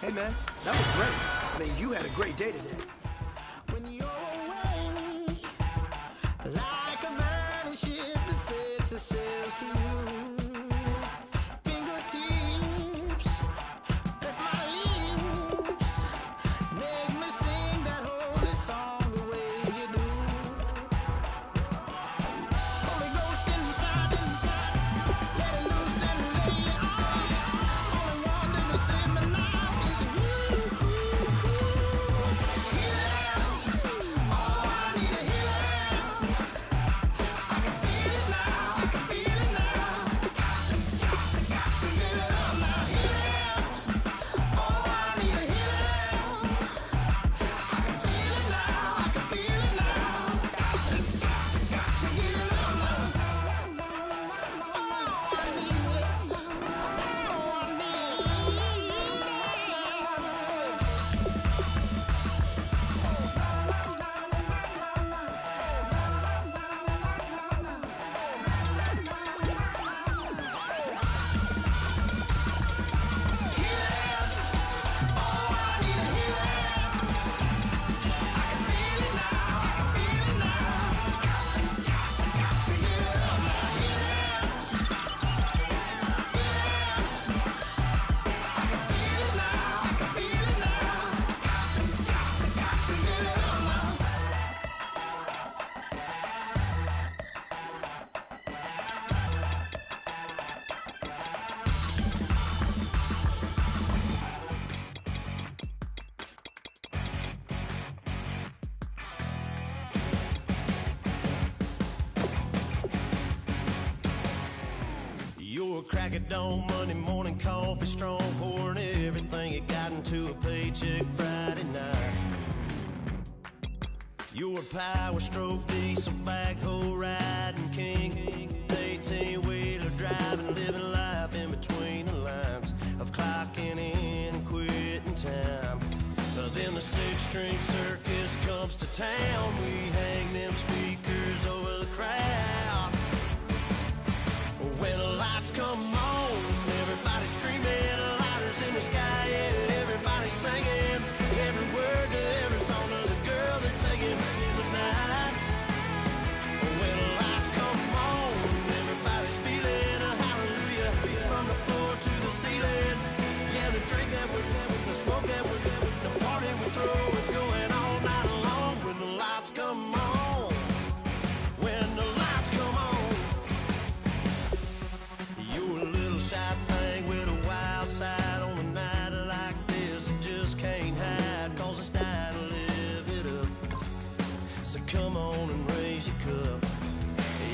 Hey, man, that was great. I mean, you had a great day today. When you're away, like a burning ship that sets the sails to you. Fingertips, press my lips, make me sing that holy song the way you do. Holy Ghost inside, let it loose and lay it on. Only one that can save me now is you. Your crack at dawn, Monday morning coffee, strong, pouring everything you got into a paycheck Friday night. Your power stroke, diesel backhoe riding king, 18-wheeler driving, living life in between the lines of clocking in and quitting time. Then the six-string circus comes to town. We hang them speakers over the crowd. When the lights come on, everybody screaming, lighters in the sky, yeah, everybody singing every word to every song of the girl they're taking tonight. When the lights come on, everybody's feeling a hallelujah from the floor to the ceiling. Yeah, the drink that we're doing, the smoke that we're doing, the party we throw, it's going all night long. When the lights come on, when the lights come on. You're a little shy thing with a wild side on a night like this. You just can't hide, cause it's time to live it up. So come on and raise your cup.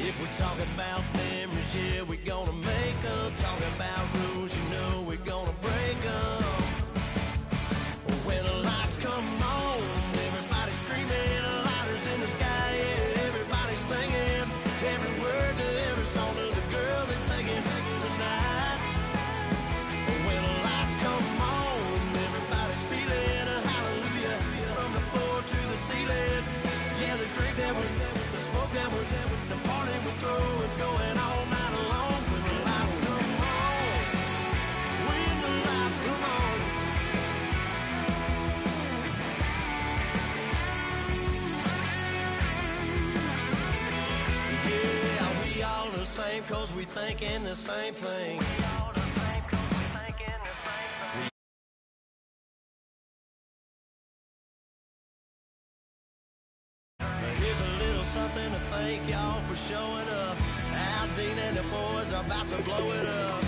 If we're talking about memories, yeah, we're gonna make them. Talking about rules, you know we're gonna break them. When the lights come on, everybody screaming, lighters in the sky, yeah, everybody singing every word to every song of the girl they're taking tonight. When the lights come on, everybody's feeling a hallelujah from the floor to the ceiling. Yeah, the drink that we're doing, the smoke that we're doing, the party we throw, it's going all night long. When the lights come on, when the lights come on. Yeah, we all the same cause we thinking the same thing. Here's a little something to thank y'all for showing up. Aldine and the boys are about to blow it up.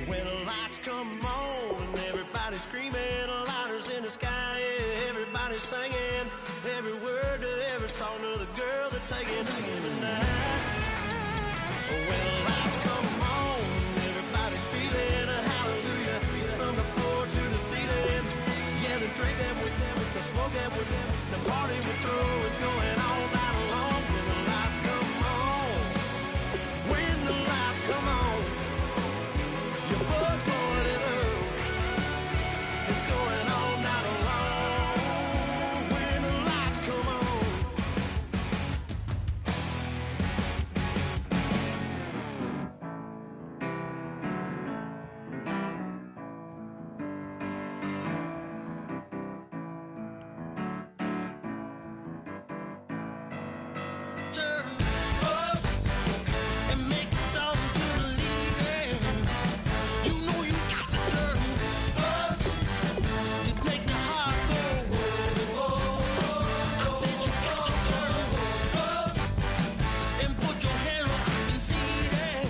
When the lights come on, everybody's screaming, lighters in the sky, yeah, everybody's singing every word to every song of the girl that's taking in tonight. When the lights come on, everybody's feeling a hallelujah. From the floor to the ceiling. Yeah, the drink that with them, the smoke that with them, the party we throw, it's going all night long. When the lights come on, when the lights come on, your buzz blowing it up. It's going all night long. When the lights come on. Turn up and make it something to believe in. You know you got to turn up to make the heart go. I said you got to turn up and put your hand on. I can see that.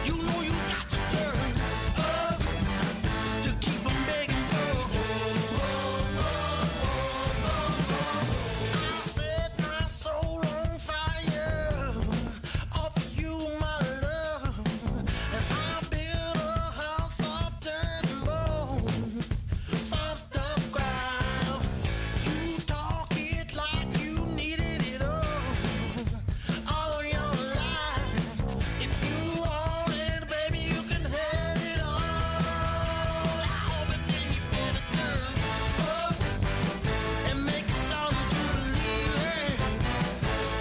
You know you got to turn up to keep 'em begging for. I set my soul on fire, offer you my love, and I build a house of dirt and bone from the ground. You talk it like you needed it all your life. If you want it, baby, you can have it all. But then you better turn up and make it something to believe in.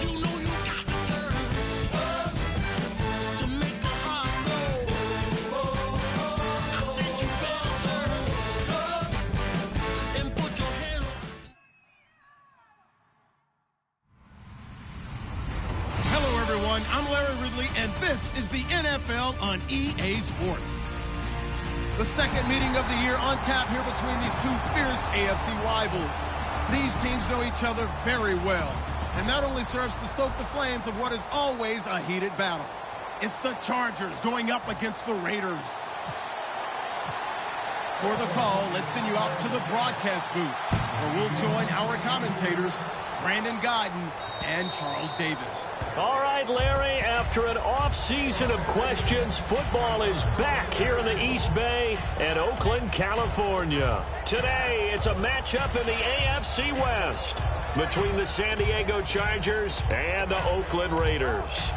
You know you got to turn up to make the heart go. I said you better turn up and put your hand on. Hello, everyone. I'm Larry Ridley, and this is the NFL on EA Sports. The second meeting of the year on tap here between these two fierce AFC rivals. These teams know each other very well, and that only serves to stoke the flames of what is always a heated battle. It's the Chargers going up against the Raiders. For the call, let's send you out to the broadcast booth, where we'll join our commentators, Brandon Guyton and Charles Davis. All right, Larry, after an off-season of questions, football is back here in the East Bay and Oakland, California. Today, it's a matchup in the AFC West between the San Diego Chargers and the Oakland Raiders.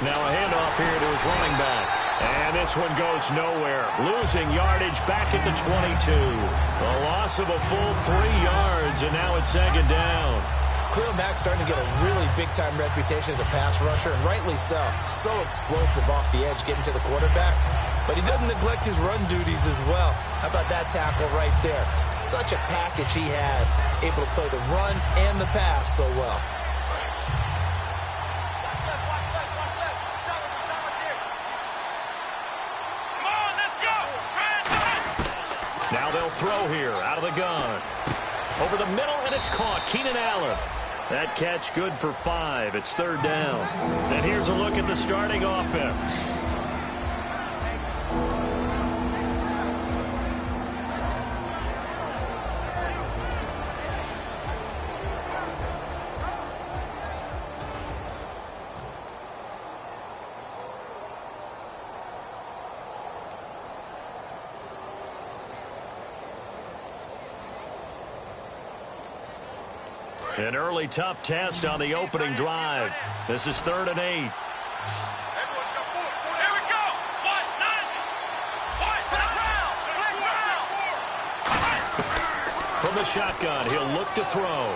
Now a handoff here to his running back. And this one goes nowhere. Losing yardage back at the 22. A loss of a full 3 yards, and now it's second down. Khalil Mack's starting to get a really big-time reputation as a pass rusher, and rightly so. So explosive off the edge getting to the quarterback. But he doesn't neglect his run duties as well. How about that tackle right there? Such a package he has, able to play the run and the pass so well. Now they'll throw here out of the gun. Over the middle, and it's caught. Keenan Allen. That catch good for 5. It's third down. And here's a look at the starting offense. An early tough test on the opening drive. This is 3rd and 8. Here we go. What? From the shotgun, he'll look to throw.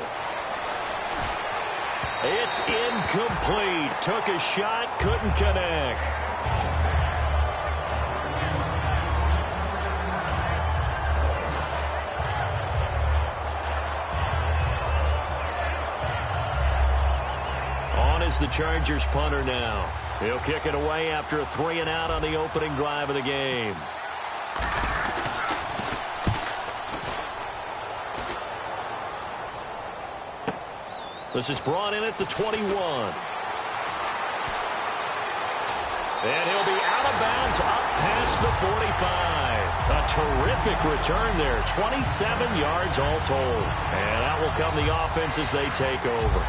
It's incomplete. Took a shot, couldn't connect. Is the Chargers punter now. He'll kick it away after a 3-and-out on the opening drive of the game. This is brought in at the 21. And he'll be out of bounds up past the 45. A terrific return there. 27 yards all told. And that will come the offense as they take over.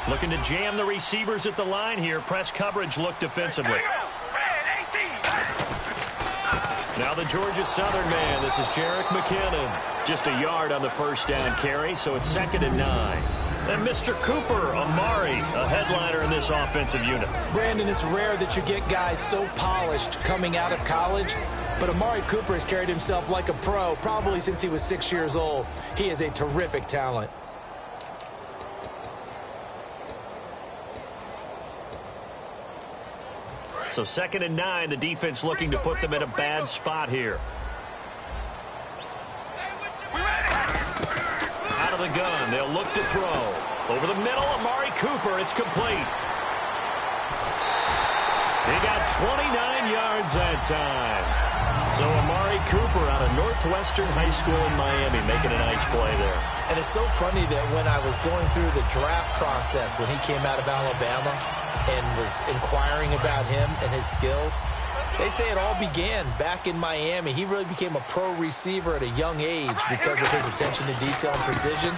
Looking to jam the receivers at the line here. Press coverage look defensively. Now the Georgia Southern man. This is Jerick McKinnon. Just a yard on the first down carry, so it's 2nd and 9. And Mr. Cooper, Amari, a headliner in this offensive unit. Brandon, it's rare that you get guys so polished coming out of college, but Amari Cooper has carried himself like a pro probably since he was 6 years old. He is a terrific talent. So 2nd and 9, the defense looking to put them in a bad spot here. Out of the gun, they'll look to throw. Over the middle, Amari Cooper, it's complete. He got 29 yards that time. So Amari Cooper out of Northwestern High School in Miami making a nice play there. And it's so funny that when I was going through the draft process when he came out of Alabama and was inquiring about him and his skills, they say it all began back in Miami. He really became a pro receiver at a young age because of his attention to detail and precision.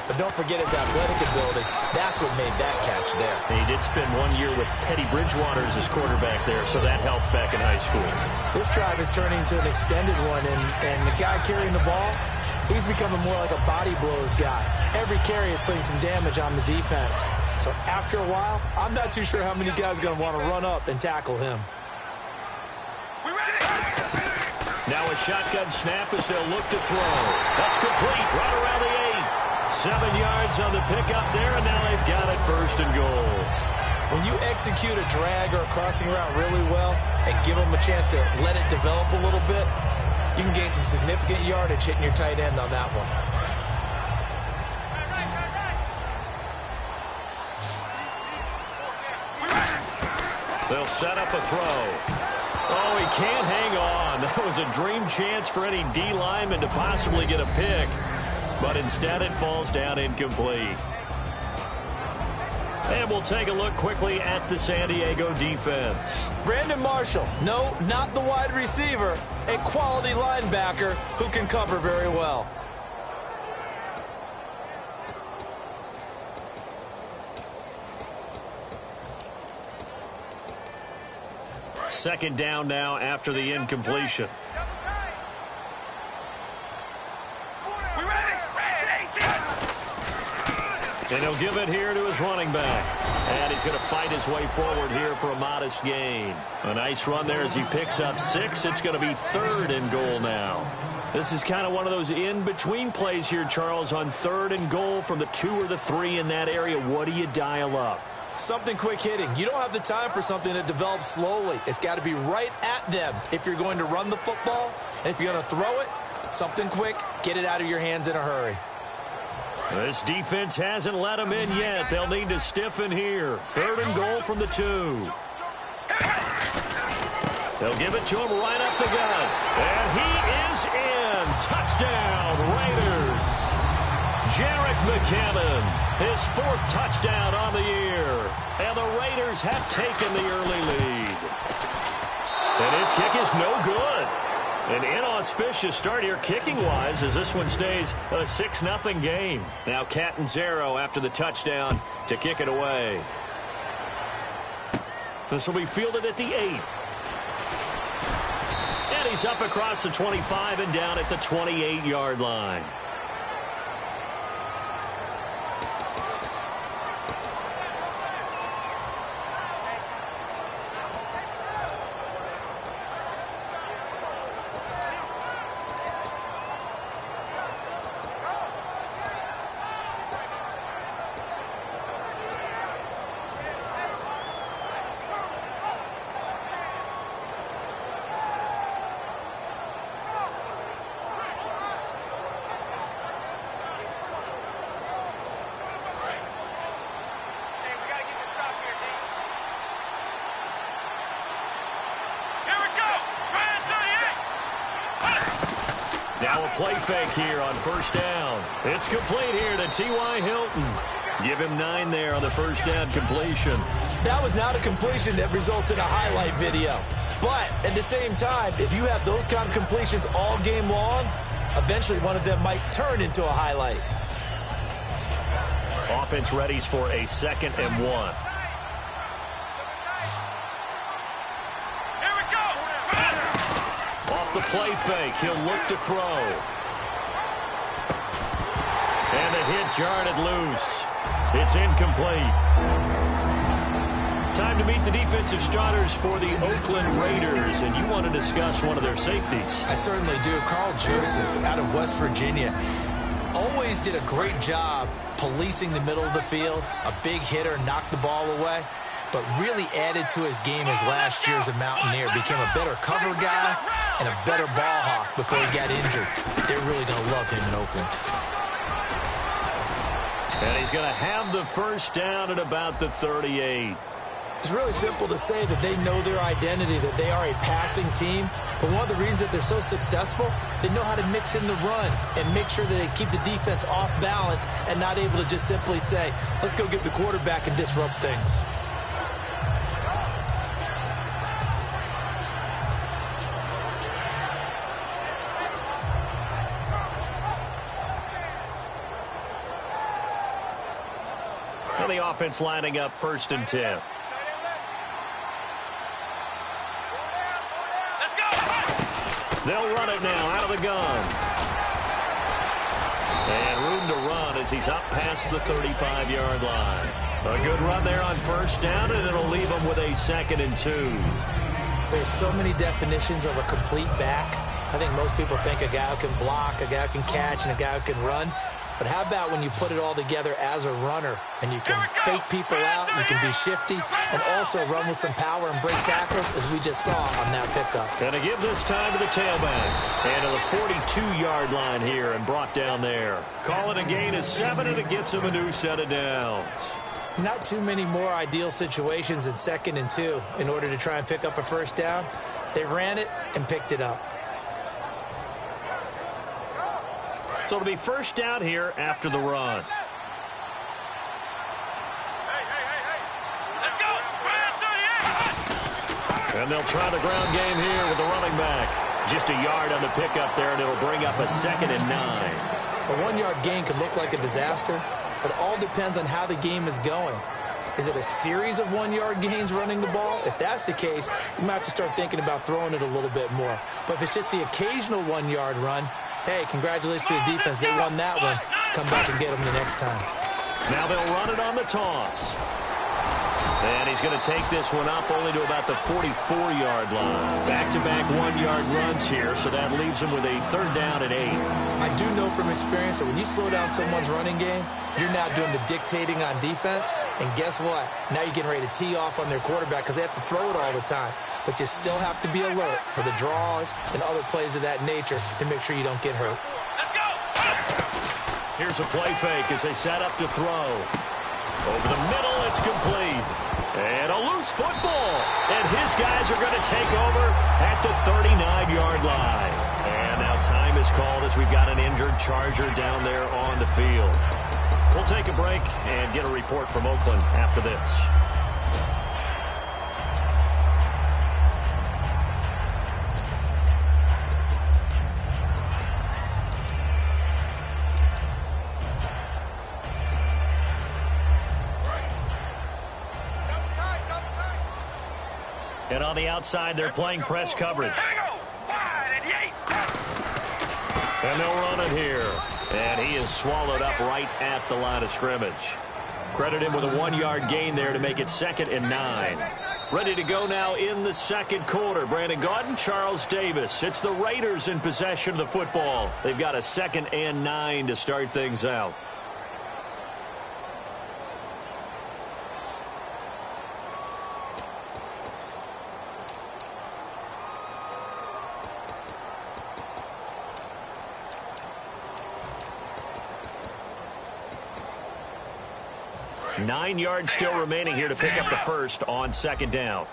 But don't forget his athletic ability. That's what made that catch there. He did spend 1 year with Teddy Bridgewater as his quarterback there, so that helped back in high school. This drive is turning into an extended one, and the guy carrying the ball, he's becoming more like a body blows guy. Every carry is putting some damage on the defense. So after a while, I'm not too sure how many guys are going to want to run up and tackle him. Now a shotgun snap as they'll look to throw. That's complete, right around the 8. 7 yards on the pickup there, and now they've got it 1st and goal. When you execute a drag or a crossing route really well and give them a chance to let it develop a little bit, you can gain some significant yardage hitting your tight end on that one. They'll set up a throw. Oh, he can't hang on. That was a dream chance for any D lineman to possibly get a pick. But instead it falls down incomplete. And we'll take a look quickly at the San Diego defense. Brandon Marshall, no, not the wide receiver, a quality linebacker who can cover very well. Second down now after the incompletion. And he'll give it here to his running back. And he's going to fight his way forward here for a modest gain. A nice run there as he picks up 6. It's going to be 3rd and goal now. This is kind of one of those in-between plays here, Charles, on 3rd and goal from the 2 or the 3 in that area. What do you dial up? Something quick hitting. You don't have the time for something that develops slowly. It's got to be right at them if you're going to run the football. And if you're going to throw it, something quick, get it out of your hands in a hurry. This defense hasn't let them in yet. They'll need to stiffen here. 3rd and goal from the 2. They'll give it to him right up the gut. And he is in. Touchdown, Raiders. Jerick McKinnon, his 4th touchdown on the year. And the Raiders have taken the early lead. And his kick is no good. An inauspicious start here kicking-wise as this one stays a 6-0 game. Now Catanzaro after the touchdown to kick it away. This will be fielded at the 8. And he's up across the 25 and down at the 28-yard line. Now a play fake here on first down. It's complete here to T.Y. Hilton. Give him 9 there on the first down completion. That was not a completion that results in a highlight video. But at the same time, if you have those kind of completions all game long, eventually one of them might turn into a highlight. Offense readies for a 2nd and 1. Off the play fake, he'll look to throw. And the hit jarred it loose. It's incomplete. Time to meet the defensive starters for the Oakland Raiders, and you want to discuss one of their safeties. I certainly do. Carl Joseph out of West Virginia always did a great job policing the middle of the field. A big hitter, knocked the ball away, but really added to his game as last year as a Mountaineer. Became a better cover guy and a better ball hawk before he got injured. They're really going to love him in Oakland. And he's going to have the first down at about the 38. It's really simple to say that they know their identity, that they are a passing team. But one of the reasons that they're so successful, they know how to mix in the run and make sure that they keep the defense off balance and not able to just simply say, let's go get the quarterback and disrupt things. And the offense lining up 1st and 10. They'll run it now out of the gun. And room to run as he's up past the 35-yard line. A good run there on first down, and it'll leave him with a 2nd and 2. There's so many definitions of a complete back. I think most people think a guy who can block, a guy who can catch, and a guy who can run. But how about when you put it all together as a runner and you can fake people out, you can be shifty, and also run with some power and break tackles, as we just saw on that pickup. Going to give this time to the tailback. And to the 42-yard line here and brought down there. Call it a gain of 7, and it gets him a new set of downs. Not too many more ideal situations in 2nd and 2 in order to try and pick up a first down. They ran it and picked it up. So it'll be first down here after the run. And they'll try the ground game here with the running back. Just a yard on the pickup there, and it'll bring up a 2nd and 9. A 1-yard gain could look like a disaster. It all depends on how the game is going. Is it a series of 1-yard gains running the ball? If that's the case, you might have to start thinking about throwing it a little bit more. But if it's just the occasional 1-yard run, hey, congratulations to the defense. They won that one. Come back and get them the next time. Now they'll run it on the toss. And he's going to take this one up only to about the 44-yard line. Back-to-back 1-yard runs here, so that leaves him with a 3rd down and 8. I do know from experience that when you slow down someone's running game, you're now doing the dictating on defense. And guess what? Now you're getting ready to tee off on their quarterback because they have to throw it all the time. But you still have to be alert for the draws and other plays of that nature to make sure you don't get hurt. Here's a play fake as they set up to throw. Over the middle, it's complete. And a loose football. And his guys are going to take over at the 39-yard line. And now time is called as we've got an injured Charger down there on the field. We'll take a break and get a report from Oakland after this. And on the outside, they're playing press coverage. And they'll run it here. And he is swallowed up right at the line of scrimmage. Credit him with a 1-yard gain there to make it 2nd and 9. Ready to go now in the 2nd quarter. Brandon Gaudin, Charles Davis. It's the Raiders in possession of the football. They've got a 2nd and 9 to start things out. Nine yards still remaining here to pick up the first on 2nd down.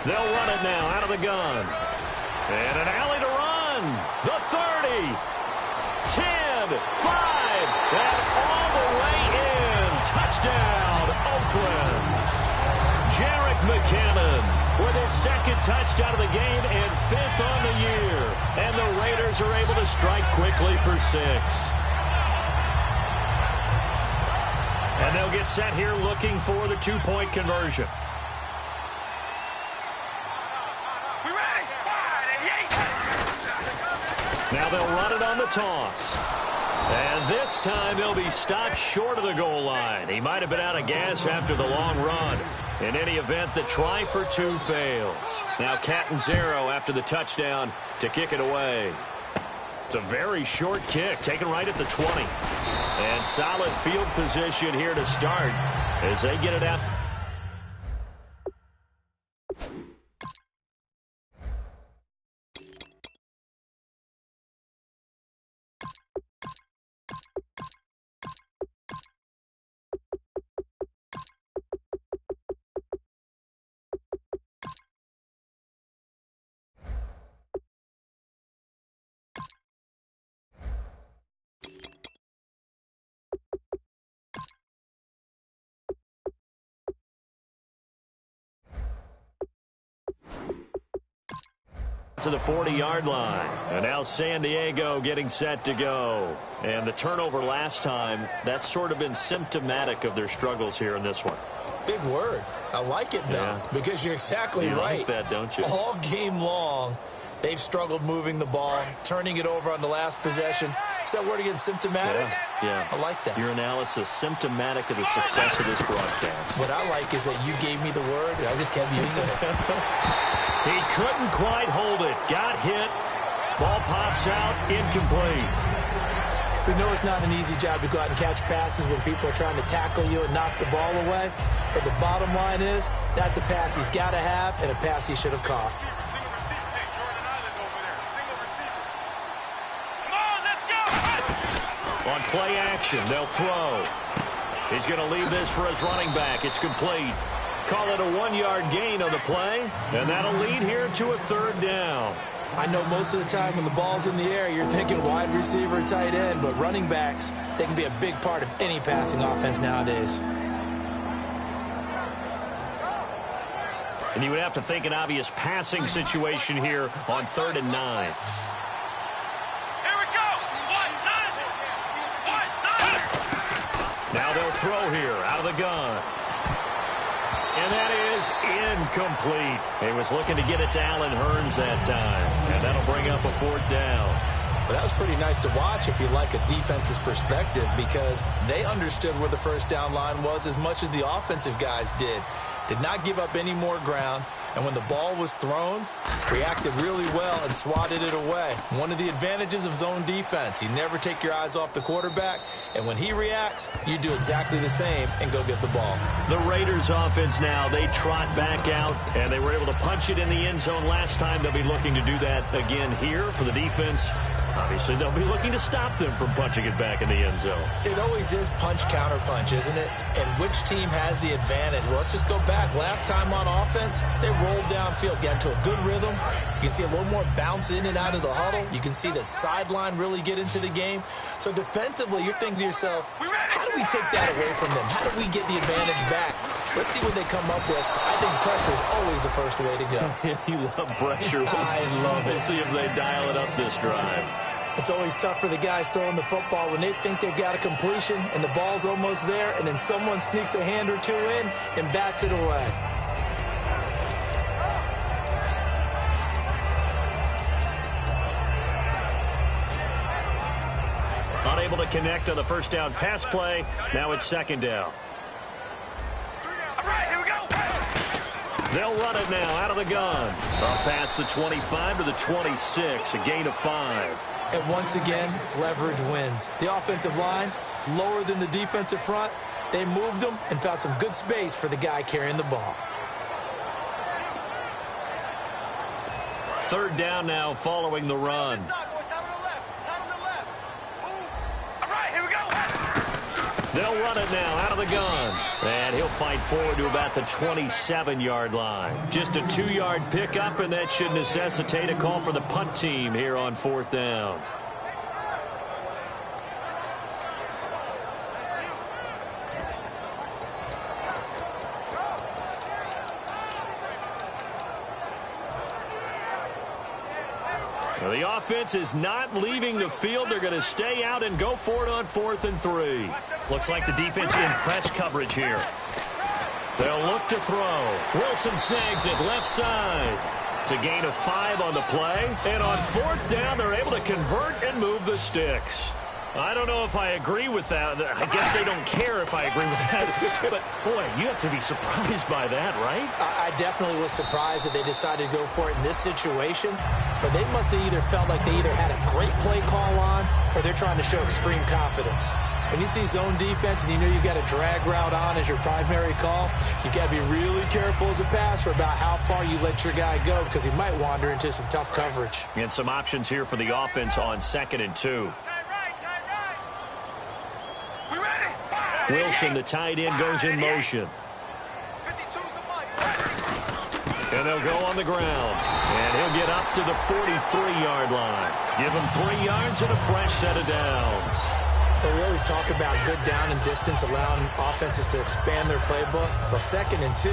They'll run it now out of the gun. And an alley to run. The 30. 10. 5. And all the way in. Touchdown, Oakland. Jerick McKinnon with his second touchdown of the game and 5th on the year. And the Raiders are able to strike quickly for 6. And they'll get set here looking for the 2-point conversion. Now they'll run it on the toss. And this time they'll be stopped short of the goal line. He might have been out of gas after the long run. In any event, the try for 2 fails. Now Catanzaro after the touchdown to kick it away. It's a very short kick, taken right at the 20. And solid field position here to start as they get it out. To the 40-yard line. And now San Diego getting set to go. And the turnover last time, that's sort of been symptomatic of their struggles here in this one. Big word. I like it, though, because you're exactly you right. Like that, don't you? All game long, they've struggled moving the ball, turning it over on the last possession. Is that word again, symptomatic? Yeah. I like that. Your analysis, symptomatic of the success of this broadcast. What I like is that you gave me the word, and I just kept using it. He couldn't quite hold it. Got hit. Ball pops out. Incomplete. We know it's not an easy job to go out and catch passes when people are trying to tackle you and knock the ball away. But the bottom line is, that's a pass he's got to have and a pass he should have caught. On play action, they'll throw. He's going to leave this for his running back. It's complete. Call it a 1-yard gain on the play, and that'll lead here to a 3rd down. I know most of the time when the ball's in the air, you're thinking wide receiver, tight end, but running backs, they can be a big part of any passing offense nowadays. And you would have to think an obvious passing situation here on 3rd and 9. Now they'll throw here out of the gun. And that is incomplete. He was looking to get it to Allen Hurns that time. And that'll bring up a 4th down. But that was pretty nice to watch if you like a defense's perspective, because they understood where the first down line was as much as the offensive guys did. Did not give up any more ground. And when the ball was thrown, reacted really well and swatted it away. One of the advantages of zone defense, you never take your eyes off the quarterback. And when he reacts, you do exactly the same and go get the ball. The Raiders offense now, they trot back out, and they were able to punch it in the end zone last time. They'll be looking to do that again here for the defense. Obviously, they'll be looking to stop them from punching it back in the end zone. It always is punch-counter-punch, isn't it? And which team has the advantage? Well, let's just go back. Last time on offense, they rolled downfield, got into a good rhythm. You can see a little more bounce in and out of the huddle. You can see the sideline really get into the game. So defensively, you're thinking to yourself, how do we take that away from them? How do we get the advantage back? Let's see what they come up with. I think pressure is always the first way to go. You love pressure. I love it. We'll see if they dial it up this drive. It's always tough for the guys throwing the football when they think they've got a completion and the ball's almost there, and then someone sneaks a hand or two in and bats it away. Unable to connect on the first down pass play. Now it's 2nd down. They'll run it now out of the gun. Up past the 25 to the 26, a gain of 5. And once again, leverage wins. The offensive line, lower than the defensive front. They moved them and found some good space for the guy carrying the ball. 3rd down now following the run. They'll run it now out of the gun. And he'll fight forward to about the 27-yard line. Just a 2-yard pickup, and that should necessitate a call for the punt team here on 4th down. Well, the offense is not leaving the field. They're going to stay out and go for it on 4th and 3. Looks like the defense in press coverage here. They'll look to throw. Wilson snags it left side. It's a gain of 5 on the play. And on 4th down, they're able to convert and move the sticks. I don't know if I agree with that. I guess they don't care if I agree with that. But, boy, you have to be surprised by that, right? I definitely was surprised that they decided to go for it in this situation. But they must have either felt like they either had a great play call on or they're trying to show extreme confidence. When you see zone defense and you know you've got a drag route on as your primary call, you've got to be really careful as a passer about how far you let your guy go because he might wander into some tough coverage. And some options here for the offense on 2nd and 2. Wilson, the tight end, goes in motion. And they'll go on the ground. And he'll get up to the 43-yard line. Give him 3 yards and a fresh set of downs. Well, we always talk about good down and distance, allowing offenses to expand their playbook. Well, 2nd and 2,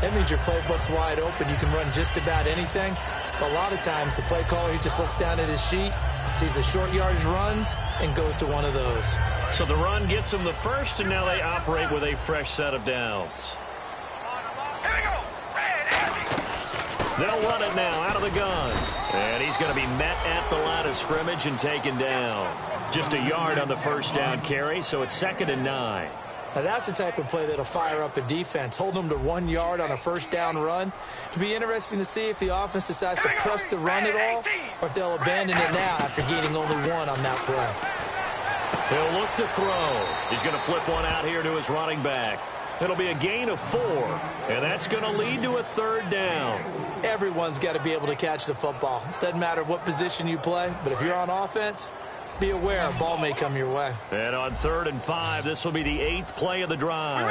that means your playbook's wide open. You can run just about anything. But a lot of times, the play caller, he just looks down at his sheet, sees the short yardage runs, and goes to one of those. So the run gets them the first, and now they operate with a fresh set of downs. They'll run it now out of the gun. And he's going to be met at the line of scrimmage and taken down. Just a yard on the first down carry, so it's 2nd and 9. Now, that's the type of play that'll fire up a defense. Hold them to 1 yard on a first down run. It'll be interesting to see if the offense decides to press the run at all or if they'll abandon it now after gaining only 1 on that play. He'll look to throw. He's going to flip one out here to his running back. It'll be a gain of 4, and that's going to lead to a 3rd down. Everyone's got to be able to catch the football. Doesn't matter what position you play, but if you're on offense, be aware a ball may come your way. And on 3rd and 5, this will be the 8th play of the drive.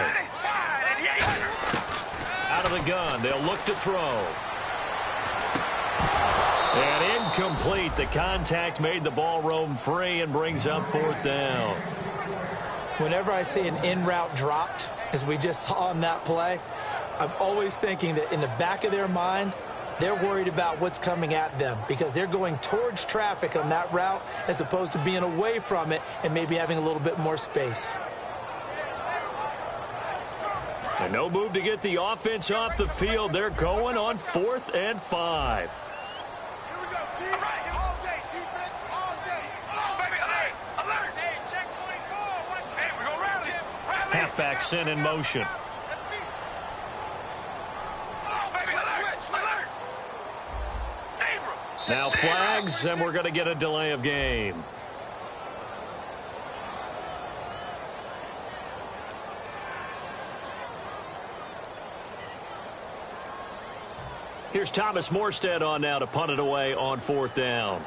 Out of the gun, they'll look to throw. And incomplete. The contact made the ball roam free and brings up 4th down. Whenever I see an in-route dropped, as we just saw on that play, I'm always thinking that in the back of their mind, they're worried about what's coming at them because they're going towards traffic on that route as opposed to being away from it and maybe having a little bit more space. And no move to get the offense off the field. They're going on 4th and 5. Halfback sent in motion. Now flags, and we're going to get a delay of game. Here's Thomas Morstead on now to punt it away on 4th down.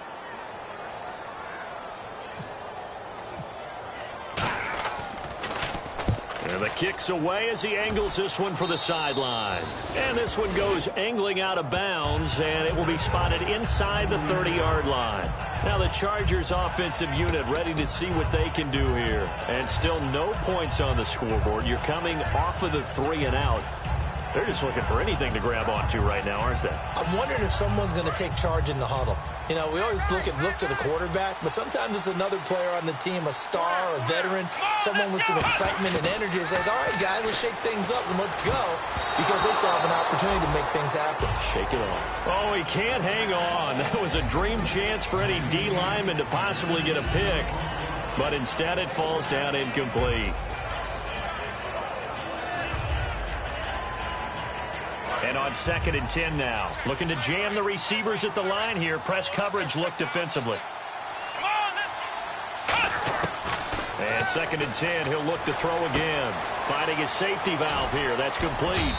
And the kick's away as he angles this one for the sideline. And this one goes angling out of bounds, and it will be spotted inside the 30-yard line. Now the Chargers offensive unit ready to see what they can do here. And still no points on the scoreboard. You're coming off of the 3 and out. They're just looking for anything to grab onto right now, aren't they? I'm wondering if someone's going to take charge in the huddle. You know, we always look to the quarterback, but sometimes it's another player on the team, a star, a veteran, someone with some excitement and energy. It's like, all right, guys, let's shake things up and let's go, because they still have an opportunity to make things happen. Shake it off. Oh, he can't hang on. That was a dream chance for any D lineman to possibly get a pick, but instead it falls down incomplete. And on 2nd and 10 now. Looking to jam the receivers at the line here. Press coverage look defensively. And 2nd and 10, he'll look to throw again. Finding his safety valve here. That's complete.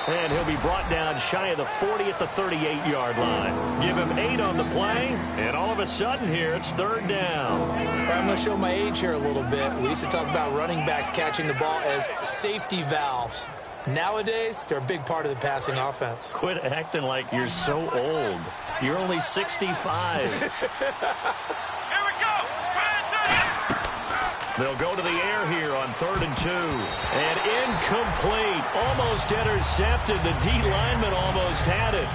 And he'll be brought down shy of the 40 at the 38-yard line. Give him 8 on the play, and all of a sudden here, it's third down. I'm going to show my age here a little bit. We used to talk about running backs catching the ball as safety valves. Nowadays, they're a big part of the passing offense. Quit acting like you're so old. You're only 65. They'll go to the air here on 3rd and 2. And incomplete. Almost intercepted. The D lineman almost had it.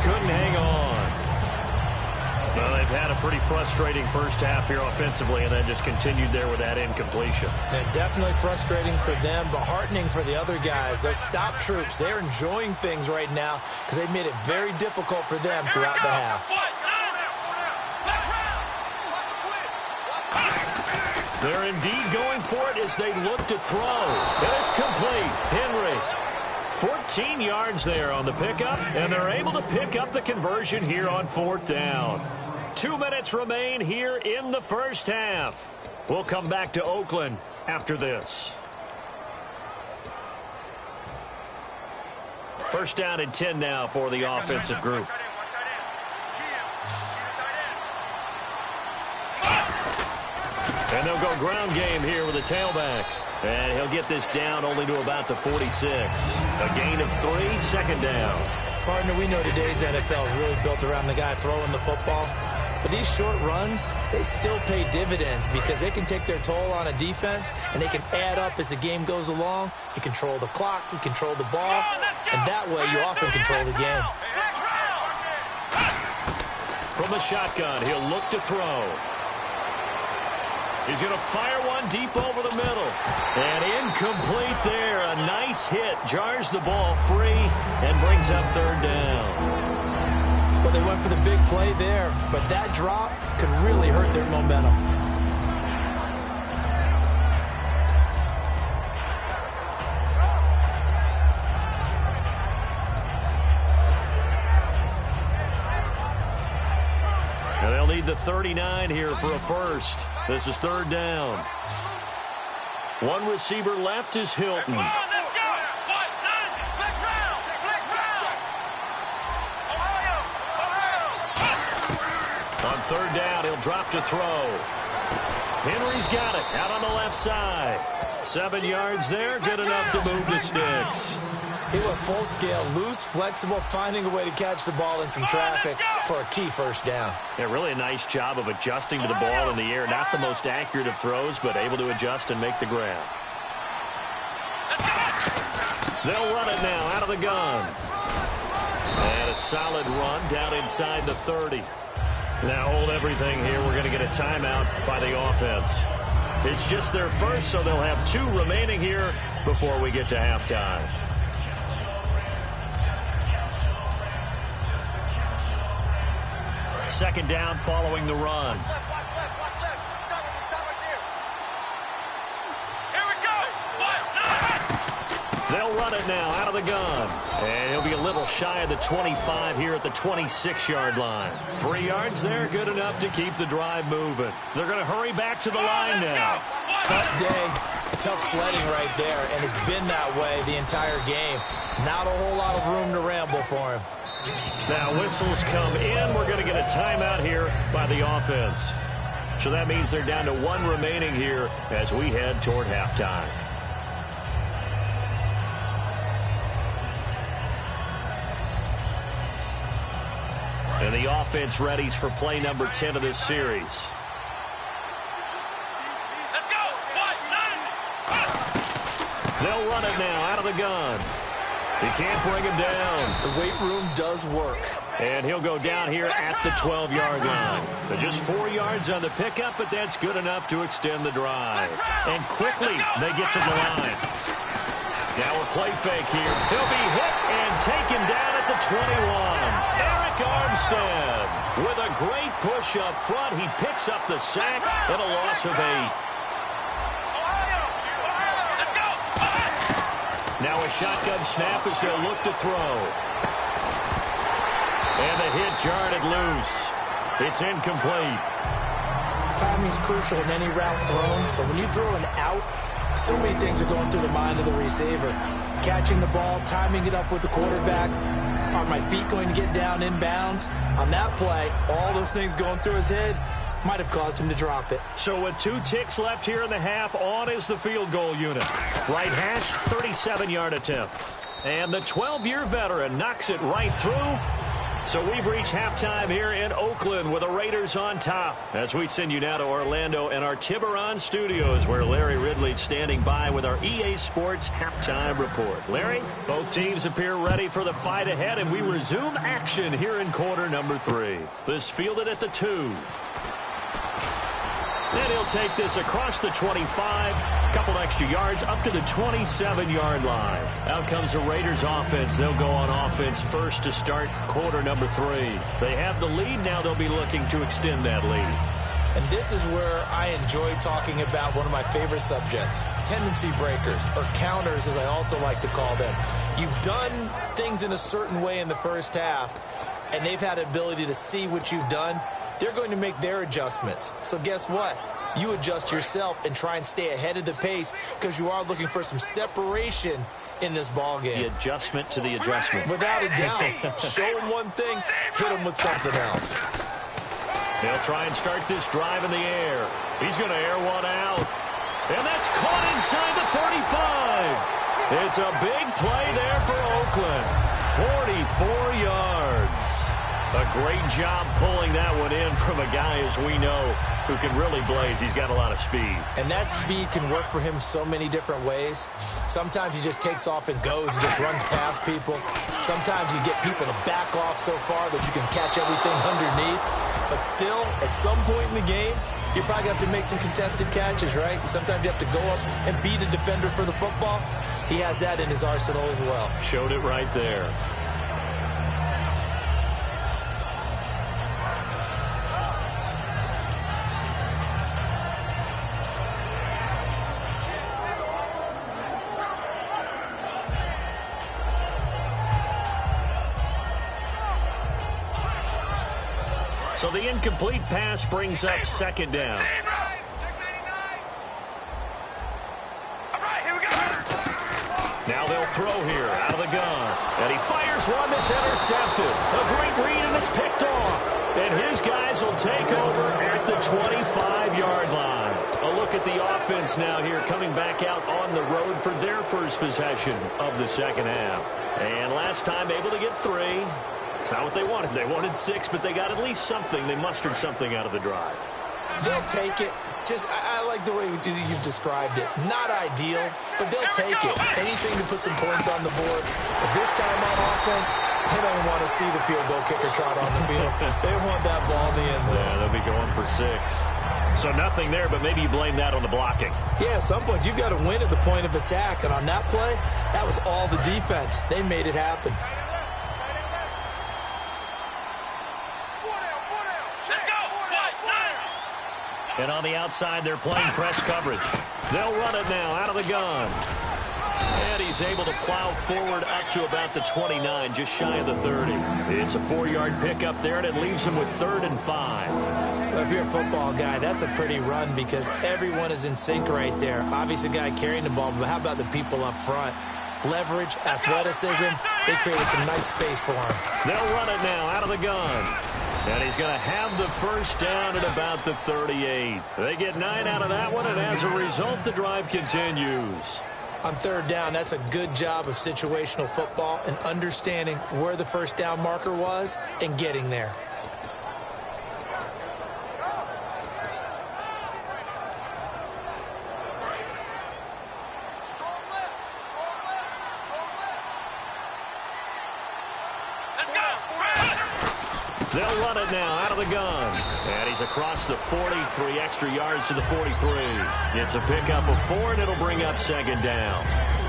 Couldn't hang on. Well, they've had a pretty frustrating first half here offensively and then just continued there with that incompletion. And definitely frustrating for them, but heartening for the other guys. Those stop troops, they're enjoying things right now because they've made it very difficult for them throughout the half. They're indeed going for it as they look to throw. And it's complete. Henry, 14 yards there on the pickup, and they're able to pick up the conversion here on 4th down. 2 minutes remain here in the first half. We'll come back to Oakland after this. First down and 10 now for the offensive group. And they'll go ground game here with a tailback. And he'll get this down only to about the 46. A gain of 3, second down. Partner, we know today's NFL is really built around the guy throwing the football. But these short runs, they still pay dividends because they can take their toll on a defense and they can add up as the game goes along. You control the clock, you control the ball, and that way you often control the game. From the shotgun, he'll look to throw. He's going to fire one deep over the middle. And incomplete there. A nice hit. Jars the ball free and brings up 3rd down. Well, they went for the big play there, but that drop could really hurt their momentum. And they'll need the 39 here for a first. This is 3rd down. One receiver left is Hilton. On 3rd down, he'll drop to throw. Henry's got it out on the left side. 7 yards there, good enough to move the sticks. He went full scale, loose, flexible, finding a way to catch the ball in some traffic for a key first down. Yeah, really a nice job of adjusting to the ball in the air. Not the most accurate of throws, but able to adjust and make the grab. They'll run it now out of the gun. And a solid run down inside the 30. Now hold everything here. We're going to get a timeout by the offense. It's just their first, so they'll have 2 remaining here before we get to halftime. Second down following the run. They'll run it now out of the gun. And he'll be a little shy of the 25 here at the 26-yard line. 3 yards there, good enough to keep the drive moving. They're going to hurry back to the line now. Tough day, tough sledding right there, and it's been that way the entire game. Not a whole lot of room to ramble for him. Now whistles come in. We're going to get a timeout here by the offense. So that means they're down to 1 remaining here as we head toward halftime. And the offense readies for play number 10 of this series. Let's go. 1, 9. They'll run it now out of the gun. He can't bring him down. The weight room does work. And he'll go down here at the 12-yard line. Just 4 yards on the pickup, but that's good enough to extend the drive. And quickly, they get to the line. Now a play fake here. He'll be hit and taken down at the 21. Eric Armstead with a great push up front. He picks up the sack and a loss of 8. Now a shotgun snap as they'll look to throw. And the hit jarred it loose. It's incomplete. Timing's crucial in any route thrown, but when you throw an out, So many things are going through the mind of the receiver. Catching the ball, timing it up with the quarterback. Are my feet going to get down in bounds? On that play, all those things going through his head might have caused him to drop it. So with 2 ticks left here in the half, on is the field goal unit. Right hash, 37-yard attempt. And the 12-year veteran knocks it right through. So we've reached halftime here in Oakland with the Raiders on top. As we send you now to Orlando and our Tiburon studios, where Larry Ridley's standing by with our EA Sports halftime report. Larry, both teams appear ready for the fight ahead, and we resume action here in quarter number 3. This fielded at the 2. And he'll take this across the 25, couple extra yards up to the 27-yard line. Out comes the Raiders offense. They'll go on offense first to start quarter number 3. They have the lead. Now they'll be looking to extend that lead. And this is where I enjoy talking about one of my favorite subjects, tendency breakers, or counters as I also like to call them. You've done things in a certain way in the first half, and they've had the ability to see what you've done. They're going to make their adjustments. So guess what? You adjust yourself and try and stay ahead of the pace because you are looking for some separation in this ball game. The adjustment to the adjustment. Without a doubt. Show them one thing, hit them with something else. They'll try and start this drive in the air. He's going to air one out. And that's caught inside the 35. It's a big play there for Oakland. 44 yards. A great job pulling that one in from a guy, as we know, who can really blaze. He's got a lot of speed. And that speed can work for him so many different ways. Sometimes he just takes off and goes and just runs past people. Sometimes you get people to back off so far that you can catch everything underneath. But still, at some point in the game, you probably have to make some contested catches, right? Sometimes you have to go up and beat a defender for the football. He has that in his arsenal as well. Showed it right there. So the incomplete pass brings up second down. Now they'll throw here out of the gun. And he fires one that's intercepted. A great read, and it's picked off. And his guys will take over at the 25-yard line. A look at the offense now here, coming back out on the road for their first possession of the second half. And last time able to get 3. It's not what they wanted. They wanted 6, but they got at least something. They mustered something out of the drive. They'll take it. I like the way you've described it. Not ideal, but they'll take it. Anything to put some points on the board. But this time on offense, they don't want to see the field goal kicker trot on the field. They want that ball in the end zone. Yeah, they'll be going for 6. So nothing there, but maybe you blame that on the blocking. Yeah, at some point you've got to win at the point of attack. And on that play, that was all the defense. They made it happen. And on the outside, they're playing press coverage. They'll run it now out of the gun. And he's able to plow forward up to about the 29, just shy of the 30. It's a 4-yard pickup there, and it leaves him with 3rd and 5. Well, if you're a football guy, that's a pretty run because everyone is in sync right there. Obviously, the guy carrying the ball, but how about the people up front? Leverage, athleticism, they created some nice space for him. They'll run it now out of the gun. And he's going to have the first down at about the 38. They get 9 out of that one, and as a result, the drive continues. On 3rd down, that's a good job of situational football and understanding where the first down marker was and getting there. They'll run it now out of the gun. And he's across the 40, 3 extra yards to the 43. It's a pickup of 4, and it'll bring up second down.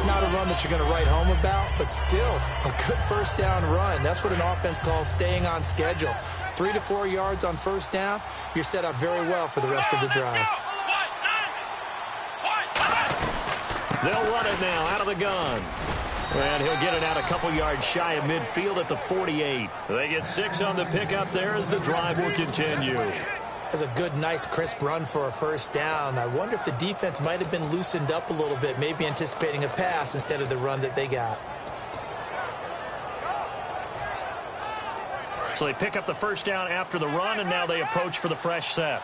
Not a run that you're going to write home about, but still a good first down run. That's what an offense calls staying on schedule. 3 to 4 yards on first down, you're set up very well for the rest of the drive. They'll run it now out of the gun. And he'll get it out a couple yards shy of midfield at the 48. They get 6 on the pickup there as the drive will continue. That's a good, nice, crisp run for a first down. I wonder if the defense might have been loosened up a little bit, maybe anticipating a pass instead of the run that they got. So they pick up the first down after the run, and now they approach for the fresh set.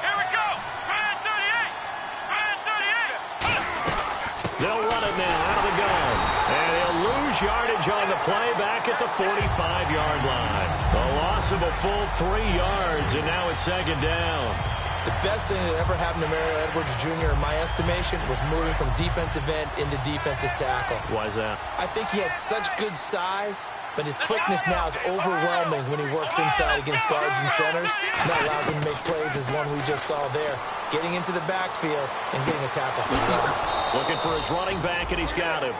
Here we go. Ryan 38. They'll run it now out of the gun. And he'll lose yardage on the play back at the 45-yard line. A loss of a full 3 yards, and now it's second down. The best thing that ever happened to Mario Edwards Jr., in my estimation, was moving from defensive end into defensive tackle. Why is that? I think he had such good size, but his quickness now is overwhelming when he works inside against guards and centers. And that allows him to make plays as one we just saw there, getting into the backfield and getting a tackle for loss. Looking for his running back, and he's got him.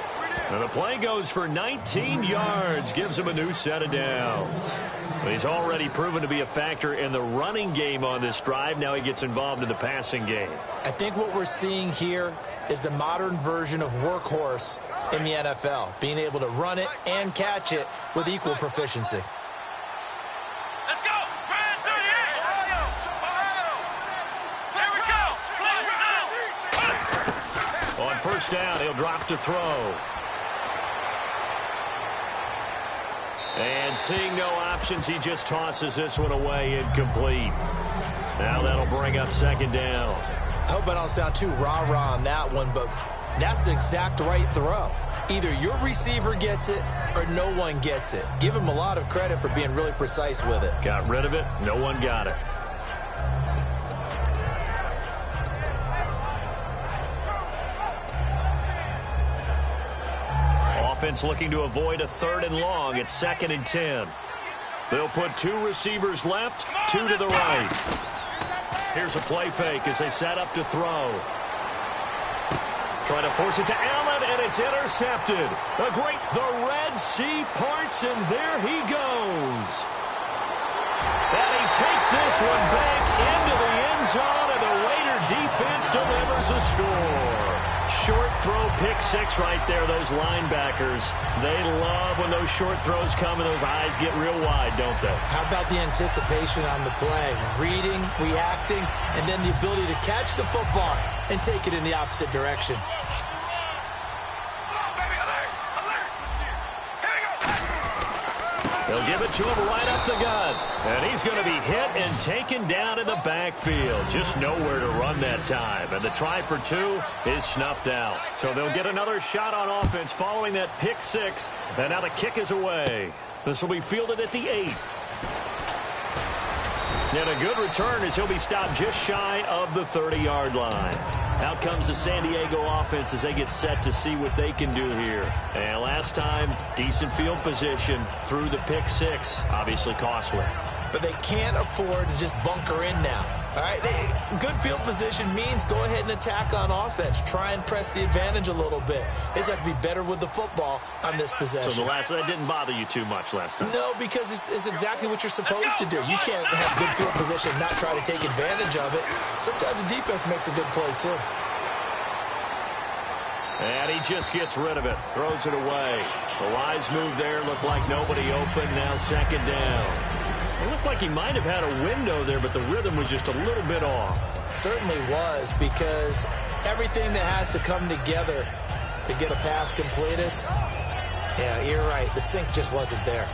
And the play goes for 19 yards, gives him a new set of downs. He's already proven to be a factor in the running game on this drive. Now he gets involved in the passing game. I think what we're seeing here is the modern version of workhorse in the NFL, being able to run it and catch it with equal proficiency. Let's go. Ryan 38. Here we go. On first down, he'll drop to throw. And seeing no options, he just tosses this one away, incomplete. Now that'll bring up second down. I hope I don't sound too rah-rah on that one, but that's the exact right throw. Either your receiver gets it or no one gets it. Give him a lot of credit for being really precise with it. Got rid of it. No one got it. Offense looking to avoid a 3rd and long. It's 2nd and 10. They'll put 2 receivers left, 2 to the right. Here's a play fake as they set up to throw. Trying to force it to Allen, and it's intercepted. The Red Sea parts, and there he goes. And he takes this one back into the end zone, and the Raider defense delivers a score. Short throw, pick 6 right there, those linebackers. They love when those short throws come and those eyes get real wide, don't they? How about the anticipation on the play? Reading, reacting, and then the ability to catch the football and take it in the opposite direction. They'll give it to him right up the gut. And he's going to be hit and taken down in the backfield. Just nowhere to run that time. And the try for 2 is snuffed out. So they'll get another shot on offense following that pick 6. And now the kick is away. This will be fielded at the 8. And a good return as he'll be stopped just shy of the 30-yard line. Out comes the San Diego offense as they get set to see what they can do here. And last time, decent field position through the pick 6. Obviously costly. But they can't afford to just bunker in now. All right, good field position means go ahead and attack on offense. Try and press the advantage a little bit. They just have to be better with the football on this possession. So that didn't bother you too much last time? No, because it's exactly what you're supposed to do. You can't have good field position and not try to take advantage of it. Sometimes the defense makes a good play, too. And he just gets rid of it, throws it away. The wise move there, looked like nobody open, now second down. It looked like he might have had a window there, but the rhythm was just a little bit off. It certainly was, because everything that has to come together to get a pass completed, yeah, you're right. The sync just wasn't there.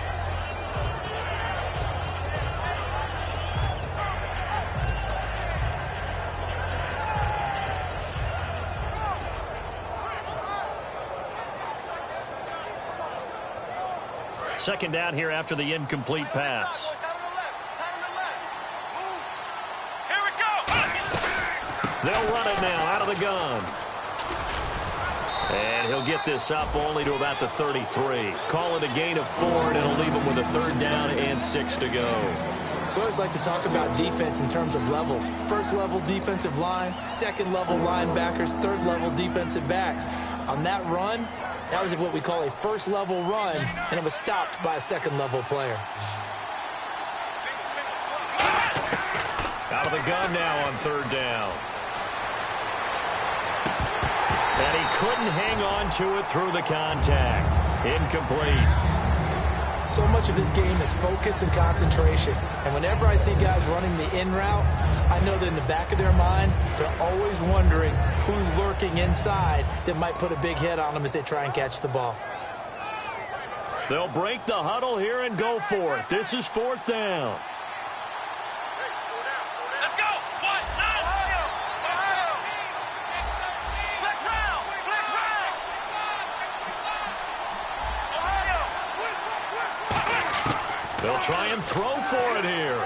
Second down here after the incomplete pass. They'll run it now out of the gun. And he'll get this up only to about the 33. Call it a gain of 4, and it'll leave him with a 3rd down and 6 to go. We always like to talk about defense in terms of levels. First level defensive line, second level linebackers, third level defensive backs. On that run, that was what we call a first level run, and it was stopped by a second level player. Out of the gun now on 3rd down. And he couldn't hang on to it through the contact. Incomplete. So much of his game is focus and concentration. And whenever I see guys running the in route, I know that in the back of their mind, they're always wondering who's lurking inside that might put a big hit on them as they try and catch the ball. They'll break the huddle here and go for it. This is 4th down. Let's go! What? Ohio! Ohio! Flex round! Flex round! Ohio! They'll try and throw for it here.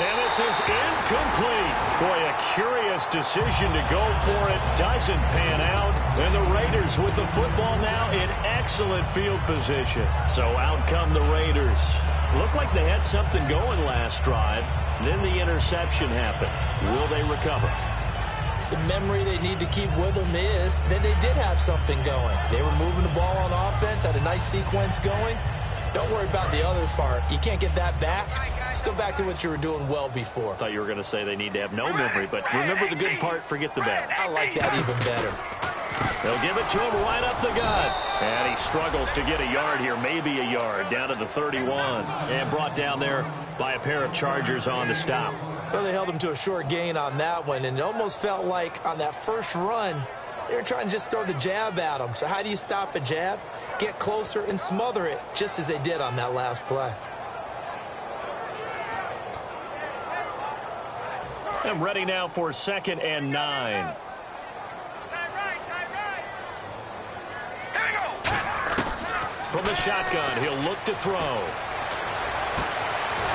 And this is incomplete. Boy, a curious decision to go for it. Doesn't pan out. And the Raiders with the football now in excellent field position. So out come the Raiders. Looked like they had something going last drive. Then the interception happened. Will they recover? The memory they need to keep with them is that they did have something going. They were moving the ball on offense, had a nice sequence going. Don't worry about the other part. You can't get that back. Let's go back to what you were doing well before. I thought you were going to say they need to have no memory, but remember the good part, forget the bad. I like that even better. They'll give it to him right up the gut. And he struggles to get a yard here, maybe a yard, down to the 31. And brought down there by a pair of Chargers on the stop. Well, they held him to a short gain on that one, and it almost felt like on that first run, they were trying to just throw the jab at him. So how do you stop a jab? Get closer and smother it, just as they did on that last play. And ready now for 2nd and 9. From the shotgun, he'll look to throw.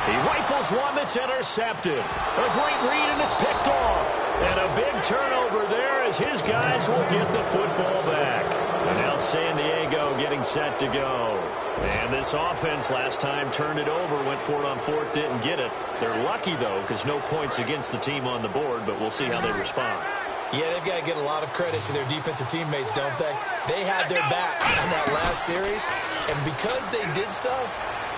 He rifles one that's intercepted. A great read, and it's picked off. And a big turnover there as his guys will get the football back. And now San Diego getting set to go. And this offense last time turned it over, went for it on 4th, didn't get it. They're lucky, though, because no points against the team on the board, but we'll see how they respond. Yeah, they've got to get a lot of credit to their defensive teammates, don't they? They had their backs in that last series, and because they did so,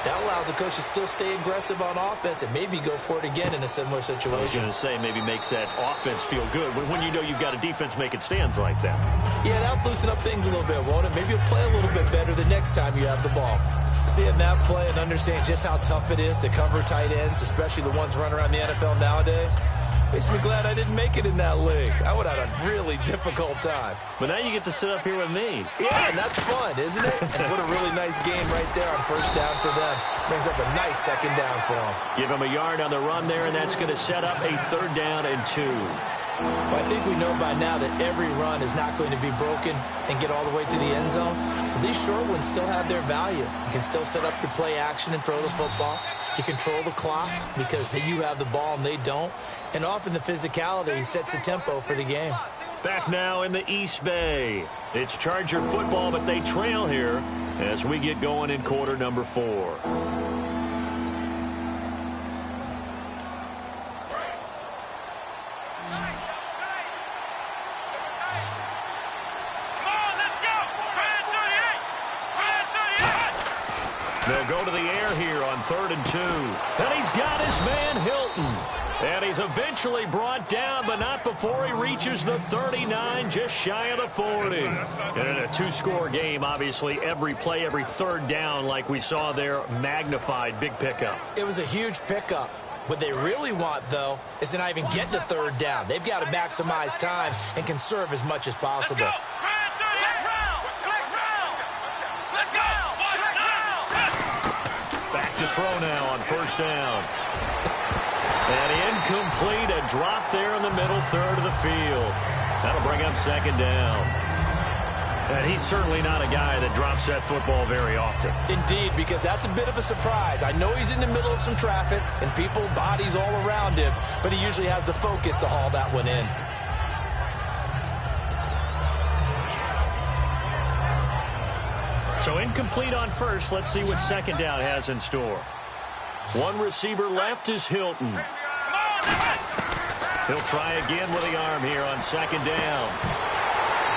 that allows the coach to still stay aggressive on offense and maybe go for it again in a similar situation. I was going to say, maybe makes that offense feel good when you know you've got a defense making stands like that. Yeah, that'll loosen up things a little bit, won't it? Maybe you'll play a little bit better the next time you have the ball. Seeing that play and understanding just how tough it is to cover tight ends, especially the ones running around the NFL nowadays, makes me glad I didn't make it in that league. I would have had a really difficult time. But now you get to sit up here with me. Yeah, and that's fun, isn't it? And what a really nice game right there on 1st down for them. Brings up a nice 2nd down for them. Give him a yard on the run there, and that's going to set up a 3rd down and 2. Well, I think we know by now that every run is not going to be broken and get all the way to the end zone. But these short ones still have their value. You can still set up your play action and throw the football. You control the clock because you have the ball and they don't. And often the physicality sets the tempo for the game. Back now in the East Bay. It's Charger football, but they trail here as we get going in quarter number 4. They'll go to the air here on 3rd and 2. And he's got his man Hilton. And he's eventually brought down, but not before he reaches the 39, just shy of the 40. And in a 2-score game, obviously, every play, every 3rd down, like we saw there, magnified, big pickup. It was a huge pickup. What they really want, though, is to not even get to 3rd down. They've got to maximize time and conserve as much as possible. Back to throw now on 1st down. And incomplete, a drop there in the middle 3rd of the field. That'll bring up 2nd down. And he's certainly not a guy that drops that football very often. Indeed, because that's a bit of a surprise. I know he's in the middle of some traffic and people, bodies all around him, but he usually has the focus to haul that one in. So incomplete on 1st. Let's see what 2nd down has in store. One receiver left is Hilton. He'll try again with the arm here on 2nd down.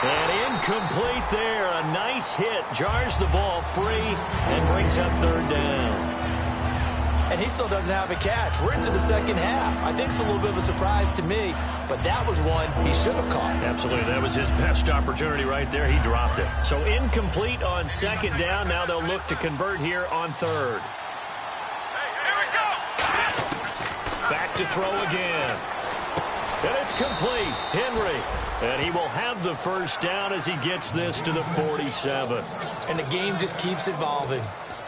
And incomplete there. A nice hit. Jars the ball free and brings up 3rd down. and he still doesn't have a catch. We're into the second half. I think it's a little bit of a surprise to me, but that was one he should have caught. Absolutely. That was his best opportunity right there. He dropped it. So incomplete on second down. Now they'll look to convert here on third. Back to throw again. And it's complete. Henry. And he will have the first down as he gets this to the 47. And the game just keeps evolving.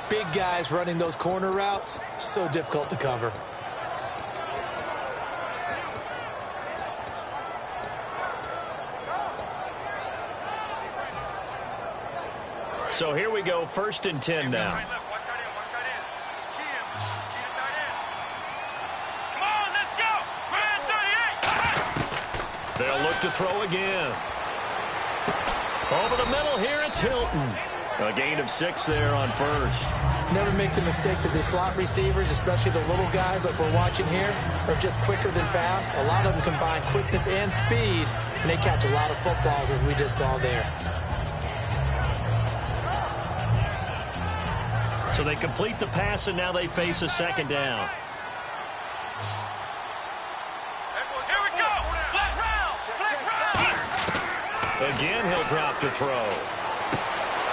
Big guys running those corner routes, so difficult to cover. So here we go, 1st and 10 now. They'll look to throw again. Over the middle here, it's Hilton. A gain of 6 there on first. Never make the mistake that the slot receivers, especially the little guys like we're watching here, are just quicker than fast. A lot of them combine quickness and speed, and they catch a lot of footballs, as we just saw there. So they complete the pass, and now they face a second down. Again, he'll drop to throw.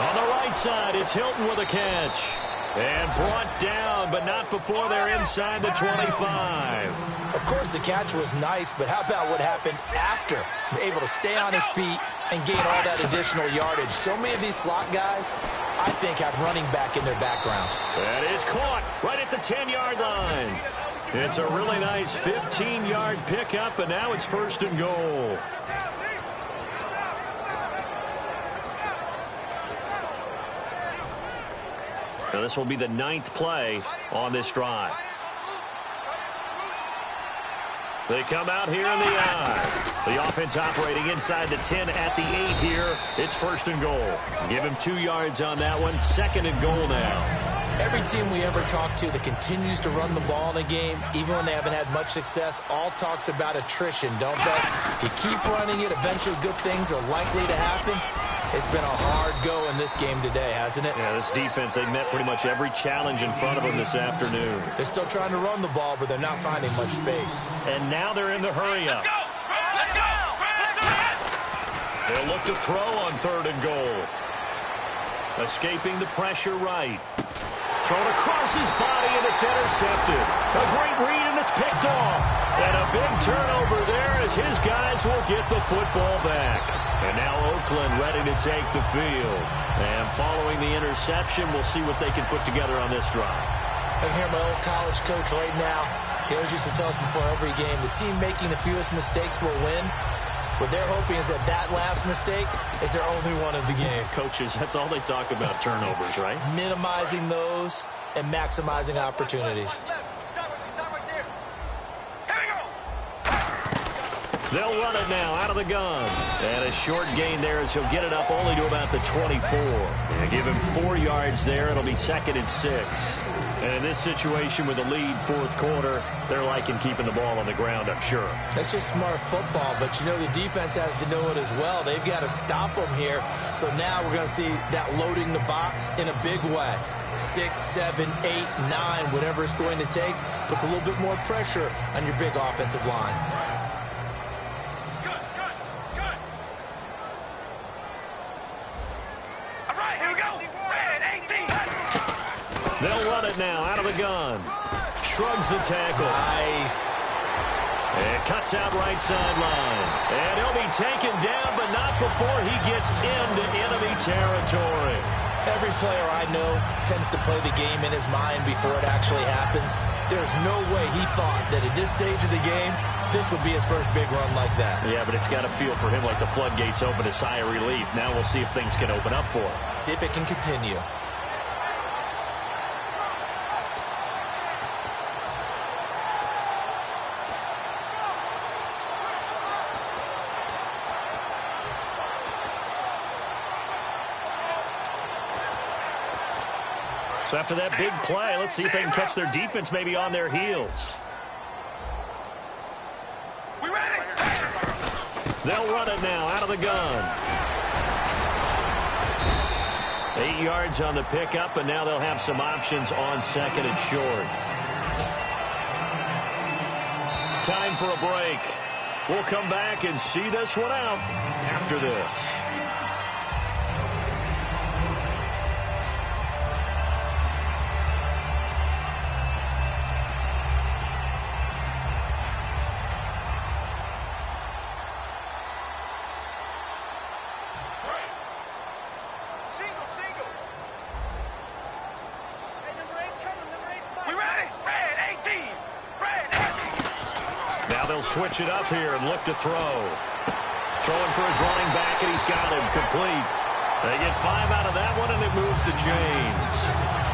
On the right side, it's Hilton with a catch. And brought down, but not before they're inside the 25. Of course, the catch was nice, but how about what happened after? Able to stay on his feet and gain all that additional yardage. So many of these slot guys, I think, have running back in their background. That is caught right at the 10-yard line. It's a really nice 15-yard pickup, and now it's 1st and goal. Now this will be the 9th play on this drive. They come out here in the I. The offense operating inside the 10 at the 8 here. It's 1st and goal. Give him 2 yards on that one. 2nd and goal now. Every team we ever talk to that continues to run the ball in a game, even when they haven't had much success, all talks about attrition, don't they? If you keep running it, eventually good things are likely to happen. It's been a hard go in this game today, hasn't it? Yeah, this defense, they met pretty much every challenge in front of them this afternoon. They're still trying to run the ball, but they're not finding much space. And now they're in the hurry-up. They'll look to throw on 3rd and goal. Escaping the pressure right. Thrown across his body, and it's intercepted. A great read, and it's picked off. And a big turnover there as his guys will get the football back. And now Oakland ready to take the field. And following the interception, we'll see what they can put together on this drive. I can hear my old college coach right now. He always used to tell us before every game, the team making the fewest mistakes will win. What they're hoping is that that last mistake is their only one of the game. Coaches, that's all they talk about, turnovers, right? Minimizing those and maximizing opportunities. They'll run it now out of the gun. And a short gain there as he'll get it up only to about the 24. And give him 4 yards there. It'll be 2nd and 6. And in this situation with the lead 4th quarter, they're liking keeping the ball on the ground, I'm sure. That's just smart football, but you know the defense has to know it as well. They've got to stop them here. So now we're going to see that loading the box in a big way. 6, 7, 8, 9, whatever it's going to take, puts a little bit more pressure on your big offensive line. They'll run it now out of the gun. Shrugs the tackle. Nice. And cuts out right sideline. And he'll be taken down, but not before he gets into enemy territory. Every player I know tends to play the game in his mind before it actually happens. There's no way he thought that at this stage of the game, this would be his first big run like that. Yeah, but it's got to feel for him like the floodgates open, a sigh of relief. Now we'll see if things can open up for him. See if it can continue. So after that big play, let's see if they can catch their defense maybe on their heels. They'll run it now out of the gun. 8 yards on the pickup, and now they'll have some options on 2nd and short. Time for a break. We'll come back and see this one out after this. Switch it up here and look to throw. Throwing for his running back, and he's got him complete. They get 5 out of that one, and it moves the chains.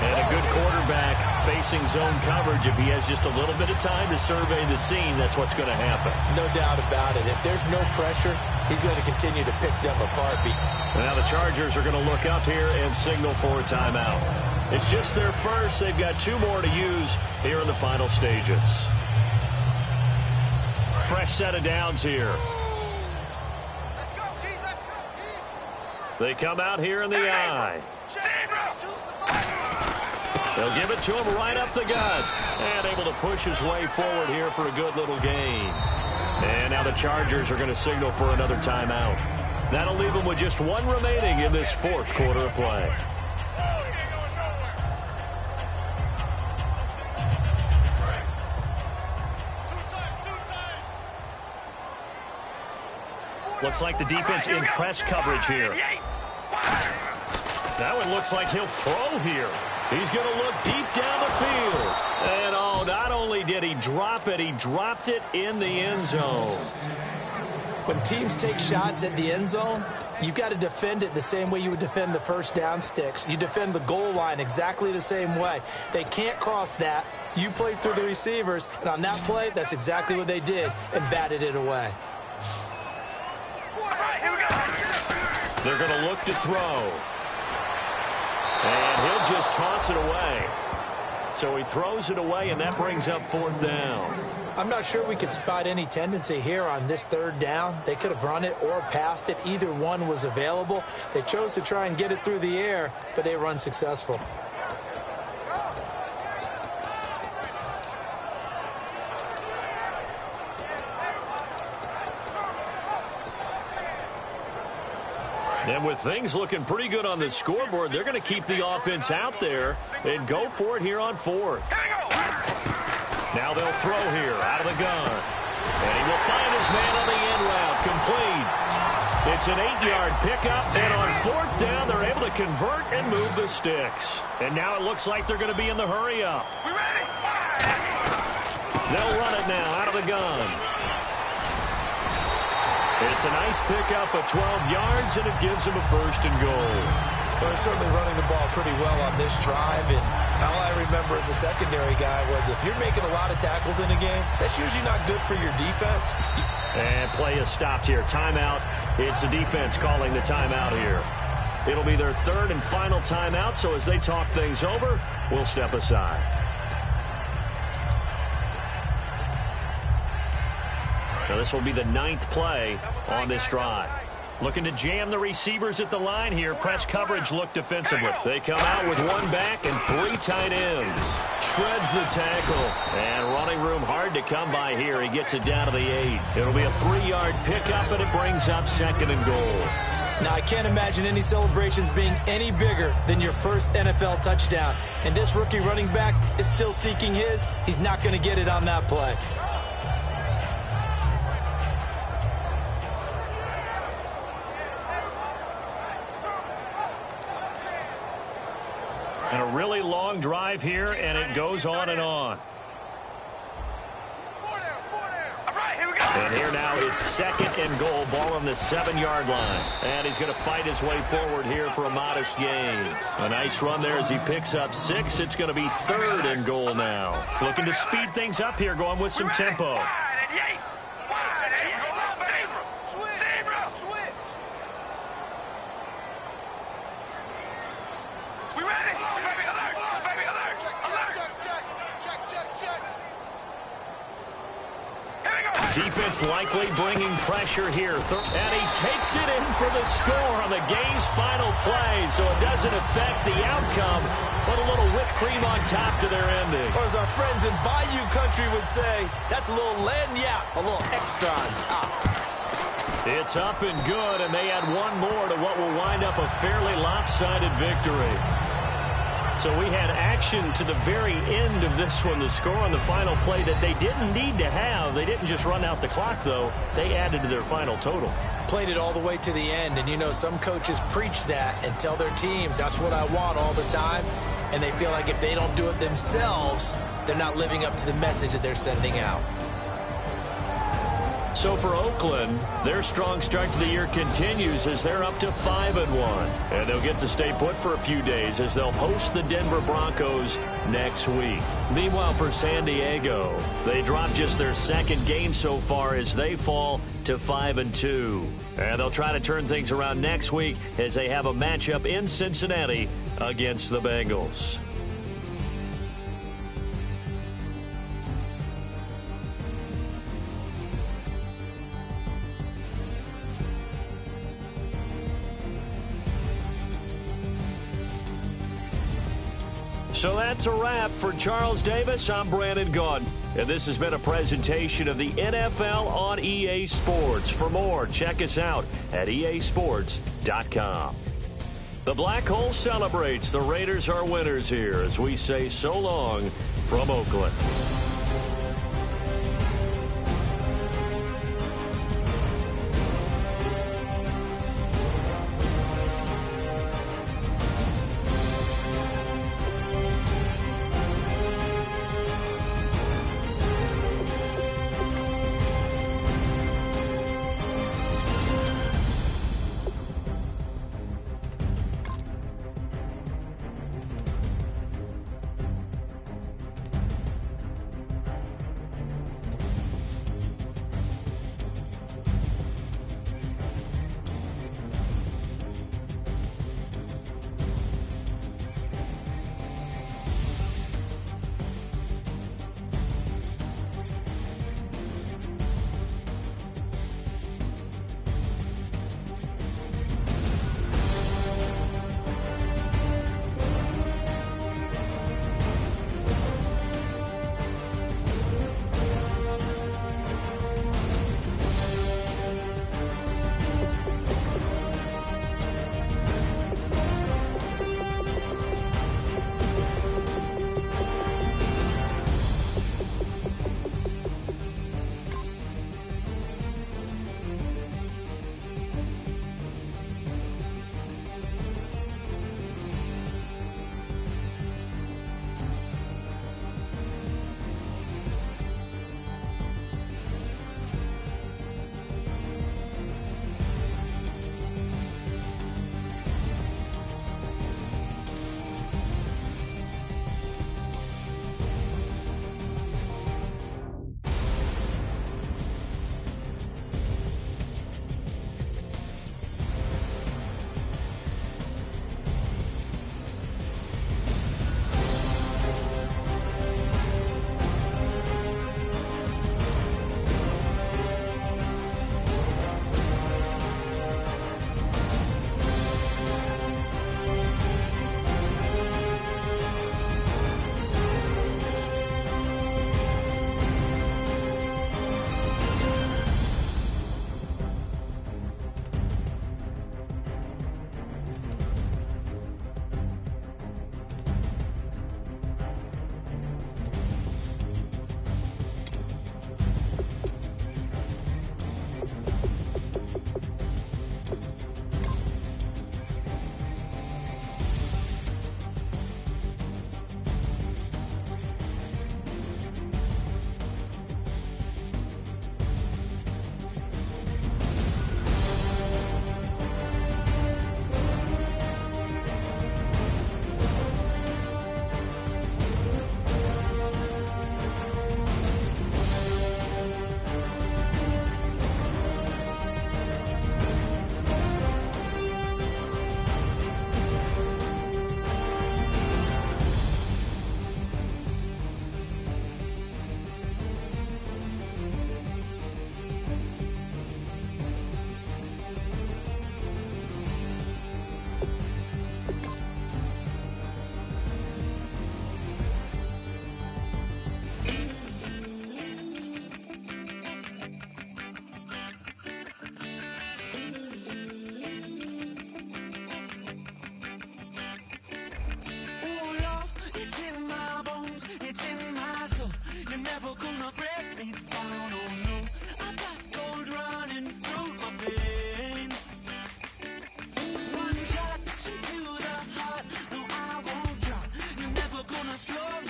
And a good quarterback facing zone coverage. If he has just a little bit of time to survey the scene, that's what's going to happen. No doubt about it. If there's no pressure, he's going to continue to pick them apart. Now the Chargers are going to look up here and signal for a timeout. It's just their first. They've got 2 more to use here in the final stages. Fresh set of downs here. They come out here in the eye. They'll give it to him right up the gut. And able to push his way forward here for a good little gain. And now the Chargers are going to signal for another timeout. That'll leave them with just 1 remaining in this 4th quarter of play. Looks like the defense in press coverage here. That one looks like he'll throw here. He's going to look deep down the field. And, oh, not only did he drop it, he dropped it in the end zone. When teams take shots at the end zone, you've got to defend it the same way you would defend the first down sticks. You defend the goal line exactly the same way. They can't cross that. You play through the receivers, and on that play, that's exactly what they did and batted it away. They're going to look to throw. And he'll just toss it away. So he throws it away, and that brings up 4th down. I'm not sure we could spot any tendency here on this 3rd down. They could have run it or passed it. Either one was available. They chose to try and get it through the air, but they were unsuccessful. And with things looking pretty good on the scoreboard, they're going to keep the offense out there and go for it here on 4th. Now they'll throw here out of the gun. And he will find his man on the end route. Complete. It's an 8-yard pickup, and on 4th down, they're able to convert and move the sticks. And now it looks like they're going to be in the hurry-up. They'll run it now out of the gun. It's a nice pickup of 12 yards, and it gives him a 1st and goal. Well, they're certainly running the ball pretty well on this drive, and all I remember as a secondary guy was if you're making a lot of tackles in a game, that's usually not good for your defense. And play is stopped here. Timeout. It's the defense calling the timeout here. It'll be their 3rd and final timeout, so as they talk things over, we'll step aside. Now this will be the 9th play on this drive. Looking to jam the receivers at the line here. Press coverage look defensively. They come out with 1 back and 3 tight ends. Shreds the tackle. And running room hard to come by here. He gets it down to the 8. It'll be a 3-yard pickup, and it brings up 2nd and goal. Now, I can't imagine any celebrations being any bigger than your first NFL touchdown. And this rookie running back is still seeking his. He's not going to get it on that play. And a really long drive here, and it goes on and on. And here now it's 2nd and goal. Ball on the 7-yard line. And he's going to fight his way forward here for a modest gain. A nice run there as he picks up 6. It's going to be 3rd and goal now. Looking to speed things up here, going with some tempo. Defense likely bringing pressure here. And he takes it in for the score on the game's final play, so it doesn't affect the outcome, but a little whipped cream on top to their ending. Or as our friends in Bayou Country would say, that's a little lagniappe, a little extra on top. It's up and good, and they add one more to what will wind up a fairly lopsided victory. So we had action to the very end of this one, the score on the final play that they didn't need to have. They didn't just run out the clock, though. They added to their final total. Played it all the way to the end, and you know some coaches preach that and tell their teams, that's what I want all the time, and they feel like if they don't do it themselves, they're not living up to the message that they're sending out. So for Oakland, their strong start to the year continues as they're up to 5-1. And they'll get to stay put for a few days as they'll host the Denver Broncos next week. Meanwhile, for San Diego, they dropped just their second game so far as they fall to 5-2. And they'll try to turn things around next week as they have a matchup in Cincinnati against the Bengals. So that's a wrap. For Charles Davis, I'm Brandon Gaudin. And this has been a presentation of the NFL on EA Sports. For more, check us out at easports.com. The Black Hole celebrates. The Raiders are winners here as we say so long from Oakland.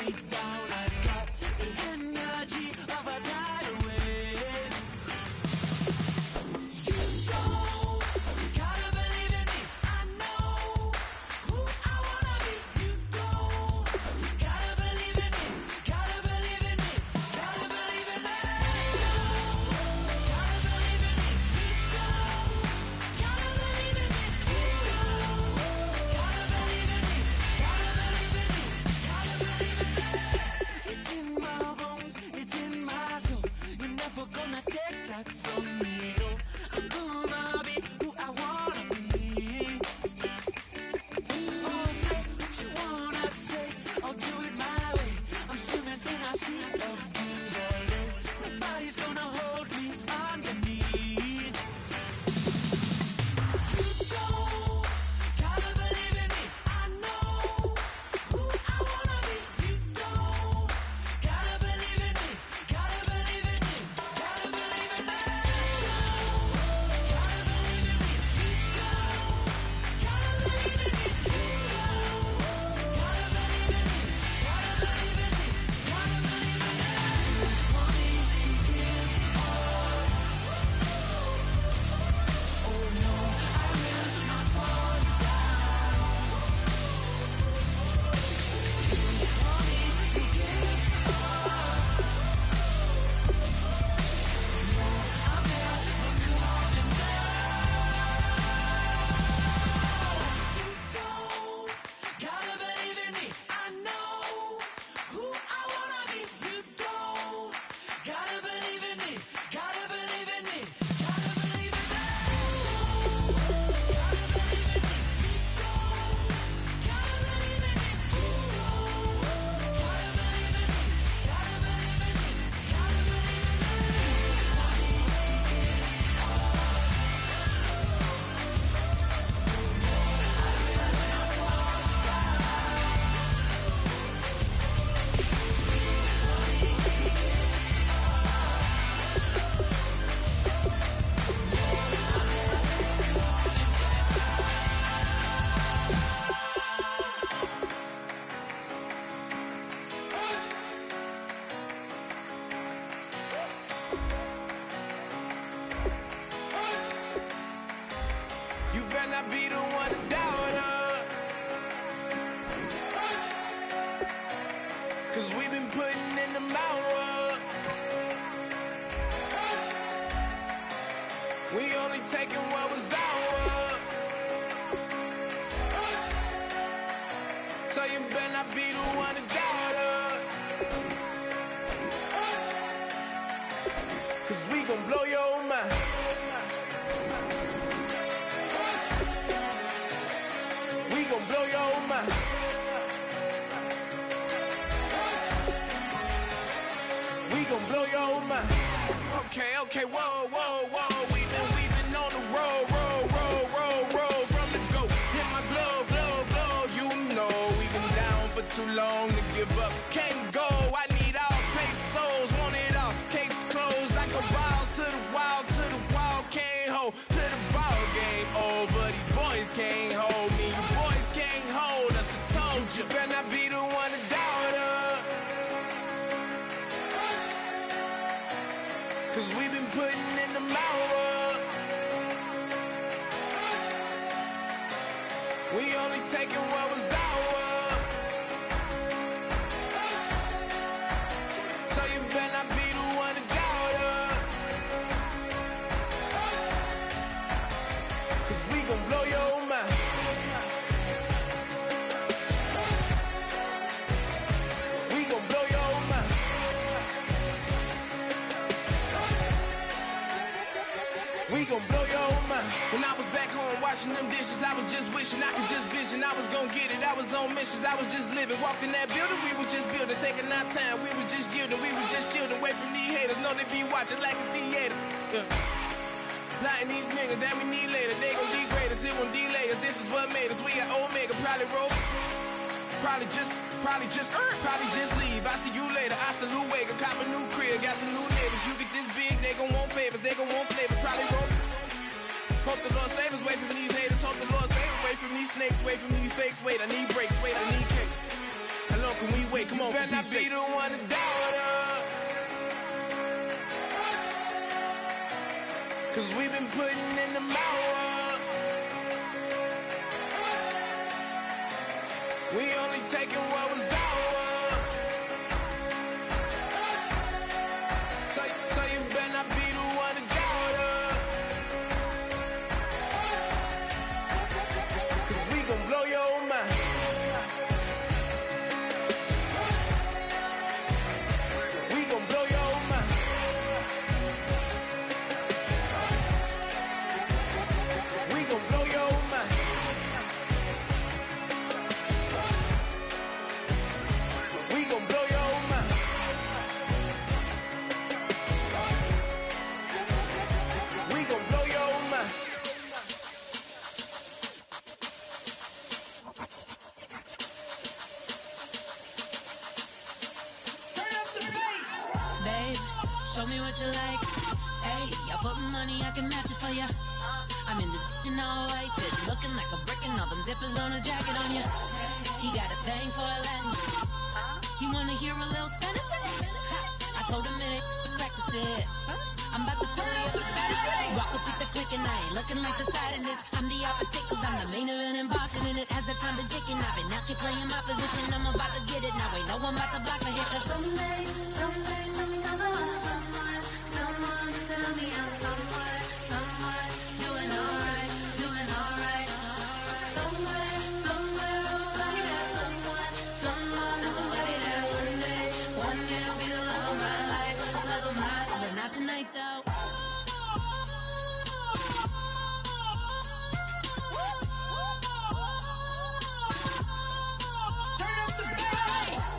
breathe down. I've got the energy of a tidal wave. You don't gotta believe in me. I know who I wanna be. You don't gotta believe in me. Gotta believe in me. Gotta believe in me. Gotta believe in me. You don't gotta believe in me. You don't gotta believe in me. Gotta believe in me. Gotta believe in me. It's in my bones. It's in my soul. You're never gonna take that from me. No, I'm gonna be who I wanna be. Oh, say what you wanna say. I'll do it my way. I'm swimming in a sea of dreams all day. Nobody's gonna hold me underneath. You don't gotta believe in me. I know who I wanna be. You don't gotta believe in me. Gotta believe in me. Gotta believe in me. Gotta believe in me. You don't gotta believe in me. You don't gotta believe in me. Gotta believe in me. Gotta believe in me. Wanting to give all. Oh no, I will not fall down. Wanting to give all. No, I'm never coming down. You don't gotta believe in me. I know who I wanna be. You don't gotta believe in me. Gotta believe in me. Gotta believe in me. Gotta believe in me. You don't gotta believe in me. You don't gotta believe in me. Gotta believe in me. Gotta believe in me. Wanting to give all. I will not fall down. Wanting to give You better not be the one to doubt us, 'cause we've been putting in the hours. We only taking what was ours. So you better not be the one to doubt us, 'cause we gon' blow your mind. We gon' blow your mind. We gon' blow your mind. Okay, whoa, whoa, whoa. We've been on the road from the go. Hit my blow. You know we've been down for too long to give up. Can't go. I need all pesos, want it all. Case closed. I go balls to the wall, can't hold to the ball game over. These boys can't hold me. You boys can't hold us. I told you. Better not be the one to doubt us, 'cause we've been putting in the hours. We only taking what was ours. So you better not be the one to doubt us, 'cause we gon' blow your mind. We gon' blow your mind. We gon' blow your mind. When I was back home washing them dishes, I was just wishing I could just vision. I was gon' get it. I was on missions. I was just living. Walked in that building, we was just building, taking our time. We was just yielding. We was just chilling away from these haters. Know they be watching like a theater. Yeah. Plotting these niggas that we need later. They gon' degrade us. It won't delay us. This is what made us. We got Omega. Probably roll. Probably just leave. I see you later. I salute Wake. Cop a new crib. Got some new neighbors. You get this big, they gon' want favors. They gon' want flavors. Probably roll. Hope the Lord save us. Wait from these haters. Hope the Lord save us. Wait from these snakes. Wait from these fakes. Wait, I need breaks. Wait, I need cake. How long can we wait? Come on for peace sake. the one to doubt us. 'Cause we've been putting in the hours. We only taking what was ours. So you better not be the one to doubt us. 'Cause we gon' blow your mind. We gon' blow your mind. We gon' blow your mind. We gon' blow your mind. We gon' blow your mind. Babe, show me what you like. Hey, y'all put money, I can match it for ya. I'm in this in all white fit, looking like a brick and all them zippers on a jacket on ya. He got a thing for a Latin. He wanna hear a little Spanish. I told him it ain't practice it. I'm about to fill you up with Spanish. Walk up with the click and I ain't looking like the side in this. I'm the opposite 'cause I'm the main event and boxing in it. As the time been ticking, I've been out here playing my position. I'm about to get it now. Ain't no one about to block my hit. 'Cause someday, something come along. Someone to tell me I'm someone doing alright. Somewhere, somebody that someone is somebody that one day will be the love of my life, but not tonight though.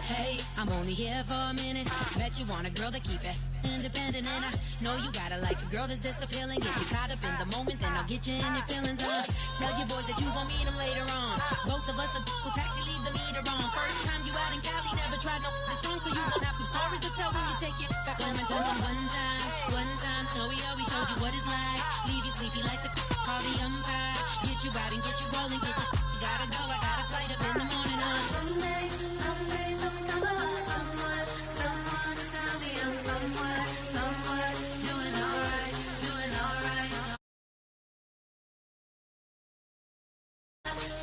Hey, I'm only here for a minute. Bet you want a girl to keep it independent, and I know you gotta like a girl that's disappealing. Get you caught up in the moment, then I'll get you in your feelings. Tell your boys that you gon' meet them later on. Both of us are so taxi, leave the meter on. First time you out in Cali, never tried no strong, so you gon' have some stories to tell when you take it back home and tell them one time, Snowy always showed you what it's like. Leave you sleepy like the call the umpire. Get you out and get you rolling, get you gotta go. I got a flight up in the morning on someday, something come along. Someone to tell me I'm someone doing alright.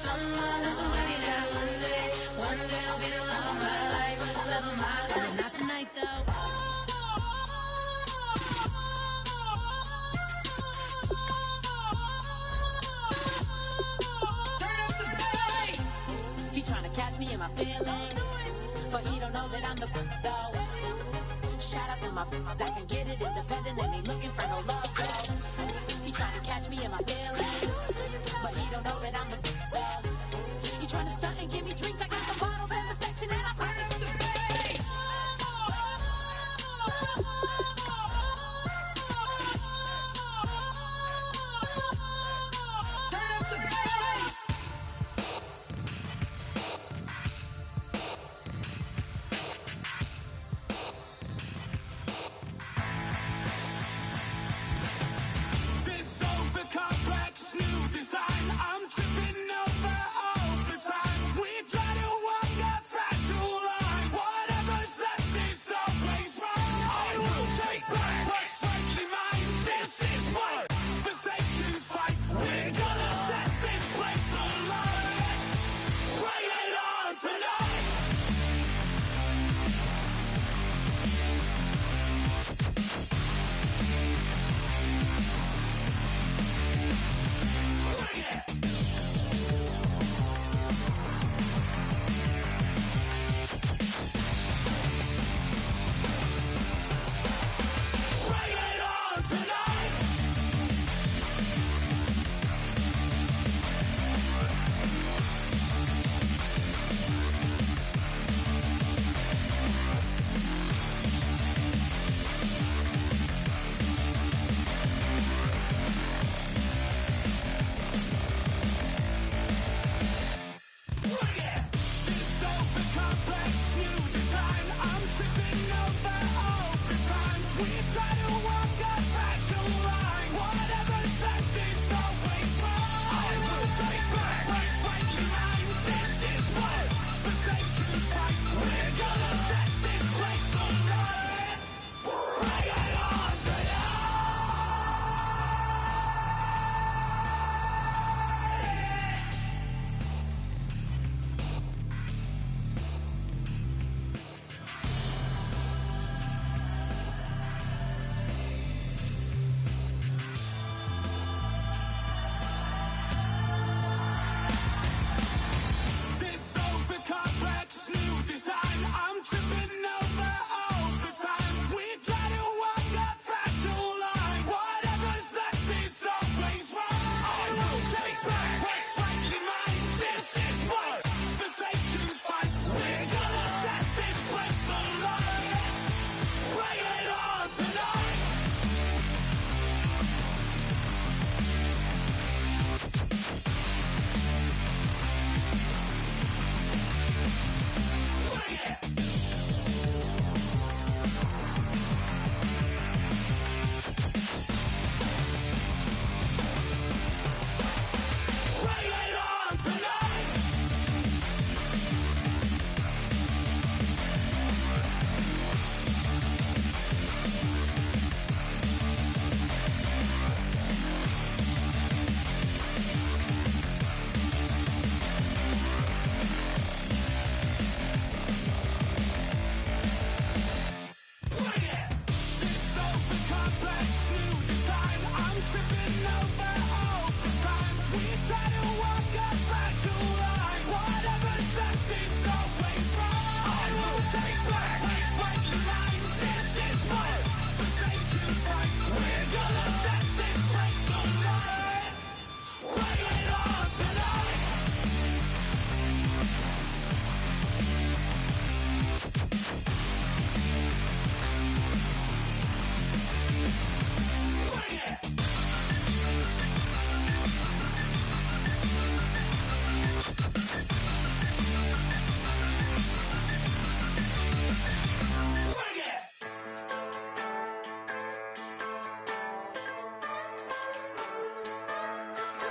Somebody that one day will be the love of my life, but not tonight though. He tryna catch me in my feelings, but he don't know that I'm the though. Shout out to my that can get it independent and ain't looking for no love though. He tryna catch me in my feelings, but he don't know that I'm the though. He tryna stunt and give me drinks. I got the bottles in the section and I promise the bass. Turn up the bass. This over complex new design. I'm tripping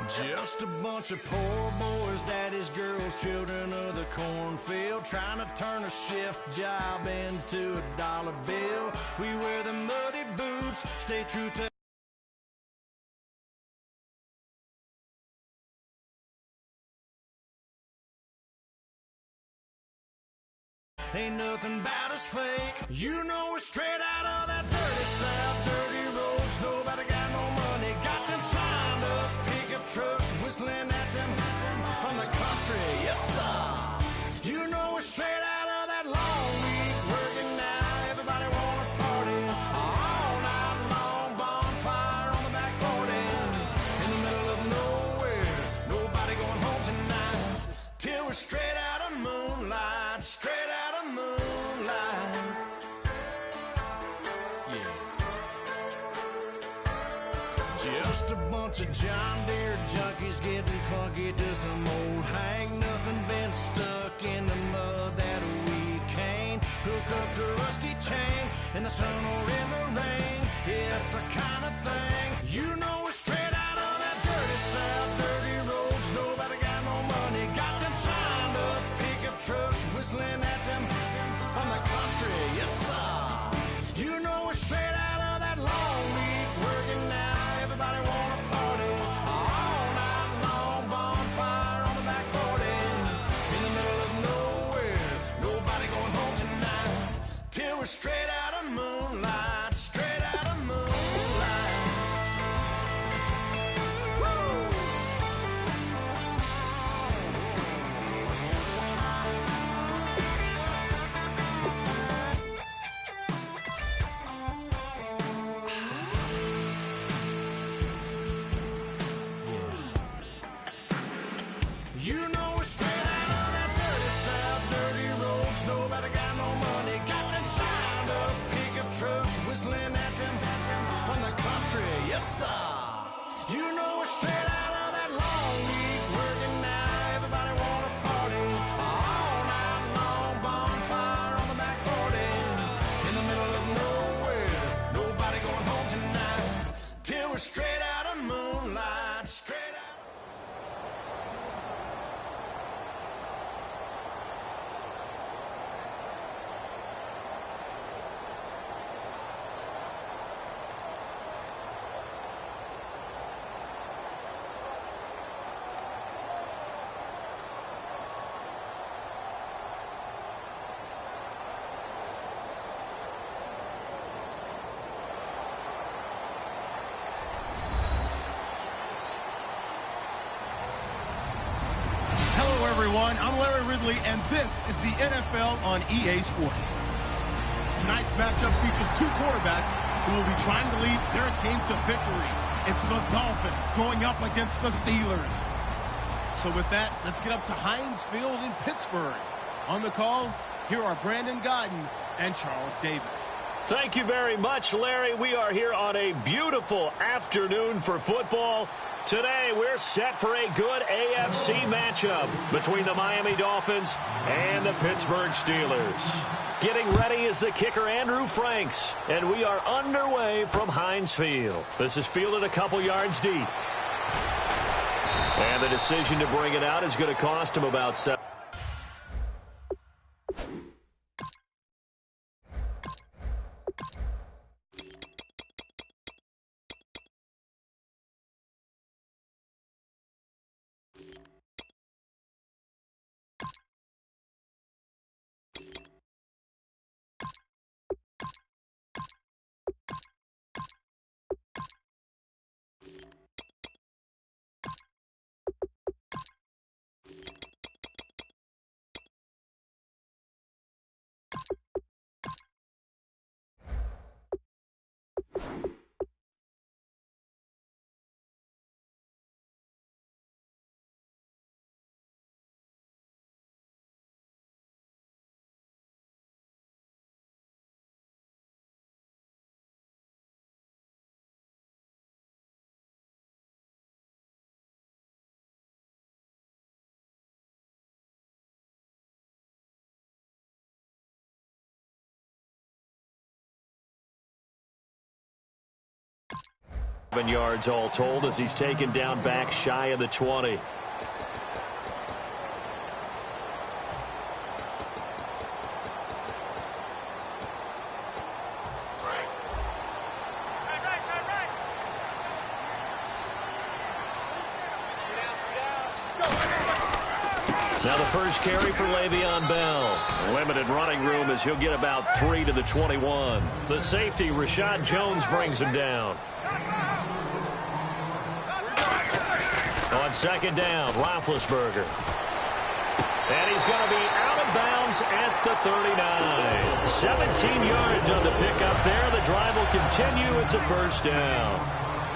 Just a bunch of poor boys, daddy's girls, children of the cornfield, trying to turn a shift job into a dollar bill. We wear the muddy boots, stay true to ain't nothing about us fake. You know we're straight out of that dirty south, dirty roads. Nobody got no money, got them signed up pickup trucks, whistling at them from the country. Yes, sir. You know we're straight out of that long week, working now. Everybody wanna party all night long. Bonfire on the back 40 in the middle of nowhere. Nobody going home tonight till we're straight out of moonlight, straight out of moonlight. Yeah. Just a bunch of John Deere junkies getting funky to some old hang. Nothing been stuck in the mud that we can't hook up to a rusty chain in the sun or in the rain. Yeah, it's the kind of thing. You know we're straight out of that dirty south, dirty roads. Nobody got no money, got them signed up pickup trucks, whistling at them from the country. Yes, sir. You know we're straight out of that long week, working now. Everybody wanna party all night long. Bonfire on the back 40 in the middle of nowhere. Nobody going home tonight till we're straight out of moonlight, straight out of moonlight. Woo! You know we're straight out of that dirty south, dirty roads. Nobody got no money, got them signed up pickup trucks, whistling at them from the country. Yes, sir. You know we're straight out of that long week, working now. Everybody wanna party all night long. Bonfire on the back 40 in the middle of nowhere. Nobody going home tonight till we're straight out of moonlight, straight out. Hello, everyone. I'm Larry Ridley, and this is the NFL on EA Sports. Tonight's matchup features two quarterbacks who will be trying to lead their team to victory. It's the Dolphins going up against the Steelers. So with that, let's get up to Heinz Field in Pittsburgh. On the call, here are Brandon Godden and Charles Davis. Thank you very much, Larry. We are here on a beautiful afternoon for football. Today, we're set for a good AFC matchup between the Miami Dolphins and the Pittsburgh Steelers. Getting ready is the kicker, Andrew Franks, and we are underway from Heinz Field. This is fielded a couple yards deep. And the decision to bring it out is going to cost him about 7. Yards all told as he's taken down back shy of the 20. Now the first carry for Le'Veon Bell. Limited running room as he'll get about 3 to the 21. The safety, Rashad Jones, brings him down. On second down, Roethlisberger. And he's going to be out of bounds at the 39. 17 yards on the pickup there. The drive will continue. It's a first down.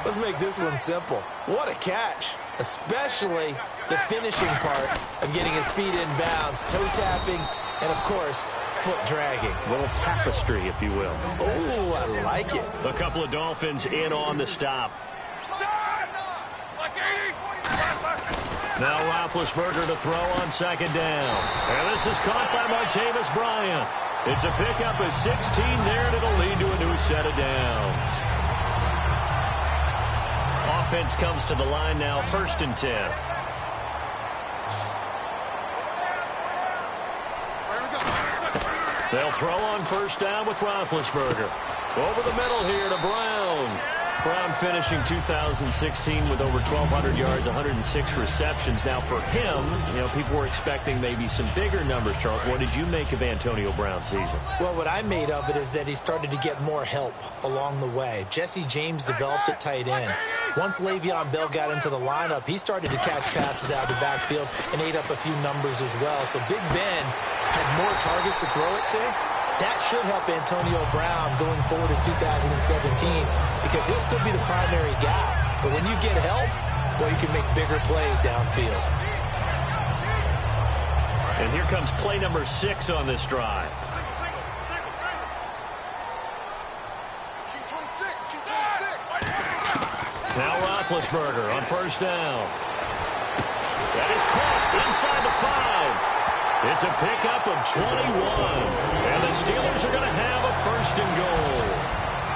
Let's make this one simple. What a catch, especially the finishing part of getting his feet in bounds, toe tapping, and, of course, foot dragging. A little tapestry, if you will. Oh, I like it. A couple of Dolphins in on the stop. Now Roethlisberger to throw on second down. And this is caught by Martavis Bryant. It's a pickup of 16 there, and it'll lead to a new set of downs. Offense comes to the line now, 1st and 10. They'll throw on first down with Roethlisberger. Over the middle here to Brown. Brown finishing 2016 with over 1,200 yards, 106 receptions. Now for him, people were expecting maybe some bigger numbers, Charles. What did you make of Antonio Brown's season? Well, what I made of it is that he started to get more help along the way. Jesse James developed at tight end. Once Le'Veon Bell got into the lineup, he started to catch passes out of the backfield and ate up a few numbers as well. So Big Ben had more targets to throw it to. That should help Antonio Brown going forward in 2017 because he'll still be the primary guy. But when you get help, well, you can make bigger plays downfield. And here comes play number 6 on this drive. Now Roethlisberger on first down. That is caught inside the 5. It's a pickup of 21. And the Steelers are going to have a 1st and goal.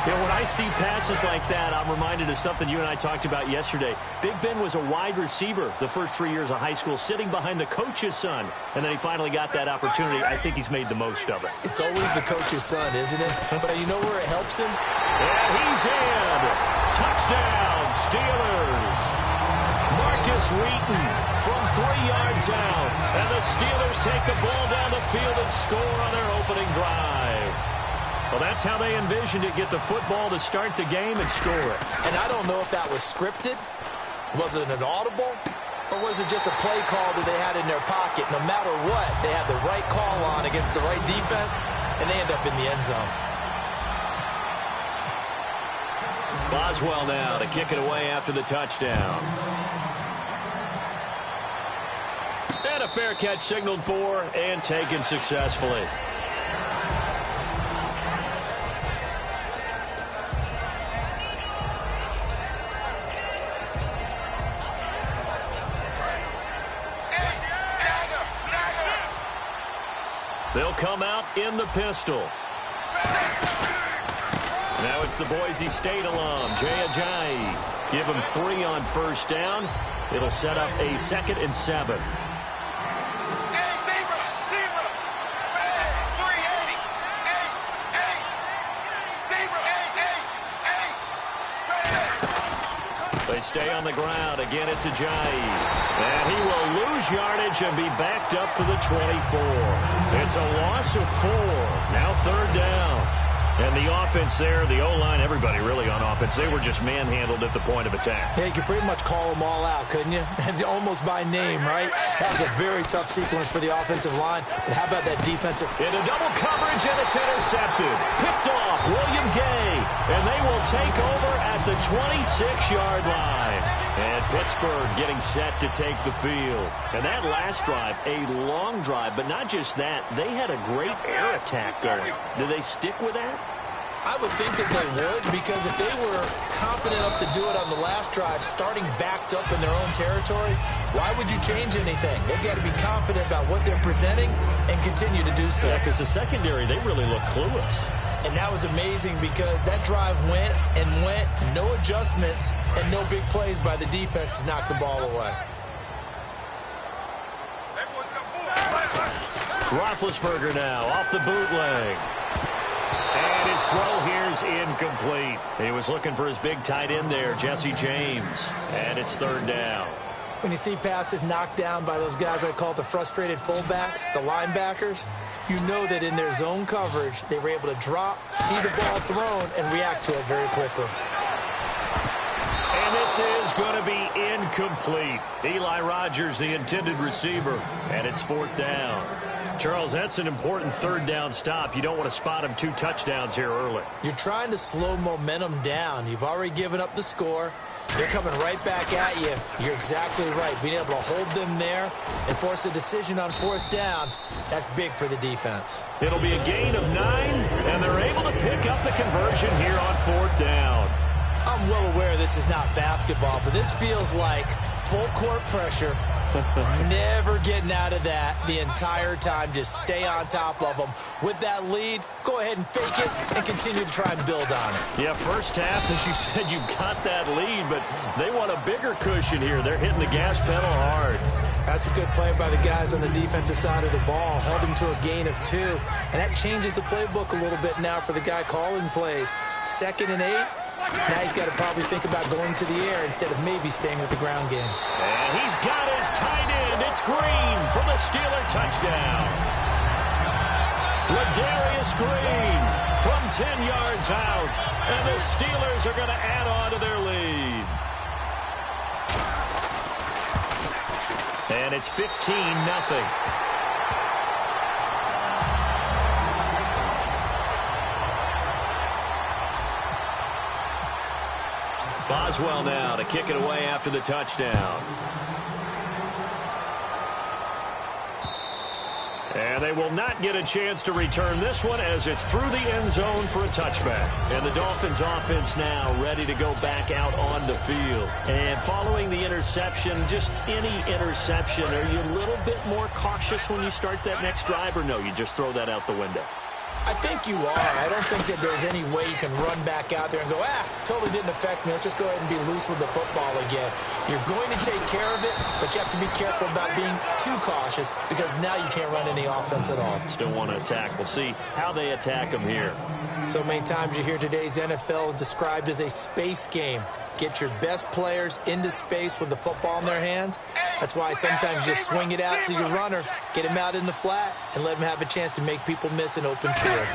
When I see passes like that, I'm reminded of something you and I talked about yesterday. Big Ben was a wide receiver the first 3 years of high school, sitting behind the coach's son. And then he finally got that opportunity. I think he's made the most of it. It's always the coach's son, isn't it? But you know where it helps him? And he's in. Touchdown, Steelers. Marcus Wheaton from 3 yards out. And the Steelers take the ball down the field and score on their opening drive. Well, that's how they envisioned it, get the football to start the game and score it. And I don't know if that was scripted. Was it an audible? Or was it just a play call that they had in their pocket? No matter what, they had the right call on against the right defense, and they end up in the end zone. Boswell now to kick it away after the touchdown. And a fair catch signaled for and taken successfully. They'll come out in the pistol. Now it's the Boise State alum, Jay Ajayi. Give him 3 on first down. It'll set up a 2nd and 7. They stay on the ground. Again, it's Ajayi. And he will lose yardage and be backed up to the 24. It's a loss of 4. Now 3rd down. And the offense there, the O-line, everybody really on offense, they were just manhandled at the point of attack. Yeah, you could pretty much call them all out, couldn't you? Almost by name, right? That was a very tough sequence for the offensive line. But how about that defensive? Into double coverage, and it's intercepted. Picked off, William Gay. And they will take over at the 26-yard line. And Pittsburgh getting set to take the field. And that last drive, a long drive, but not just that. They had a great air attack going. Do they stick with that? I would think that they would, because if they were confident enough to do it on the last drive, starting backed up in their own territory, why would you change anything? They've got to be confident about what they're presenting and continue to do so. Yeah, because the secondary, they really look clueless. And that was amazing because that drive went and went, no adjustments, and no big plays by the defense to knock the ball away. Roethlisberger now off the bootleg. And his throw here's incomplete. He was looking for his big tight end there, Jesse James. And it's third down. When you see passes knocked down by those guys I call the frustrated fullbacks, the linebackers, you know that in their zone coverage, they were able to drop, see the ball thrown, and react to it very quickly. And this is going to be incomplete. Eli Rogers, the intended receiver, and it's fourth down. Charles, that's an important third down stop. You don't want to spot him 2 touchdowns here early. You're trying to slow momentum down. You've already given up the score. They're coming right back at you. You're exactly right. Being able to hold them there and force a decision on fourth down, that's big for the defense. It'll be a gain of 9, and they're able to pick up the conversion here on fourth down. I'm well aware this is not basketball, but this feels like full court pressure. Never getting out of that the entire time. Just stay on top of them. With that lead, go ahead and fake it and continue to try and build on it. Yeah, first half, as you said, you've got that lead, but they want a bigger cushion here. They're hitting the gas pedal hard. That's a good play by the guys on the defensive side of the ball. Held him to a gain of 2. And that changes the playbook a little bit now for the guy calling plays. 2nd and 8. Now he's got to probably think about going to the air instead of maybe staying with the ground game. And he's got his tight end. It's Green for the Steeler touchdown. Ladarius Green from 10 yards out. And the Steelers are going to add on to their lead. And it's 15-0. Boswell now to kick it away after the touchdown. And they will not get a chance to return this one as it's through the end zone for a touchback. And the Dolphins offense now ready to go back out on the field. And following the interception, just any interception, are you a little bit more cautious when you start that next drive, or no, you just throw that out the window? I think you are. I don't think that there's any way you can run back out there and go, totally didn't affect me. Let's just go ahead and be loose with the football again. You're going to take care of it, but you have to be careful about being too cautious because now you can't run any offense at all. Still want to attack. We'll see how they attack them here. So many times you hear today's NFL described as a space game. Get your best players into space with the football in their hands. That's why sometimes you swing it out to your runner, get him out in the flat, and let him have a chance to make people miss an open field.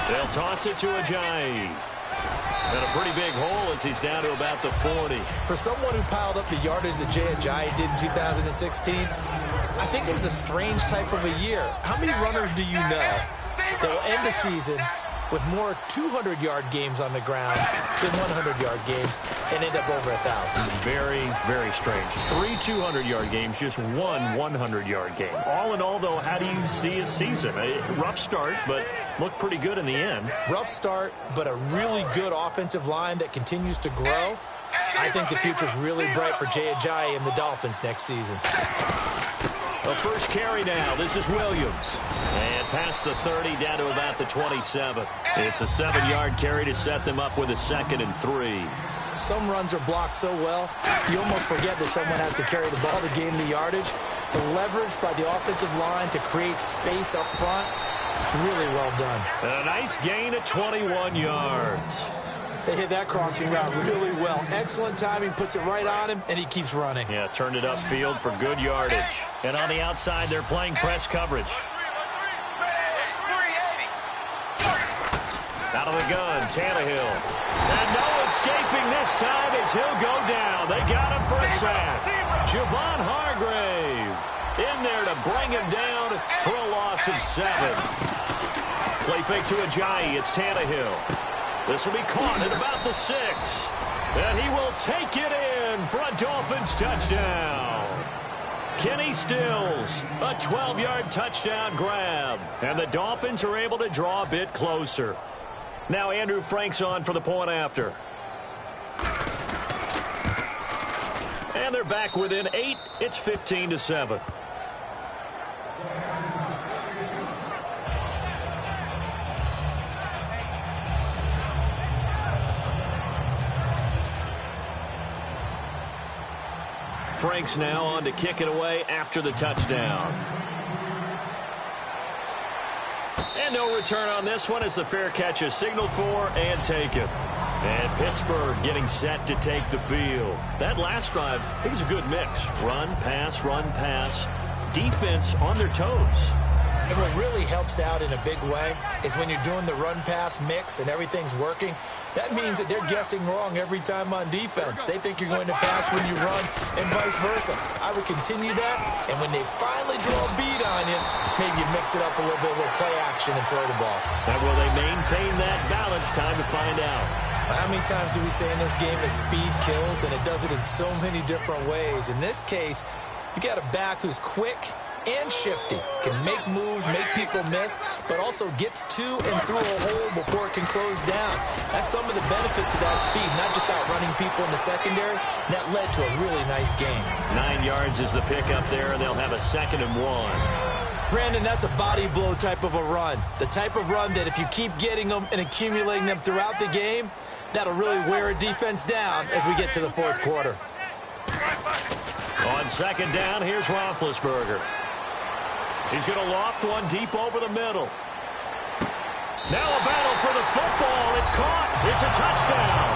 They'll toss it to Ajayi. And a pretty big hole as he's down to about the 40. For someone who piled up the yardage that Ajayi did in 2016, I think it was a strange type of a year. How many runners do you know that will end the season with more 200-yard games on the ground than 100-yard games and end up over 1,000? Very, very strange. 3 200-yard games, just 1 100-yard game. All in all, though, how do you see his season? A rough start, but looked pretty good in the end. Rough start, but a really good offensive line that continues to grow. I think the future's really bright for Ajayi and the Dolphins next season. The first carry now. This is Williams. And past the 30, down to about the 27. It's a 7-yard carry to set them up with a 2nd and 3. Some runs are blocked so well, you almost forget that someone has to carry the ball to gain the yardage. The leverage by the offensive line to create space up front, really well done. And a nice gain of 21 yards. They hit that crossing route really well. Excellent timing, puts it right on him, and he keeps running. Yeah, turned it upfield for good yardage. And on the outside, they're playing press coverage. Out of the gun, Tannehill. And no escaping this time as he'll go down. They got him for a sack. Javon Hargrave in there to bring him down for a loss of 7. Play fake to Ajayi. It's Tannehill. This will be caught at about the 6. And he will take it in for a Dolphins touchdown. Kenny Stills, a 12-yard touchdown grab. And the Dolphins are able to draw a bit closer. Now Andrew Frank's on for the point after. And they're back within 8. It's 15-7. Franks now on to kick it away after the touchdown. And no return on this one as the fair catch is signaled for and taken. And Pittsburgh getting set to take the field. That last drive, it was a good mix. Run, pass, defense on their toes. And what really helps out in a big way is when you're doing the run-pass mix and everything's working, that means that they're guessing wrong every time on defense. They think you're going to pass when you run and vice versa. I would continue that, and when they finally draw a beat on you, maybe you mix it up a little bit, a little play action and throw the ball. And will they maintain that balance? Time to find out. How many times do we say in this game that speed kills, and it does it in so many different ways? In this case, you got a back who's quick and shifty, can make moves, make people miss, but also gets to and through a hole before it can close down. That's some of the benefits of that speed, not just outrunning people in the secondary. And that led to a really nice game. 9 yards is the pickup there, and they'll have a 2nd and 1. Brandon, that's a body blow type of a run. The type of run that if you keep getting them and accumulating them throughout the game, that'll really wear a defense down as we get to the fourth quarter. On 2nd down, here's Roethlisberger. He's going to loft one deep over the middle. Now a battle for the football. It's caught. It's a touchdown.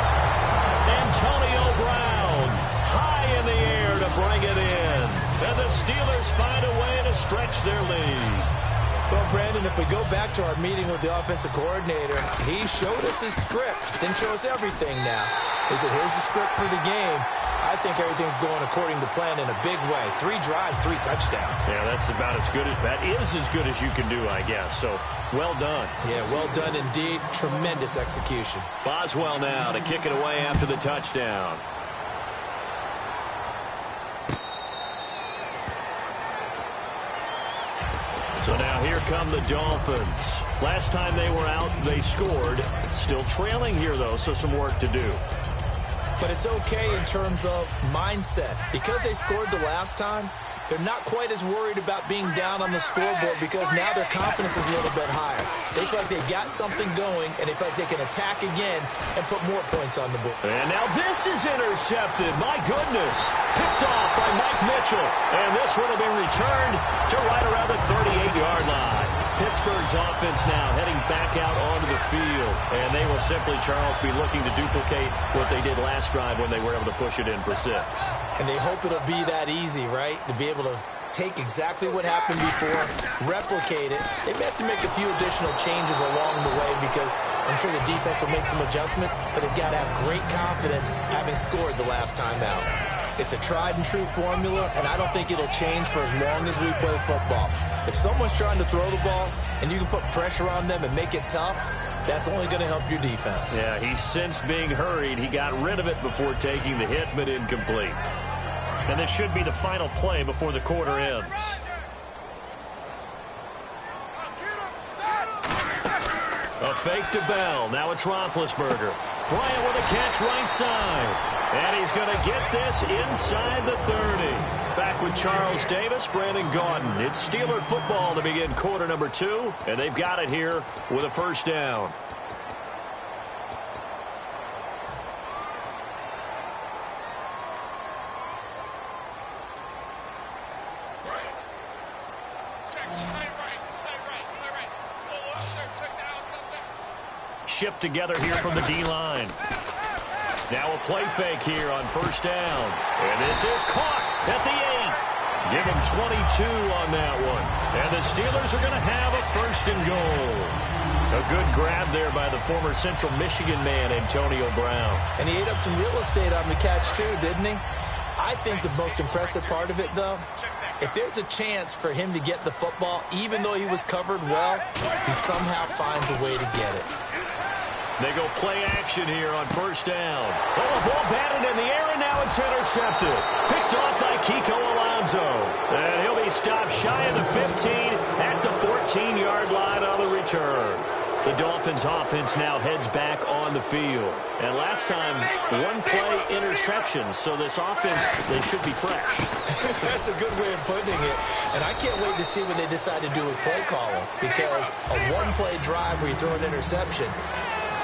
Antonio Brown high in the air to bring it in. And the Steelers find a way to stretch their lead. Well, Brandon, if we go back to our meeting with the offensive coordinator, he showed us his script. Didn't show us everything now. He said, here's the script for the game. I think everything's going according to plan in a big way. 3 drives, 3 touchdowns. Yeah, that's about as good as that is as good as you can do, I guess. So, well done. Yeah, well done indeed. Tremendous execution. Boswell now to kick it away after the touchdown. So now here come the Dolphins. Last time they were out, they scored. Still trailing here, though, so some work to do. But it's okay in terms of mindset. Because they scored the last time, they're not quite as worried about being down on the scoreboard because now their confidence is a little bit higher. They feel like they got something going, and they feel like they can attack again and put more points on the board. And now this is intercepted. My goodness. Picked off by Mike Mitchell. And this one will be returned to right around the 38-yard line. Pittsburgh's offense now heading back out onto the field. And they will simply, Charles, be looking to duplicate what they did last drive when they were able to push it in for 6. And they hope it'll be that easy, right? To be able to take exactly what happened before, replicate it. They may have to make a few additional changes along the way because I'm sure the defense will make some adjustments, but they've got to have great confidence having scored the last time out. It's a tried-and-true formula, and I don't think it'll change for as long as we play football. If someone's trying to throw the ball and you can put pressure on them and make it tough, that's only going to help your defense. Yeah, he sensed being hurried. He got rid of it before taking the hit, but incomplete. And this should be the final play before the quarter ends. A fake to Bell. Now it's Roethlisberger. Bryant with a catch right side. And he's going to get this inside the 30. Back with Charles Davis, Brandon Gaudin. It's Steeler football to begin quarter number 2. And they've got it here with a first down. Shift together here from the D-line. Now a play fake here on first down. And this is caught at the 8. Give him 22 on that one. And the Steelers are going to have a 1st and goal. A good grab there by the former Central Michigan man, Antonio Brown. And he ate up some real estate on the catch too, didn't he? I think the most impressive part of it, though, if there's a chance for him to get the football, even though he was covered well, he somehow finds a way to get it. They go play action here on first down. Oh, the ball batted in the air, and now it's intercepted. Picked off by Kiko Alonso. And he'll be stopped shy of the 15 at the 14-yard line on the return. The Dolphins offense now heads back on the field. And last time, 1-play interception. So this offense, they should be fresh. That's a good way of putting it. And I can't wait to see what they decide to do with play calling. Because a 1-play drive where you throw an interception,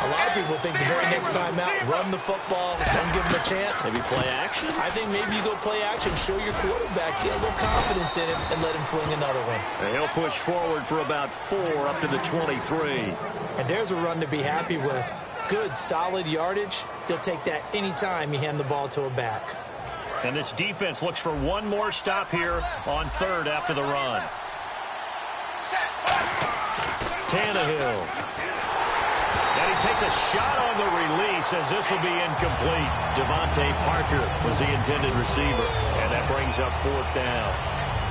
A lot of people think the very next time out, run the football, don't give him a chance. Maybe play action? I think maybe you go play action, show your quarterback, get a little confidence in him, and let him fling another one. And he'll push forward for about 4 up to the 23. And there's a run to be happy with. Good, solid yardage. He'll take that anytime you hand the ball to a back. And this defense looks for one more stop here on 3rd after the run. Tannehill. And he takes a shot on the release as this will be incomplete. Devontae Parker was the intended receiver. And that brings up 4th down.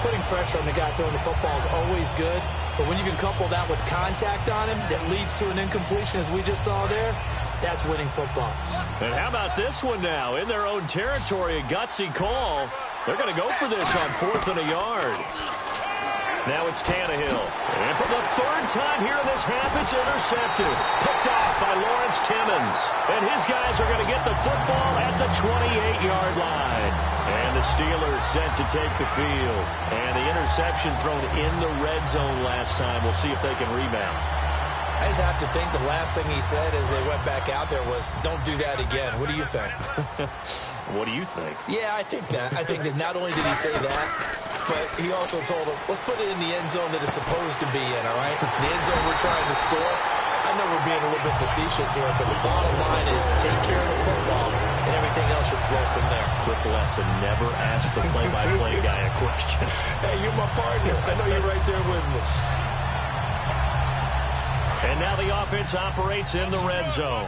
Putting pressure on the guy throwing the football is always good. But when you can couple that with contact on him that leads to an incompletion, as we just saw there, that's winning football. And how about this one now? In their own territory, a gutsy call. They're going to go for this on 4th and a yard. Now it's Tannehill. And for the 3rd time here in this half, it's intercepted. Picked off by Lawrence Timmons. And his guys are going to get the football at the 28-yard line. And the Steelers set to take the field. And the interception thrown in the red zone last time. We'll see if they can rebound. I just have to think the last thing he said as they went back out there was, don't do that again. What do you think? What do you think? Yeah, I think that. I think that not only did he say that, but he also told him, let's put it in the end zone that it's supposed to be in, all right? The end zone we're trying to score. I know we're being a little bit facetious here, but the bottom line is take care of the football, and everything else should flow from there. Quick lesson, never ask the play-by-play guy a question. Hey, you're my partner. I know you're right there with me. And now the offense operates in the red zone.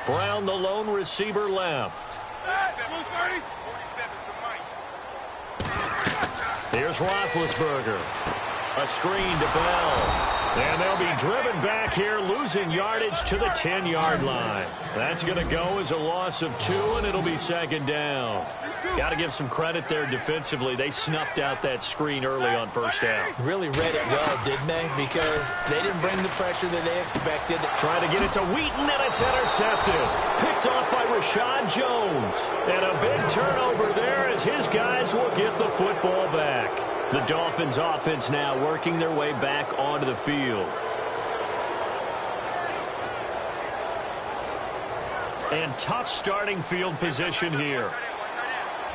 Brown, the lone receiver, left. Here's Roethlisberger. A screen to Bell. And they'll be driven back here, losing yardage to the 10-yard line. That's going to go as a loss of 2, and it'll be 2nd down. Got to give some credit there defensively. They snuffed out that screen early on 1st down. Really read it well, didn't they? Because they didn't bring the pressure that they expected. Trying to get it to Wheaton, and it's intercepted. Picked off by Rashad Jones. And a big turnover there as his guys will get the football back. The Dolphins offense now working their way back onto the field. And tough starting field position here.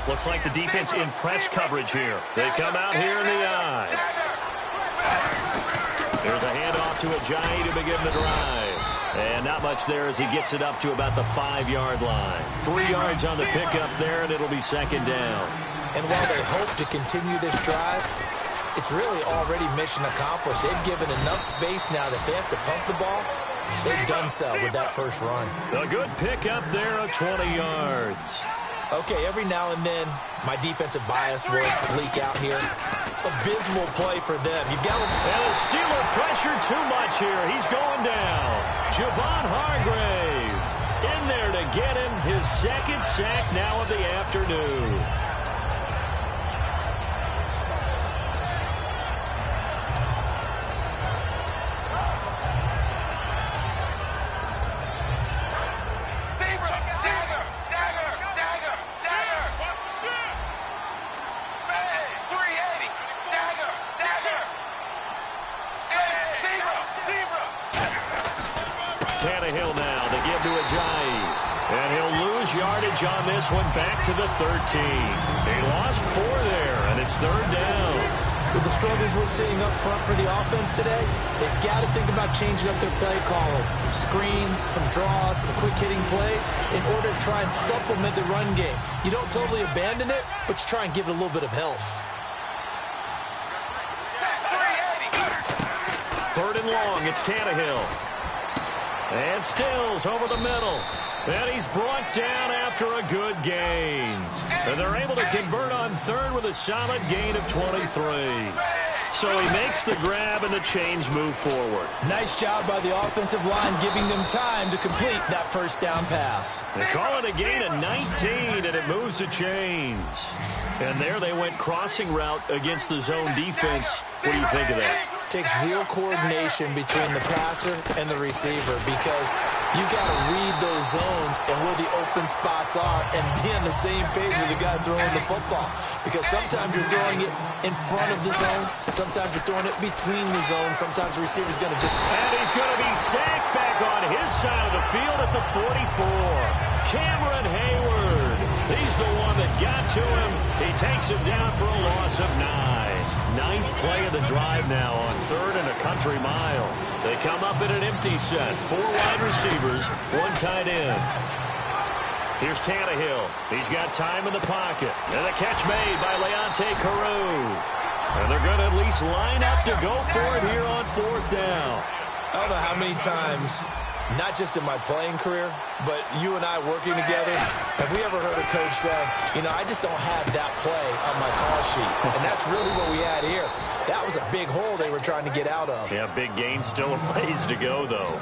Looks like the defense in press coverage here. They come out here in the eye. There's a handoff to Ajayi to begin the drive. And not much there as he gets it up to about the 5-yard line. 3 yards on the pickup there, and it'll be 2nd down. And while they hope to continue this drive, it's really already mission accomplished. They've given enough space now that they have to pump the ball. They've done so with that first run. A good pickup there of 20 yards. Okay, every now and then, my defensive bias will leak out here. Abysmal play for them. You've got to... And a Steeler pressure too much here. He's going down. Javon Hargrave in there to get him his 2nd sack now of the afternoon. Tannehill now to give to Ajayi. And he'll lose yardage on this one back to the 13. They lost 4 there, and it's 3rd down. With the struggles we're seeing up front for the offense today, they've got to think about changing up their play calling. Some screens, some draws, some quick-hitting plays in order to try and supplement the run game. You don't totally abandon it, but you try and give it a little bit of help. 3rd and long, it's Tannehill. And Stills over the middle. And he's brought down after a good gain. And they're able to convert on 3rd with a solid gain of 23. So he makes the grab and the change move forward. Nice job by the offensive line giving them time to complete that 1st down pass. They call it a gain of 19, and it moves the chains. And there they went crossing route against the zone defense. What do you think of that? takes real coordination between the passer and the receiver because you got to read those zones and where the open spots are and be on the same page with the guy throwing the football. Because sometimes you're throwing it in front of the zone. Sometimes you're throwing it between the zones. Sometimes the receiver's going to just... And he's going to be sacked back on his side of the field at the 44. Cameron Hayward. He's the one that got to him. He takes him down for a loss of 9. Ninth play of the drive now on 3rd and a country mile. They come up in an empty set. 4 wide receivers, 1 tight end. Here's Tannehill. He's got time in the pocket. And a catch made by Leonte Carew. And they're going to at least line up to go for it here on 4th down. I don't know how many times, not just in my playing career, but you and I working together, have we ever heard a coach say, you know, I just don't have that play on my call sheet. And that's really what we had here. That was a big hole they were trying to get out of. Yeah, big gain, still a ways to go, though.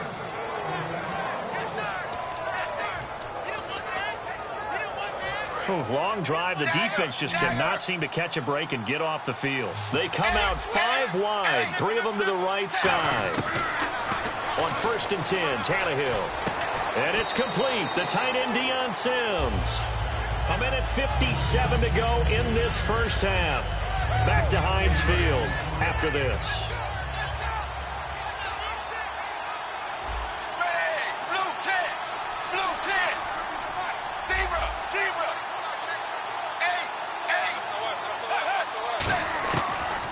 Long drive. The defense just cannot seem to catch a break and get off the field. They come out 5 wide, 3 of them to the right side. On 1st and 10, Tannehill. And it's complete. The tight end, Deion Sims. 1:57 to go in this first half. Back to Heinz Field after this.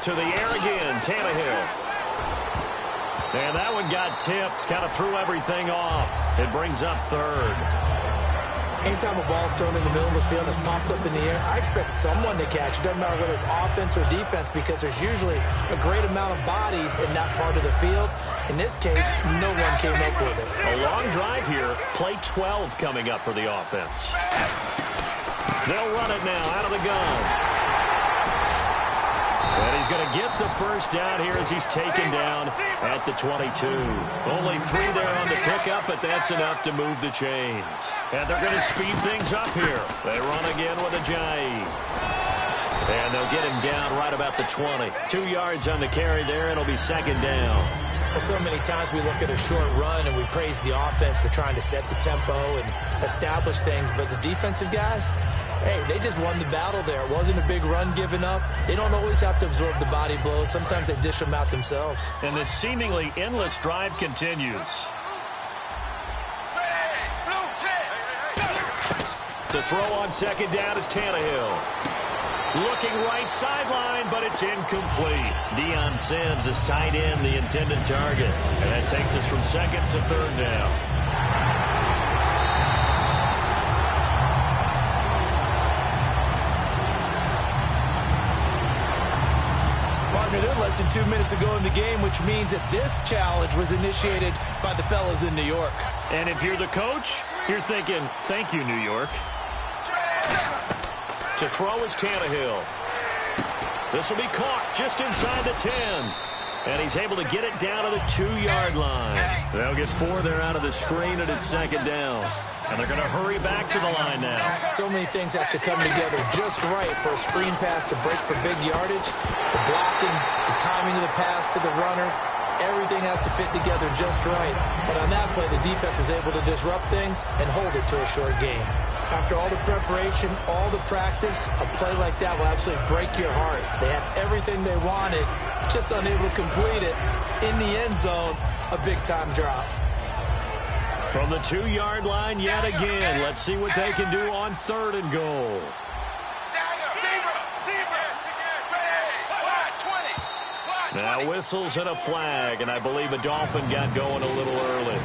To the air again, Tannehill. And that one got tipped, kind of threw everything off. It brings up 3rd. Anytime a ball's thrown in the middle of the field and it's popped up in the air, I expect someone to catch. It doesn't matter whether it's offense or defense because there's usually a great amount of bodies in that part of the field. In this case, no one came up with it. A long drive here. Play 12 coming up for the offense. They'll run it now out of the gun. And he's going to get the first down here as he's taken down at the 22. Only 3 there on the pickup, but that's enough to move the chains. And they're going to speed things up here. They run again with a J. And they'll get him down right about the 20. 2 yards on the carry there, and it'll be 2nd down. So many times we look at a short run and we praise the offense for trying to set the tempo and establish things, but the defensive guys, hey, they just won the battle there. It wasn't a big run given up. They don't always have to absorb the body blows. Sometimes they dish them out themselves. And this seemingly endless drive continues. To throw on 2nd down is Tannehill. Looking right sideline, but it's incomplete. Deion Sims is tied in the intended target. And that takes us from 2nd to 3rd down. They're less than 2 minutes ago in the game, which means that this challenge was initiated by the fellas in New York. And if you're the coach, you're thinking, thank you, New York. To throw is Tannehill. This will be caught just inside the 10. And he's able to get it down to the 2-yard line. They'll get 4 there out of the screen, and it's 2nd down. And they're going to hurry back to the line now. So many things have to come together just right for a screen pass to break for big yardage. The blocking, the timing of the pass to the runner, everything has to fit together just right. But on that play, the defense was able to disrupt things and hold it to a short game. After all the preparation, all the practice, a play like that will absolutely break your heart. They had everything they wanted, just unable to complete it. In the end zone, a big-time drop. From the 2-yard line yet again. Let's see what they can do on 3rd and goal. Now whistles and a flag, and I believe a Dolphin got going a little early.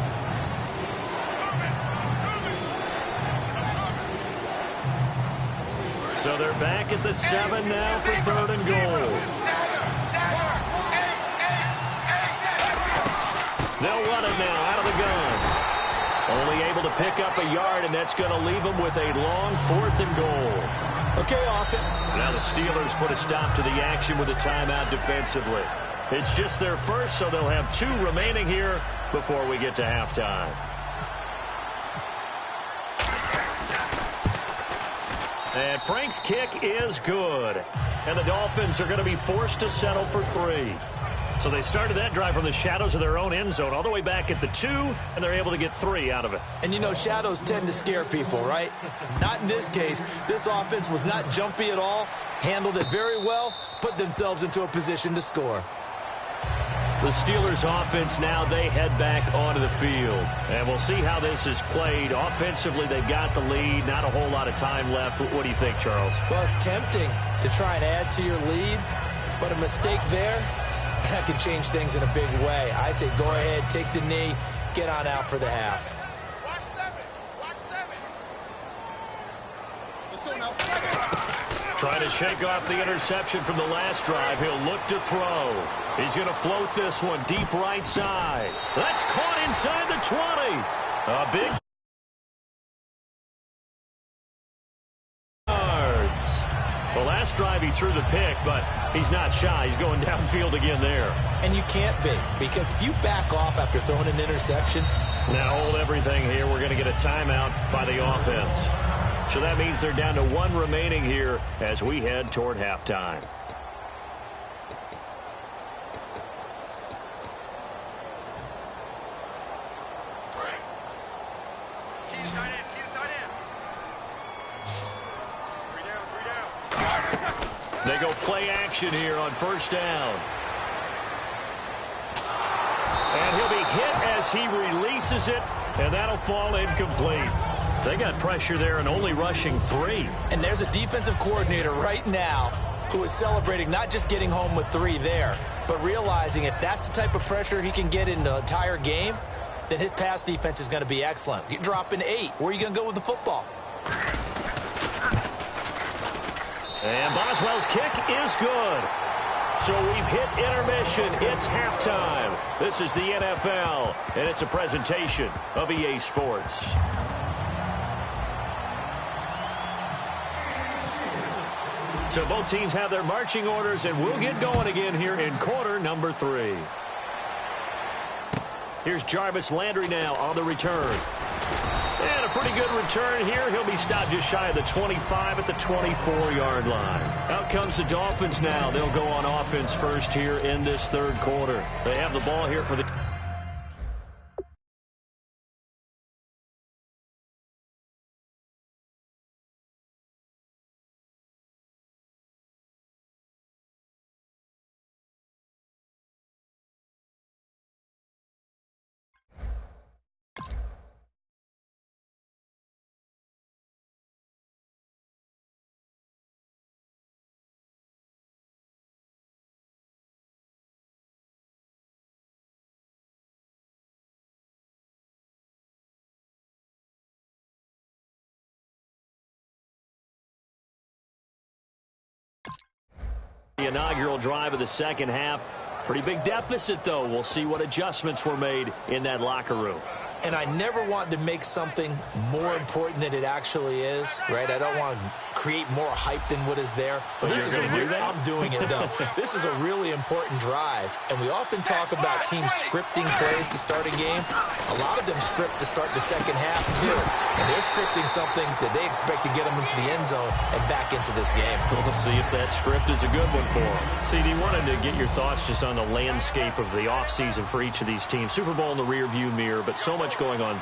So they're back at the 7 now for 3rd and goal. They'll run it now out of the gun. Only able to pick up a yard, and that's going to leave them with a long 4th and goal. Okay, offense. Now the Steelers put a stop to the action with a timeout defensively. It's just their first, so they'll have 2 remaining here before we get to halftime. And Frank's kick is good. And the Dolphins are going to be forced to settle for 3. So they started that drive from the shadows of their own end zone all the way back at the 2, and they're able to get 3 out of it. And, you know, shadows tend to scare people, right? Not in this case. This offense was not jumpy at all, handled it very well, put themselves into a position to score. The Steelers offense now, they head back onto the field. And we'll see how this is played. Offensively, they've got the lead. Not a whole lot of time left. What do you think, Charles? Well, it's tempting to try and add to your lead, but a mistake there, that could change things in a big way. I say go ahead, take the knee, get on out for the half. Trying to shake off the interception from the last drive. He'll look to throw. He's going to float this one deep right side. That's caught inside the 20. A big yards. The last drive he threw the pick, but he's not shy. He's going downfield again there. And you can't be, because if you back off after throwing an interception. Now hold everything here. We're going to get a timeout by the offense. So that means they're down to 1 remaining here as we head toward halftime. They go play action here on first down. And he'll be hit as he releases it, and that'll fall incomplete. They got pressure there and only rushing 3. And there's a defensive coordinator right now who is celebrating not just getting home with 3 there, but realizing if that's the type of pressure he can get in the entire game, then his pass defense is going to be excellent. You're dropping 8. Where are you going to go with the football? And Boswell's kick is good. So we've hit intermission. It's halftime. This is the NFL, and it's a presentation of EA Sports. So both teams have their marching orders, and we'll get going again here in quarter number 3. Here's Jarvis Landry now on the return. And a pretty good return here. He'll be stopped just shy of the 25 at the 24-yard line. Out comes the Dolphins now. They'll go on offense first here in this third quarter. They have the ball here for the... The inaugural drive of the second half. Pretty big deficit, though. We'll see what adjustments were made in that locker room. And I never want to make something more important than it actually is, right? I don't want to create more hype than what is there. But this is I'm doing it, though. This is a really important drive. And we often talk about teams scripting plays to start a game. A lot of them script to start the second half, too. And they're scripting something that they expect to get them into the end zone and back into this game. We'll see if that script is a good one for them. CD, wanted to get your thoughts just on the landscape of the offseason for each of these teams. Super Bowl in the rearview mirror, but so much going on.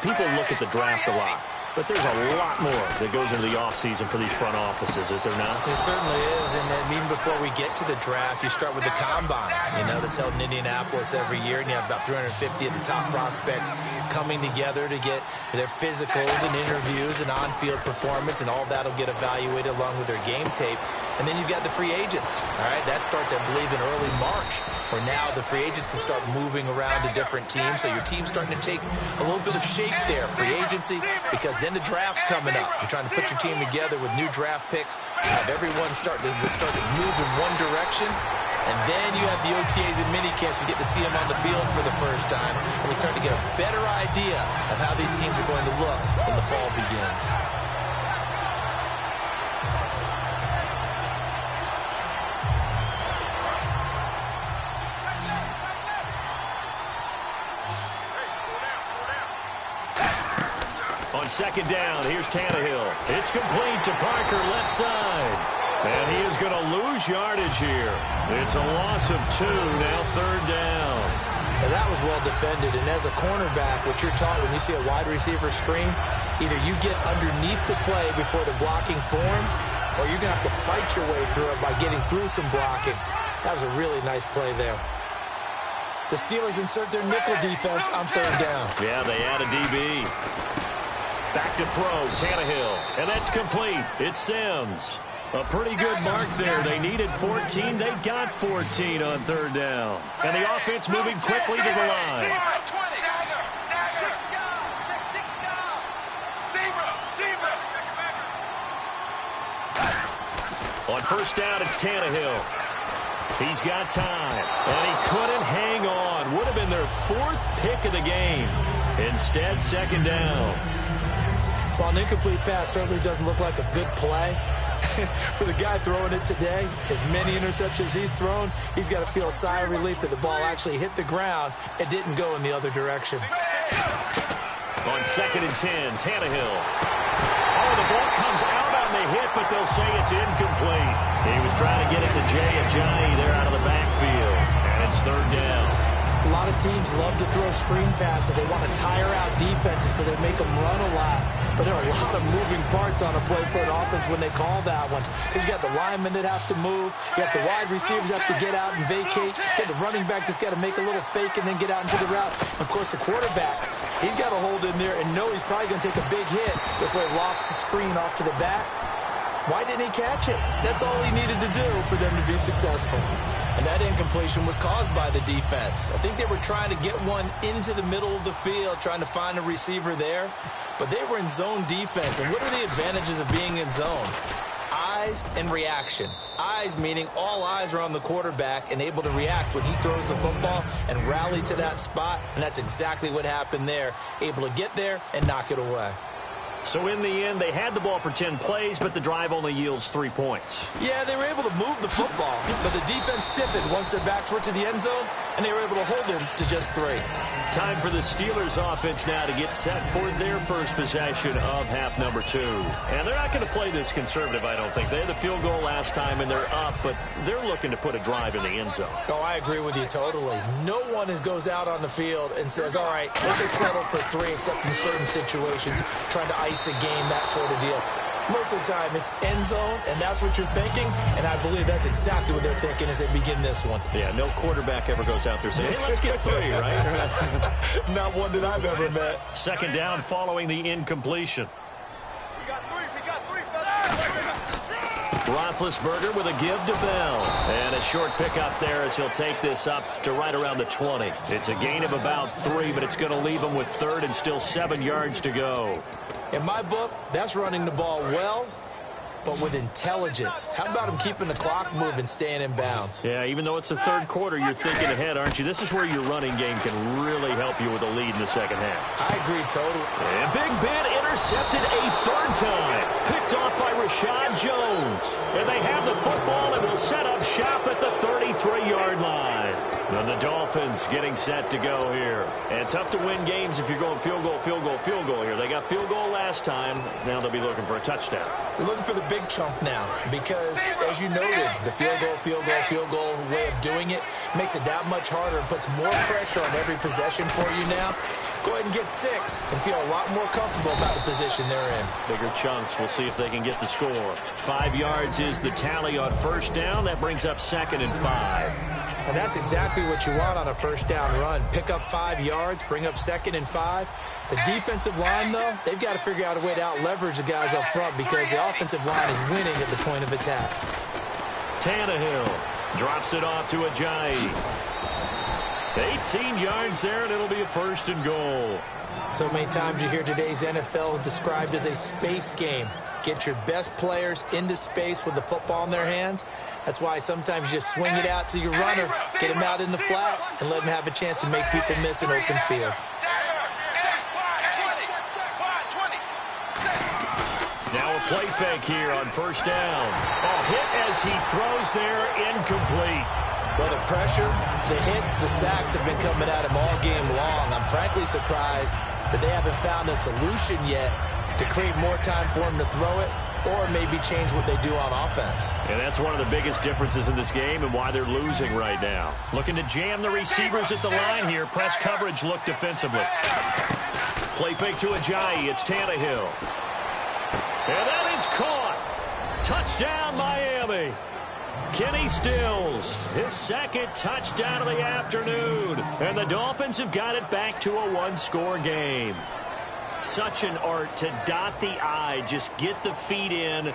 People look at the draft a lot, but there's a lot more that goes into the offseason for these front offices, is there not? It certainly is, and then even before we get to the draft, you start with the combine, that's held in Indianapolis every year, and you have about 350 of the top prospects coming together to get their physicals and interviews and on-field performance, and all that will get evaluated along with their game tape. And then you've got the free agents, all right? That starts, I believe, in early March, where now the free agents can start moving around to different teams. So your team's starting to take a little bit of shape there, free agency, because then the draft's coming up. You're trying to put your team together with new draft picks, have everyone start to move in one direction. And then you have the OTAs and minicamps. We get to see them on the field for the first time. And we start to get a better idea of how these teams are going to look when the fall begins. On second down, here's Tannehill. It's complete to Parker, left side. And he is going to lose yardage here. It's a loss of 2, now 3rd down. And that was well defended. And as a cornerback, what you're taught when you see a wide receiver screen, either you get underneath the play before the blocking forms, or you're going to have to fight your way through it by getting through some blocking. That was a really nice play there. The Steelers insert their nickel defense on 3rd down. Yeah, they add a DB. Back to throw, Tannehill. And that's complete. It's Sims. A pretty good mark there. They needed 14. They got 14 on 3rd down. And the offense moving quickly to the line. On 1st down, it's Tannehill. He's got time. And he couldn't hang on. Would have been their 4th pick of the game. Instead, 2nd down. While an incomplete pass certainly doesn't look like a good play, for the guy throwing it today, as many interceptions he's thrown, he's got to feel a sigh of relief that the ball actually hit the ground and didn't go in the other direction. On 2nd and 10, Tannehill. Oh, the ball comes out on the hit, but they'll say it's incomplete. He was trying to get it to Jay Ajayi there out of the backfield, and it's 3rd down. A lot of teams love to throw screen passes. They want to tire out defenses because they make them run a lot. But there are a lot of moving parts on a play for an offense when they call that one. Because you got the linemen that have to move. You got the wide receivers that have to get out and vacate. You got the running back that's got to make a little fake and then get out into the route. Of course, the quarterback, he's got to hold in there and know he's probably going to take a big hit before he lofts the screen off to the back. Why didn't he catch it? That's all he needed to do for them to be successful. And that incompletion was caused by the defense. I think they were trying to get one into the middle of the field, trying to find a receiver there. But they were in zone defense. And what are the advantages of being in zone? Eyes and reaction. Eyes meaning all eyes are on the quarterback and able to react when he throws the football and rally to that spot. And that's exactly what happened there. Able to get there and knock it away. So in the end, they had the ball for 10 plays, but the drive only yields 3 points. Yeah, they were able to move the football, but the defense stiffened once their backs were to the end zone, and they were able to hold them to just 3. Time for the Steelers offense now to get set for their first possession of half number 2. And they're not going to play this conservative, I don't think. They had the field goal last time, and they're up, but they're looking to put a drive in the end zone. Oh, I agree with you totally. No one goes out on the field and says, all right, let's just settle for 3, except in certain situations, trying to ice a game, that sort of deal. Most of the time, it's end zone, and that's what you're thinking, and I believe that's exactly what they're thinking as they begin this one. Yeah, no quarterback ever goes out there saying, hey, let's get 3, right? Not one that I've ever met. 2nd down following the incompletion. We got 3, Roethlisberger with a give to Bell. And a short pickup there as he'll take this up to right around the 20. It's a gain of about 3, but it's going to leave him with 3rd and still 7 yards to go. In my book, that's running the ball well, but with intelligence. How about him keeping the clock moving, staying in bounds? Yeah, even though it's the 3rd quarter, you're thinking ahead, aren't you? This is where your running game can really help you with a lead in the 2nd half. I agree totally. And Big Ben intercepted a 3rd time. Picked off by Rashad Jones. And they have the football and will set up shop at the 33-yard line. And the Dolphins getting set to go here. And tough to win games if you're going field goal, field goal, field goal here. They got field goal last time. Now they'll be looking for a touchdown. They're looking for the big chunk now because, as you noted, the field goal way of doing it makes it that much harder and puts more pressure on every possession for you now. Go ahead and get 6 and feel a lot more comfortable about the position they're in. Bigger chunks. We'll see if they can get the score. 5 yards is the tally on 1st down. That brings up 2nd and 5. And that's exactly what you want on a 1st down run. Pick up 5 yards, bring up 2nd and 5. The defensive line, though, they've got to figure out a way to out-leverage the guys up front because the offensive line is winning at the point of attack. Tannehill drops it off to Ajayi. 18 yards there, and it'll be a 1st and goal. So many times you hear today's NFL described as a space game. Get your best players into space with the football in their hands. That's why sometimes you just swing it out to your runner, get him out in the flat, and let him have a chance to make people miss an open field. Now a play fake here on 1st down. A hit as he throws there, incomplete. Well, the pressure, the hits, the sacks have been coming at him all game long. I'm frankly surprised that they haven't found a solution yet to create more time for him to throw it. or maybe change what they do on offense. And that's one of the biggest differences in this game and why they're losing right now. Looking to jam the receivers at the line here. Press coverage look defensively. Play fake to Ajayi. It's Tannehill. And that is caught. Touchdown, Miami. Kenny Stills, his second touchdown of the afternoon. And the Dolphins have got it back to a one-score game. Such an art to dot the I, just get the feet in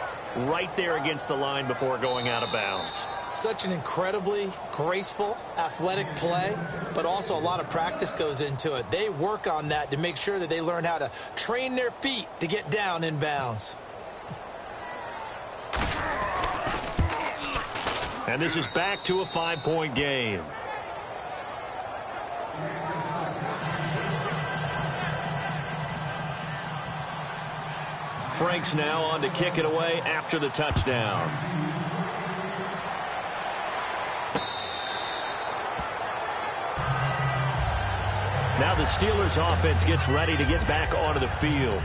right there against the line before going out of bounds. Such an incredibly graceful, athletic play, but also a lot of practice goes into it. They work on that to make sure that they learn how to train their feet to get down in bounds. And this is back to a 5-point game. Franks now on to kick it away after the touchdown. Now the Steelers offense gets ready to get back onto the field.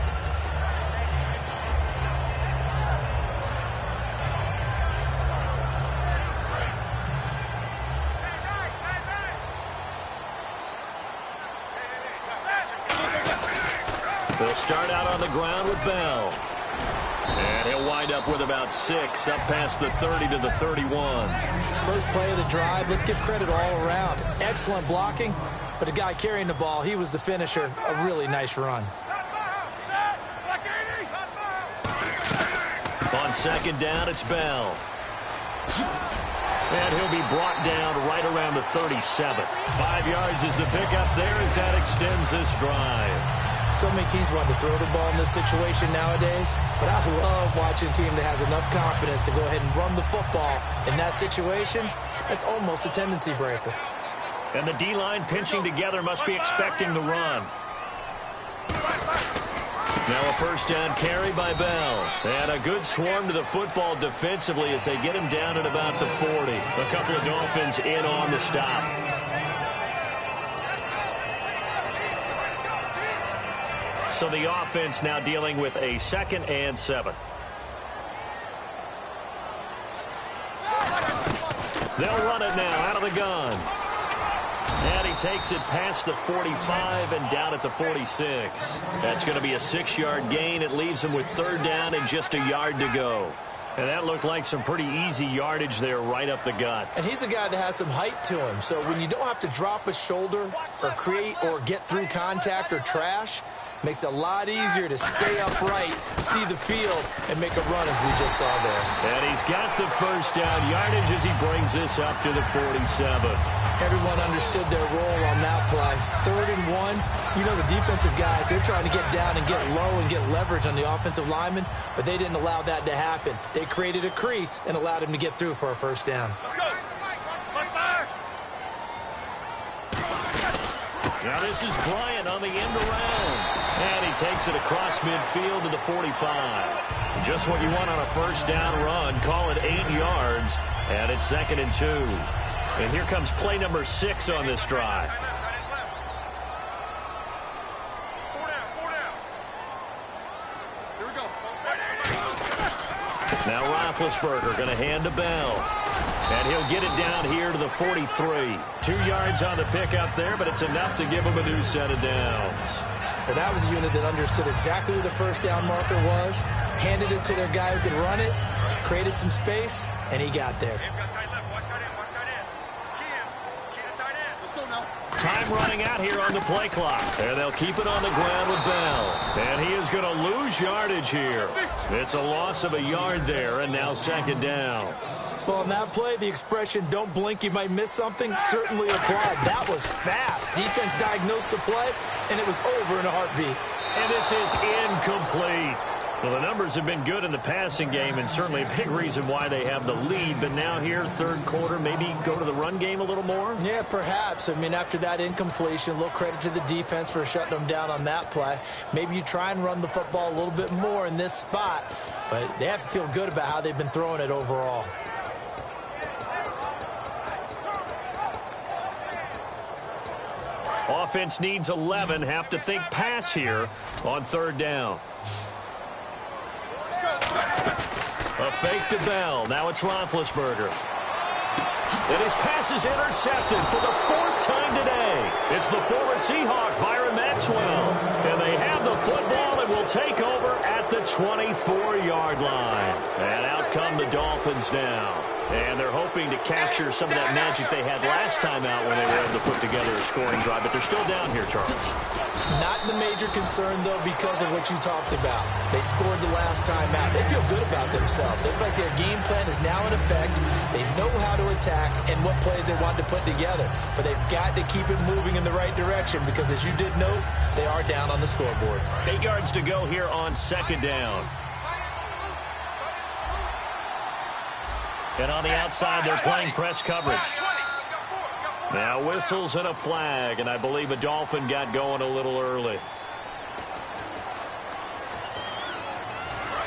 They'll start out on the ground with Bell. And he'll wind up with about 6, up past the 30 to the 31. First play of the drive, let's give credit all around. Excellent blocking, but the guy carrying the ball, he was the finisher. A really nice run. On second down, it's Bell. And he'll be brought down right around the 37. 5 yards is the pickup there as that extends this drive. So many teams want to throw the ball in this situation nowadays, but I love watching a team that has enough confidence to go ahead and run the football. In that situation, that's almost a tendency breaker. And the D-line pinching together must be expecting the run. Now a first down carry by Bell. And a good swarm to the football defensively as they get him down at about the 40. A couple of Dolphins in on the stop. So the offense now dealing with a 2nd and 7. They'll run it now out of the gun. And he takes it past the 45 and down at the 46. That's going to be a 6-yard gain. It leaves him with 3rd down and just a yard to go. And that looked like some pretty easy yardage there right up the gut. And he's a guy that has some height to him. So when you don't have to drop a shoulder or create or get through contact or trash, makes it a lot easier to stay upright, see the field, and make a run as we just saw there. And he's got the first down yardage as he brings this up to the 47. Everyone understood their role on that play. 3rd and 1. You know the defensive guys, they're trying to get down and get low and get leverage on the offensive lineman, but they didn't allow that to happen. They created a crease and allowed him to get through for a first down. Now this is Bryant on the end around. And he takes it across midfield to the 45. Just what you want on a first down run. Call it 8 yards. And it's 2nd and 2. And here comes play number 6 on this drive. Now Roethlisberger going to hand to Bell. And he'll get it down here to the 43. 2 yards on the pickup there, but it's enough to give him a new set of downs. Well, that was a unit that understood exactly where the first down marker was, handed it to their guy who could run it, created some space, and he got there. Time running out here on the play clock. And they'll keep it on the ground with Bell. And he is going to lose yardage here. It's a loss of a yard there, and now 2nd down. Well, on that play, the expression, don't blink, you might miss something, certainly applied. That was fast. Defense diagnosed the play, and it was over in a heartbeat. And this is incomplete. Well, the numbers have been good in the passing game, and certainly a big reason why they have the lead. But now here, 3rd quarter, maybe go to the run game a little more? Yeah, perhaps. I mean, after that incompletion, a little credit to the defense for shutting them down on that play. Maybe you try and run the football a little bit more in this spot, but they have to feel good about how they've been throwing it overall. Offense needs 11. Have to think pass here on 3rd down. A fake to Bell. Now it's Roethlisberger. And his pass is intercepted for the 4th time today. It's the former Seahawk, Byron Maxwell. And they have the football and will take over at the 24-yard line. And out come the Dolphins now. And they're hoping to capture some of that magic they had last time out when they were able to put together a scoring drive. But they're still down here, Charles. Not the major concern, though, because of what you talked about. They scored the last time out. They feel good about themselves. They feel like their game plan is now in effect. They know how to attack and what plays they want to put together. But they've got to keep it moving in the right direction because, as you did note, they are down on the scoreboard. 8 yards to go here on 2nd down. And on the outside, they're playing press coverage. Now whistles and a flag, and I believe a Dolphin got going a little early.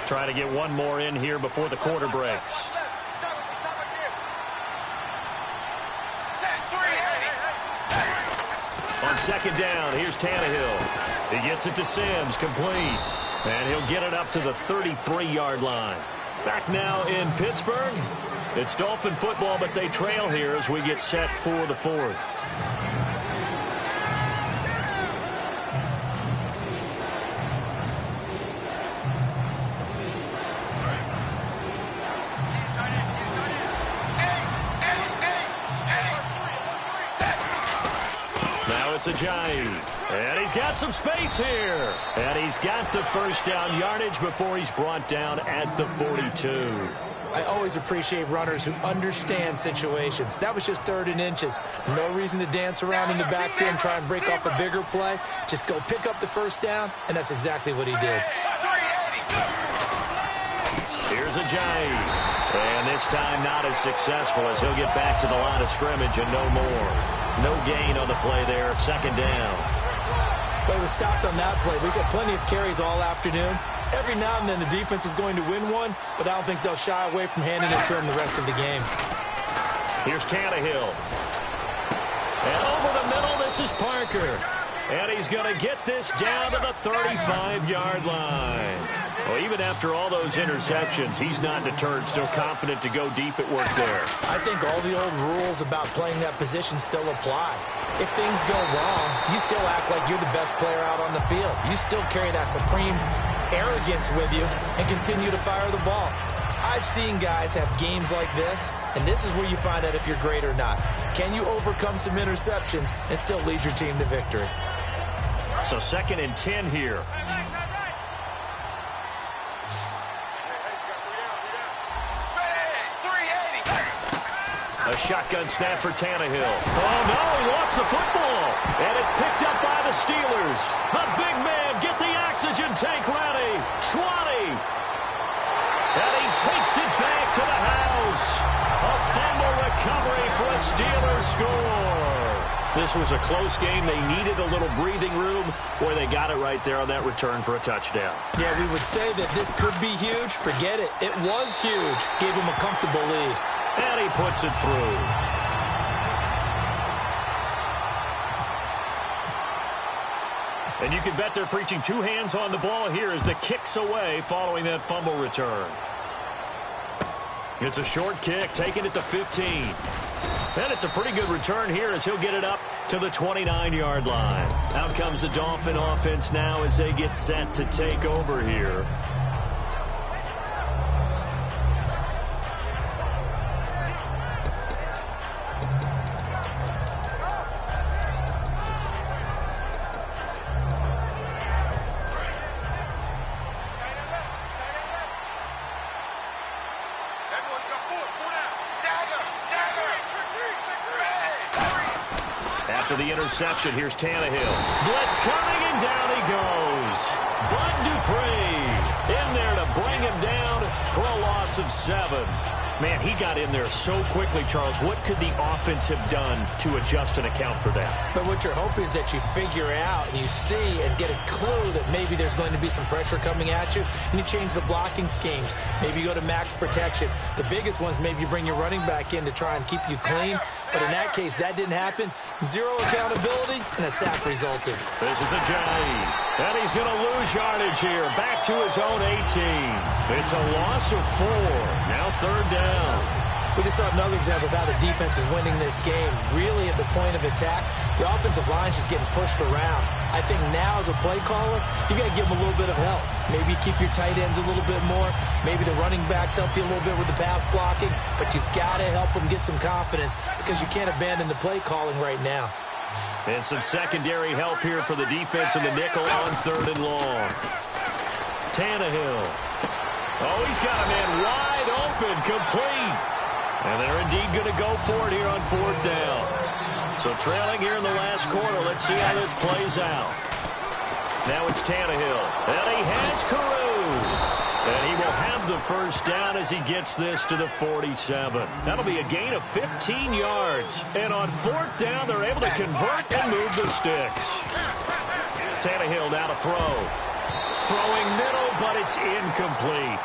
Trying to get one more in here before the quarter breaks. On 2nd down, here's Tannehill. He gets it to Sims, complete. And he'll get it up to the 33-yard line. Back now in Pittsburgh. It's Dolphin football, but they trail here as we get set for the 4th. Now it's Ajayi. And he's got some space here. And he's got the first down yardage before he's brought down at the 42. I always appreciate runners who understand situations. That was just 3rd and inches. No reason to dance around in the backfield and try and break off a bigger play. Just go pick up the first down, and that's exactly what he did. Here's Ajayi. And this time not as successful as he'll get back to the line of scrimmage and no more. No gain on the play there. 2nd down. But he was stopped on that play. He's had plenty of carries all afternoon. Every now and then the defense is going to win one, but I don't think they'll shy away from handing it to him the rest of the game. Here's Tannehill. And over the middle, this is Parker. And he's going to get this down to the 35-yard line. Well, even after all those interceptions, he's not deterred, still confident to go deep at work there. I think all the old rules about playing that position still apply. If things go wrong, you still act like you're the best player out on the field. You still carry that supreme arrogance with you and continue to fire the ball. I've seen guys have games like this, and this is where you find out if you're great or not. Can you overcome some interceptions and still lead your team to victory? So 2nd and 10 here. A shotgun snap for Tannehill. Oh, no, he lost the football. And it's picked up by the Steelers. The big man, get the oxygen tank ready. 20. And he takes it back to the house. A fumble recovery for a Steelers score. This was a close game. They needed a little breathing room where they got it right there on that return for a touchdown. Yeah, we would say that this could be huge. Forget it. It was huge. Gave him a comfortable lead. And he puts it through. And you can bet they're preaching 2 hands on the ball here as the kick's away following that fumble return. It's a short kick, taking it to 15. And it's a pretty good return here as he'll get it up to the 29-yard line. Out comes the Dolphin offense now as they get set to take over here. After the interception, here's Tannehill. Blitz coming, and down he goes. Bud Dupree in there to bring him down for a loss of 7. Man, he got in there so quickly, Charles. What could the offense have done to adjust and account for that? But what you're hoping is that you figure out and you see and get a clue that maybe there's going to be some pressure coming at you, and you change the blocking schemes. Maybe you go to max protection. The biggest ones, maybe you bring your running back in to try and keep you clean. But in that case, that didn't happen. Zero accountability, and a sack resulted. This is a J. And he's going to lose yardage here. Back to his own 18. It's a loss of 4. Now 3rd down. We just saw another example of how the defense is winning this game. Really at the point of attack, the offensive line's just getting pushed around. I think now as a play caller, you got to give them a little bit of help. Maybe keep your tight ends a little bit more. Maybe the running backs help you a little bit with the pass blocking. But you've got to help them get some confidence because you can't abandon the play calling right now. And some secondary help here for the defense in the nickel on 3rd and long. Tannehill. Oh, he's got a man wide open, complete. And they're indeed going to go for it here on 4th down. So trailing here in the last quarter. Let's see how this plays out. Now it's Tannehill. And he has Carew. And he will have the 1st down as he gets this to the 47. That'll be a gain of 15 yards. And on 4th down, they're able to convert and move the sticks. Tannehill now to throw. Throwing middle, but it's incomplete.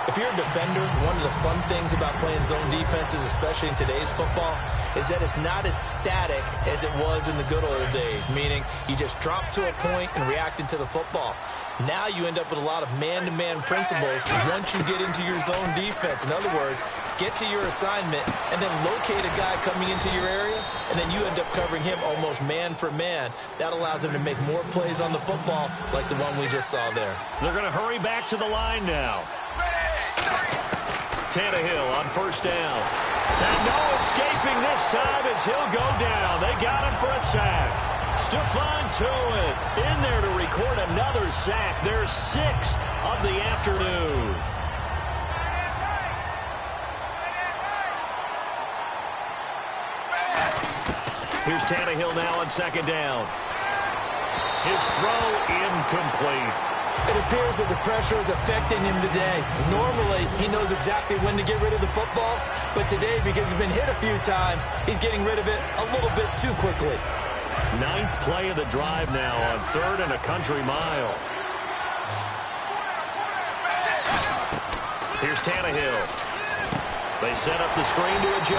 If you're a defender, one of the fun things about playing zone defenses, especially in today's football, is that it's not as static as it was in the good old days, meaning you just dropped to a point and reacted to the football. Now you end up with a lot of man-to-man principles once you get into your zone defense. In other words, get to your assignment and then locate a guy coming into your area, and then you end up covering him almost man for man. That allows him to make more plays on the football like the one we just saw there. They're going to hurry back to the line now. Tannehill on 1st down. And no escaping this time as he'll go down. They got him for a sack. Stephon Tuitt in there to record another sack. Their 6th of the afternoon. Here's Tannehill now on 2nd down. His throw incomplete. It appears that the pressure is affecting him today. Normally, he knows exactly when to get rid of the football, but today, because he's been hit a few times, he's getting rid of it a little bit too quickly. 9th play of the drive now on 3rd and a country mile. Here's Tannehill. They set up the screen to a J.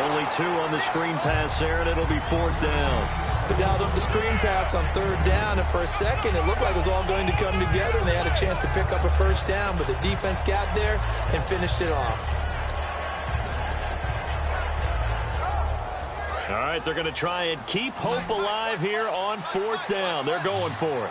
Only 2 on the screen pass there, and it'll be 4th down. They dialed up the screen pass on 3rd down, and for a second, it looked like it was all going to come together, and they had a chance to pick up a 1st down, but the defense got there and finished it off. All right, they're going to try and keep hope alive here on 4th down. They're going for it.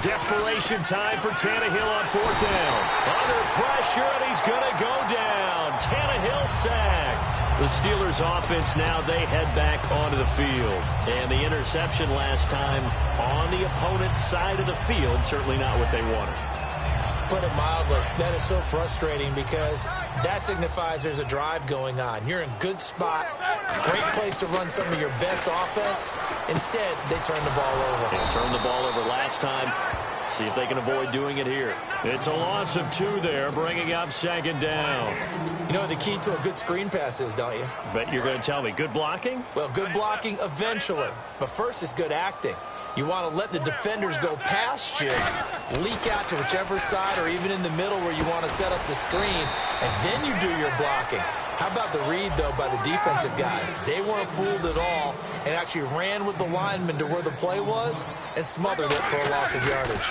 Desperation time for Tannehill on 4th down. Under pressure, and he's going to go down. Tannehill sacked. The Steelers offense now, they head back onto the field. And the interception last time on the opponent's side of the field, certainly not what they wanted. Put it mildly, that is so frustrating because that signifies there's a drive going on. You're in a good spot, great place to run some of your best offense. Instead, they turn the ball over. They turned the ball over last time. See if they can avoid doing it here. It's a loss of 2 there, bringing up 2nd down. You know what the key to a good screen pass is, don't you? Bet you're going to tell me. Good blocking? Well, good blocking eventually. But first is good acting. You want to let the defenders go past you, leak out to whichever side or even in the middle where you want to set up the screen, and then you do your blocking. How about the read, though, by the defensive guys? They weren't fooled at all and actually ran with the lineman to where the play was and smothered it for a loss of yardage.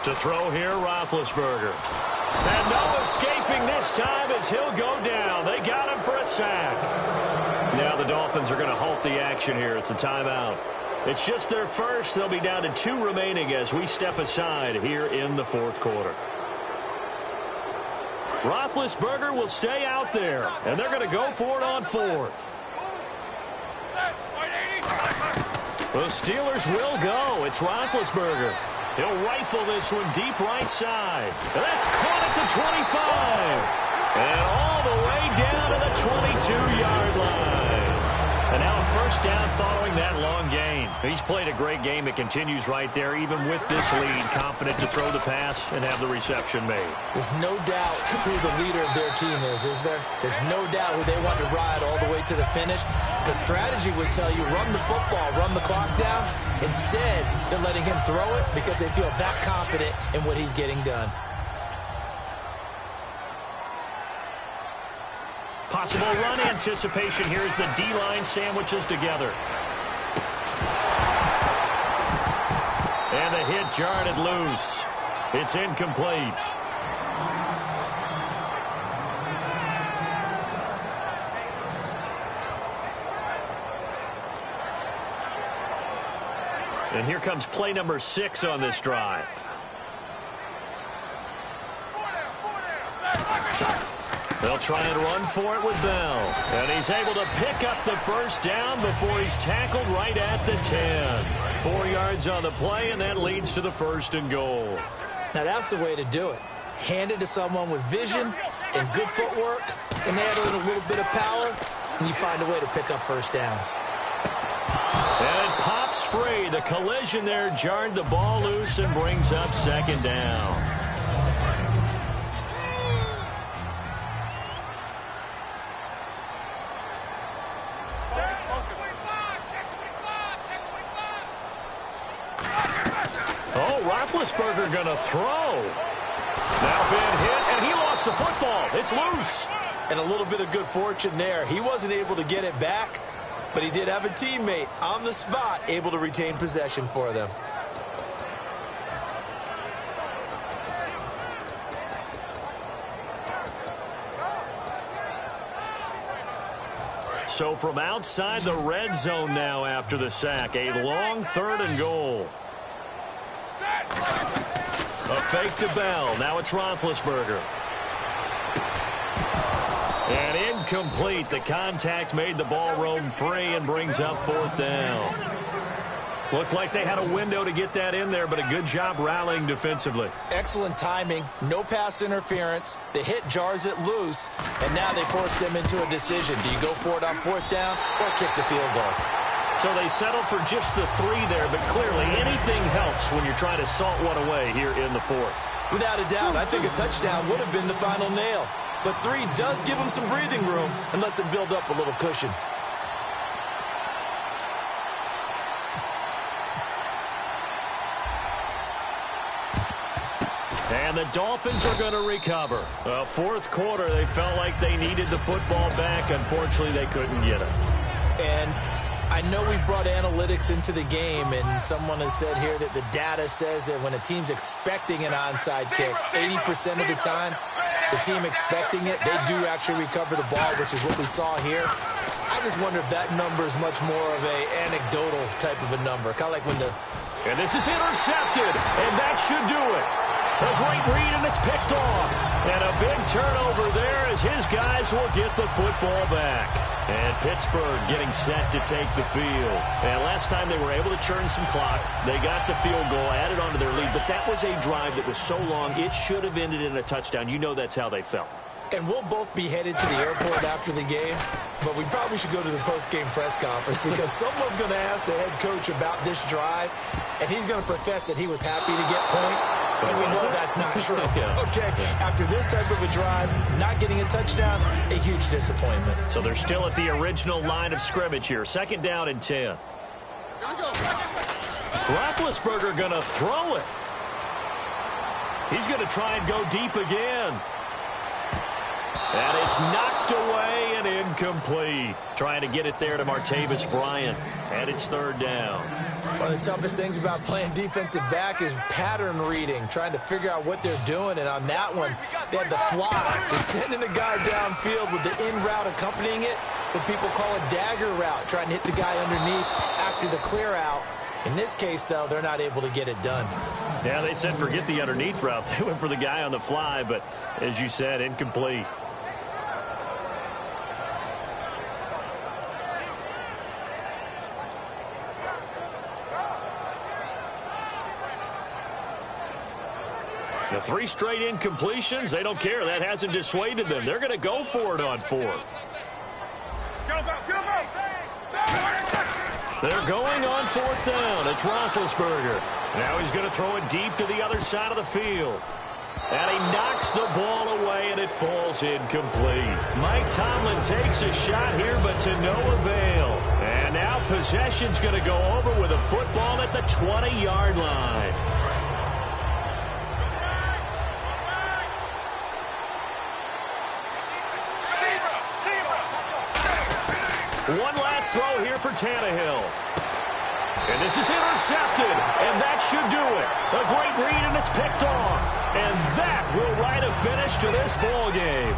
To throw here, Roethlisberger. And no escaping this time as he'll go down. They got him for a sack. Now the Dolphins are going to halt the action here. It's a timeout. It's just their first. They'll be down to 2 remaining as we step aside here in the 4th quarter. Roethlisberger will stay out there, and they're going to go for it on 4th. The Steelers will go. It's Roethlisberger. He'll rifle this one deep right side. And that's caught at the 25. And all the way down to the 22-yard line. And now a 1st down following that long gain. He's played a great game. It continues right there, even with this lead. Confident to throw the pass and have the reception made. There's no doubt who the leader of their team is there? There's no doubt who they want to ride all the way to the finish. The strategy would tell you run the football, run the clock down. Instead, they're letting him throw it because they feel that confident in what he's getting done. Possible run anticipation here as the D-line sandwiches together. And the hit jarred it loose. It's incomplete. And here comes play number 6 on this drive. They'll try and run for it with Bell. And he's able to pick up the first down before he's tackled right at the 10. 4 yards on the play, and that leads to the 1st and goal. Now that's the way to do it. Hand it to someone with vision and good footwork, and add in a little bit of power, and you find a way to pick up first downs. And it pops free. The collision there jarred the ball loose and brings up 2nd down. Oh, Roethlisberger going to throw. Now been hit, and he lost the football. It's loose. And a little bit of good fortune there. He wasn't able to get it back, but he did have a teammate on the spot able to retain possession for them. So from outside the red zone now after the sack, a long 3rd and goal. A fake to Bell. Now it's Roethlisberger. And incomplete. The contact made the ball roam free and brings up 4th down. Looked like they had a window to get that in there, but a good job rallying defensively. Excellent timing. No pass interference. The hit jars it loose, and now they force them into a decision. Do you go for it on 4th down or kick the field goal? So they settled for just the 3 there, but clearly anything helps when you're trying to salt one away here in the 4th. Without a doubt, I think a touchdown would have been the final nail. But 3 does give them some breathing room and lets them build up a little cushion. And the Dolphins are going to recover. 4th quarter, they felt like they needed the football back. Unfortunately, they couldn't get it. And I know we brought analytics into the game, and someone has said here that the data says that when a team's expecting an onside kick, 80% of the time, the team expecting it, they do actually recover the ball, which is what we saw here. I just wonder if that number is much more of a anecdotal type of a number, kind of like when the... And this is intercepted, and that should do it. A great read, and it's picked off. And a big turnover there as his guys will get the football back. And Pittsburgh getting set to take the field. And last time they were able to churn some clock. They got the field goal, added on to their lead. But that was a drive that was so long, it should have ended in a touchdown. You know that's how they felt. And we'll both be headed to the airport after the game, but we probably should go to the post-game press conference because someone's going to ask the head coach about this drive, and he's going to profess that he was happy to get points, and we know that's not true. Okay, after this type of a drive, not getting a touchdown, a huge disappointment. So they're still at the original line of scrimmage here. 2nd down and 10. Roethlisberger going to throw it. He's going to try and go deep again. And it's knocked away and incomplete. Trying to get it there to Martavis Bryant. And it's 3rd down. One of the toughest things about playing defensive back is pattern reading, trying to figure out what they're doing. And on that one, they had the fly, just sending a guy downfield with the in route accompanying it, what people call a dagger route, trying to hit the guy underneath after the clear out. In this case, though, they're not able to get it done. Yeah, they said forget the underneath route. They went for the guy on the fly, but as you said, incomplete. The 3 straight incompletions, they don't care. That hasn't dissuaded them. They're going to go for it on 4th. They're going on 4th down. It's Roethlisberger. Now he's going to throw it deep to the other side of the field. And he knocks the ball away, and it falls incomplete. Mike Tomlin takes a shot here, but to no avail. And now possession's going to go over with a football at the 20-yard line. One last throw here for Tannehill. And this is intercepted, and that should do it. A great read, and it's picked off. And that will write a finish to this ball game.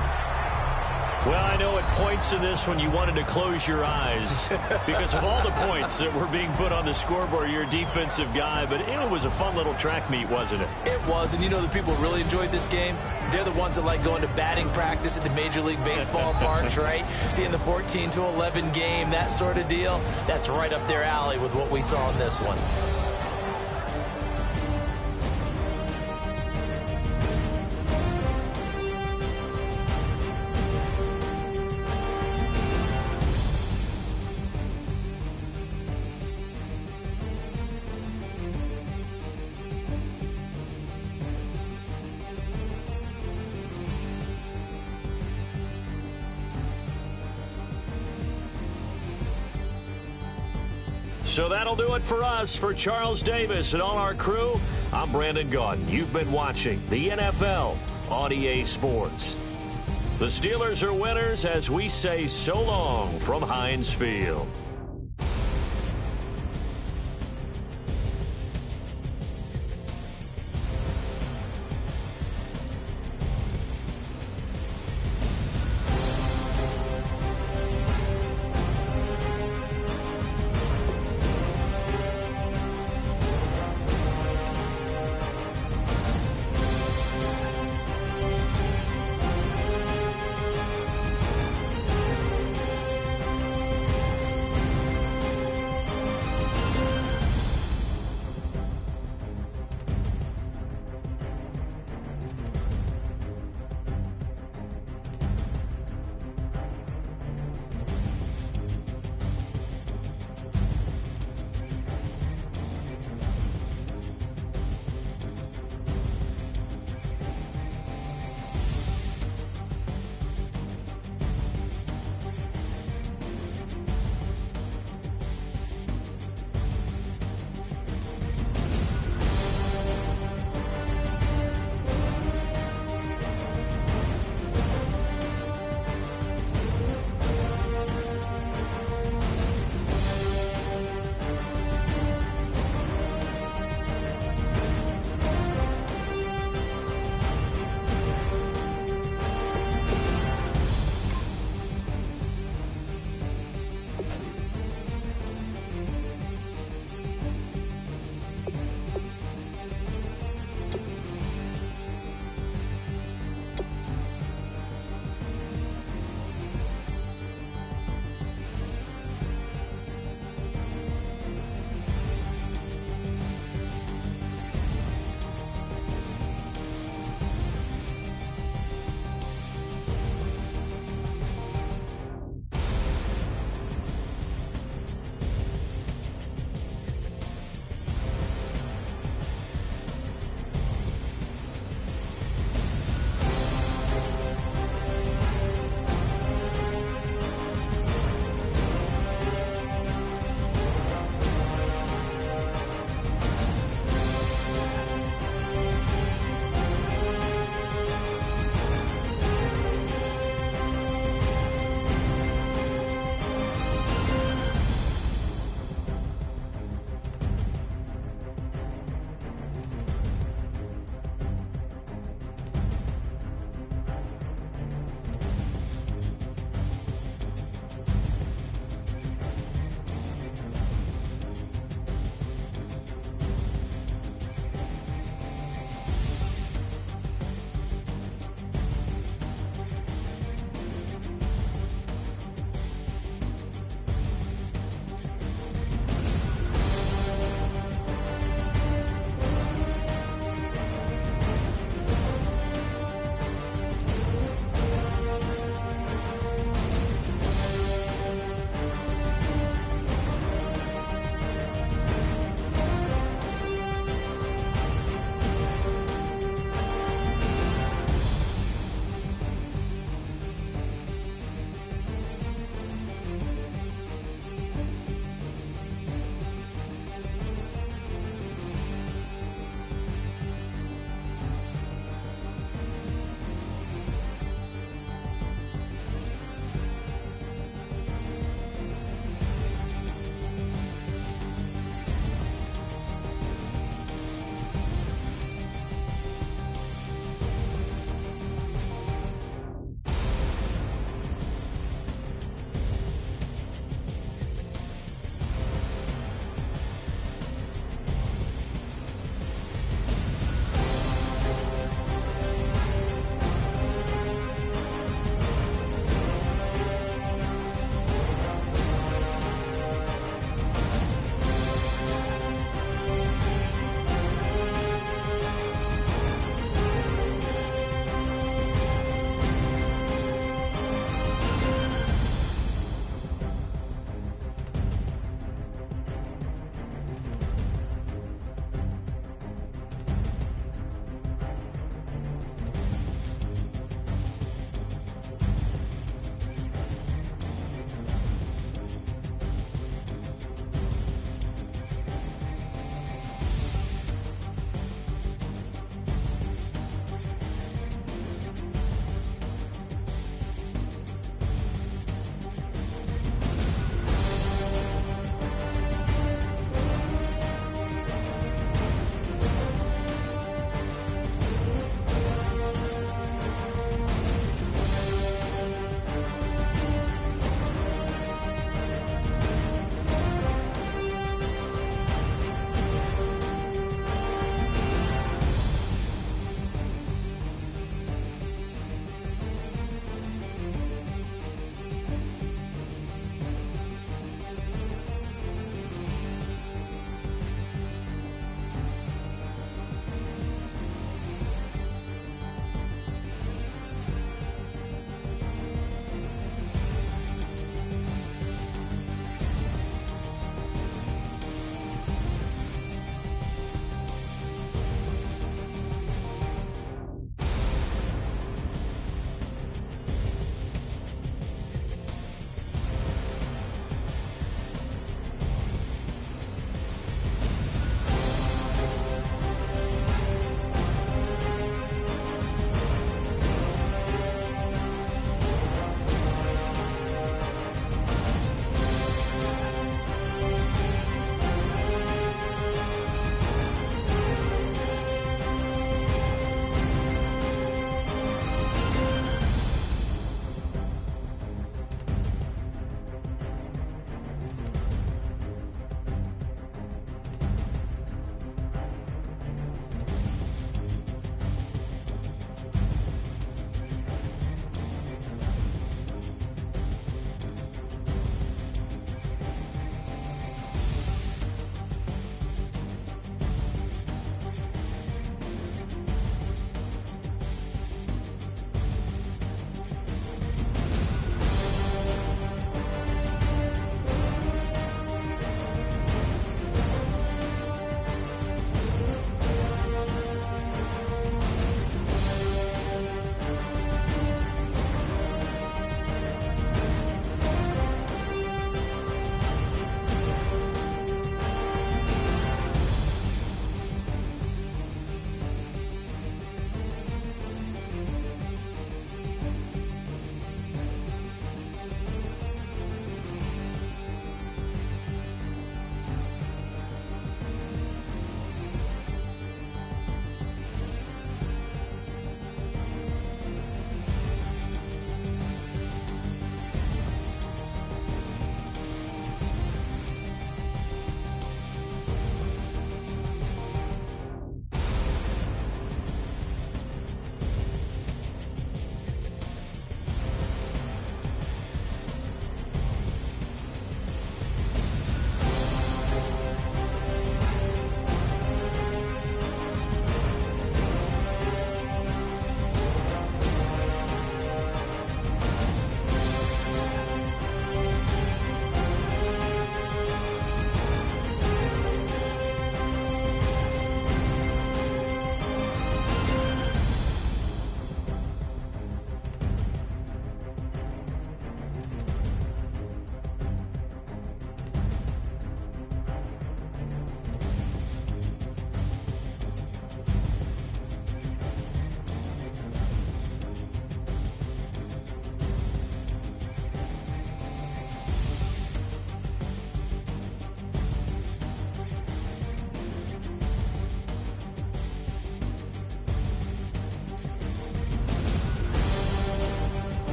Well, I know at points in this when you wanted to close your eyes because of all the points that were being put on the scoreboard. You're a defensive guy, but it was a fun little track meet, wasn't it? It was, and you know the people who really enjoyed this game? They're the ones that like going to batting practice at the Major League Baseball parks, right? Seeing the 14-11 game, that sort of deal, that's right up their alley with what we saw in this one. So that'll do it for us. For Charles Davis and all our crew, I'm Brandon Gaudin. You've been watching the NFL on EA Sports. The Steelers are winners as we say so long from Heinz Field.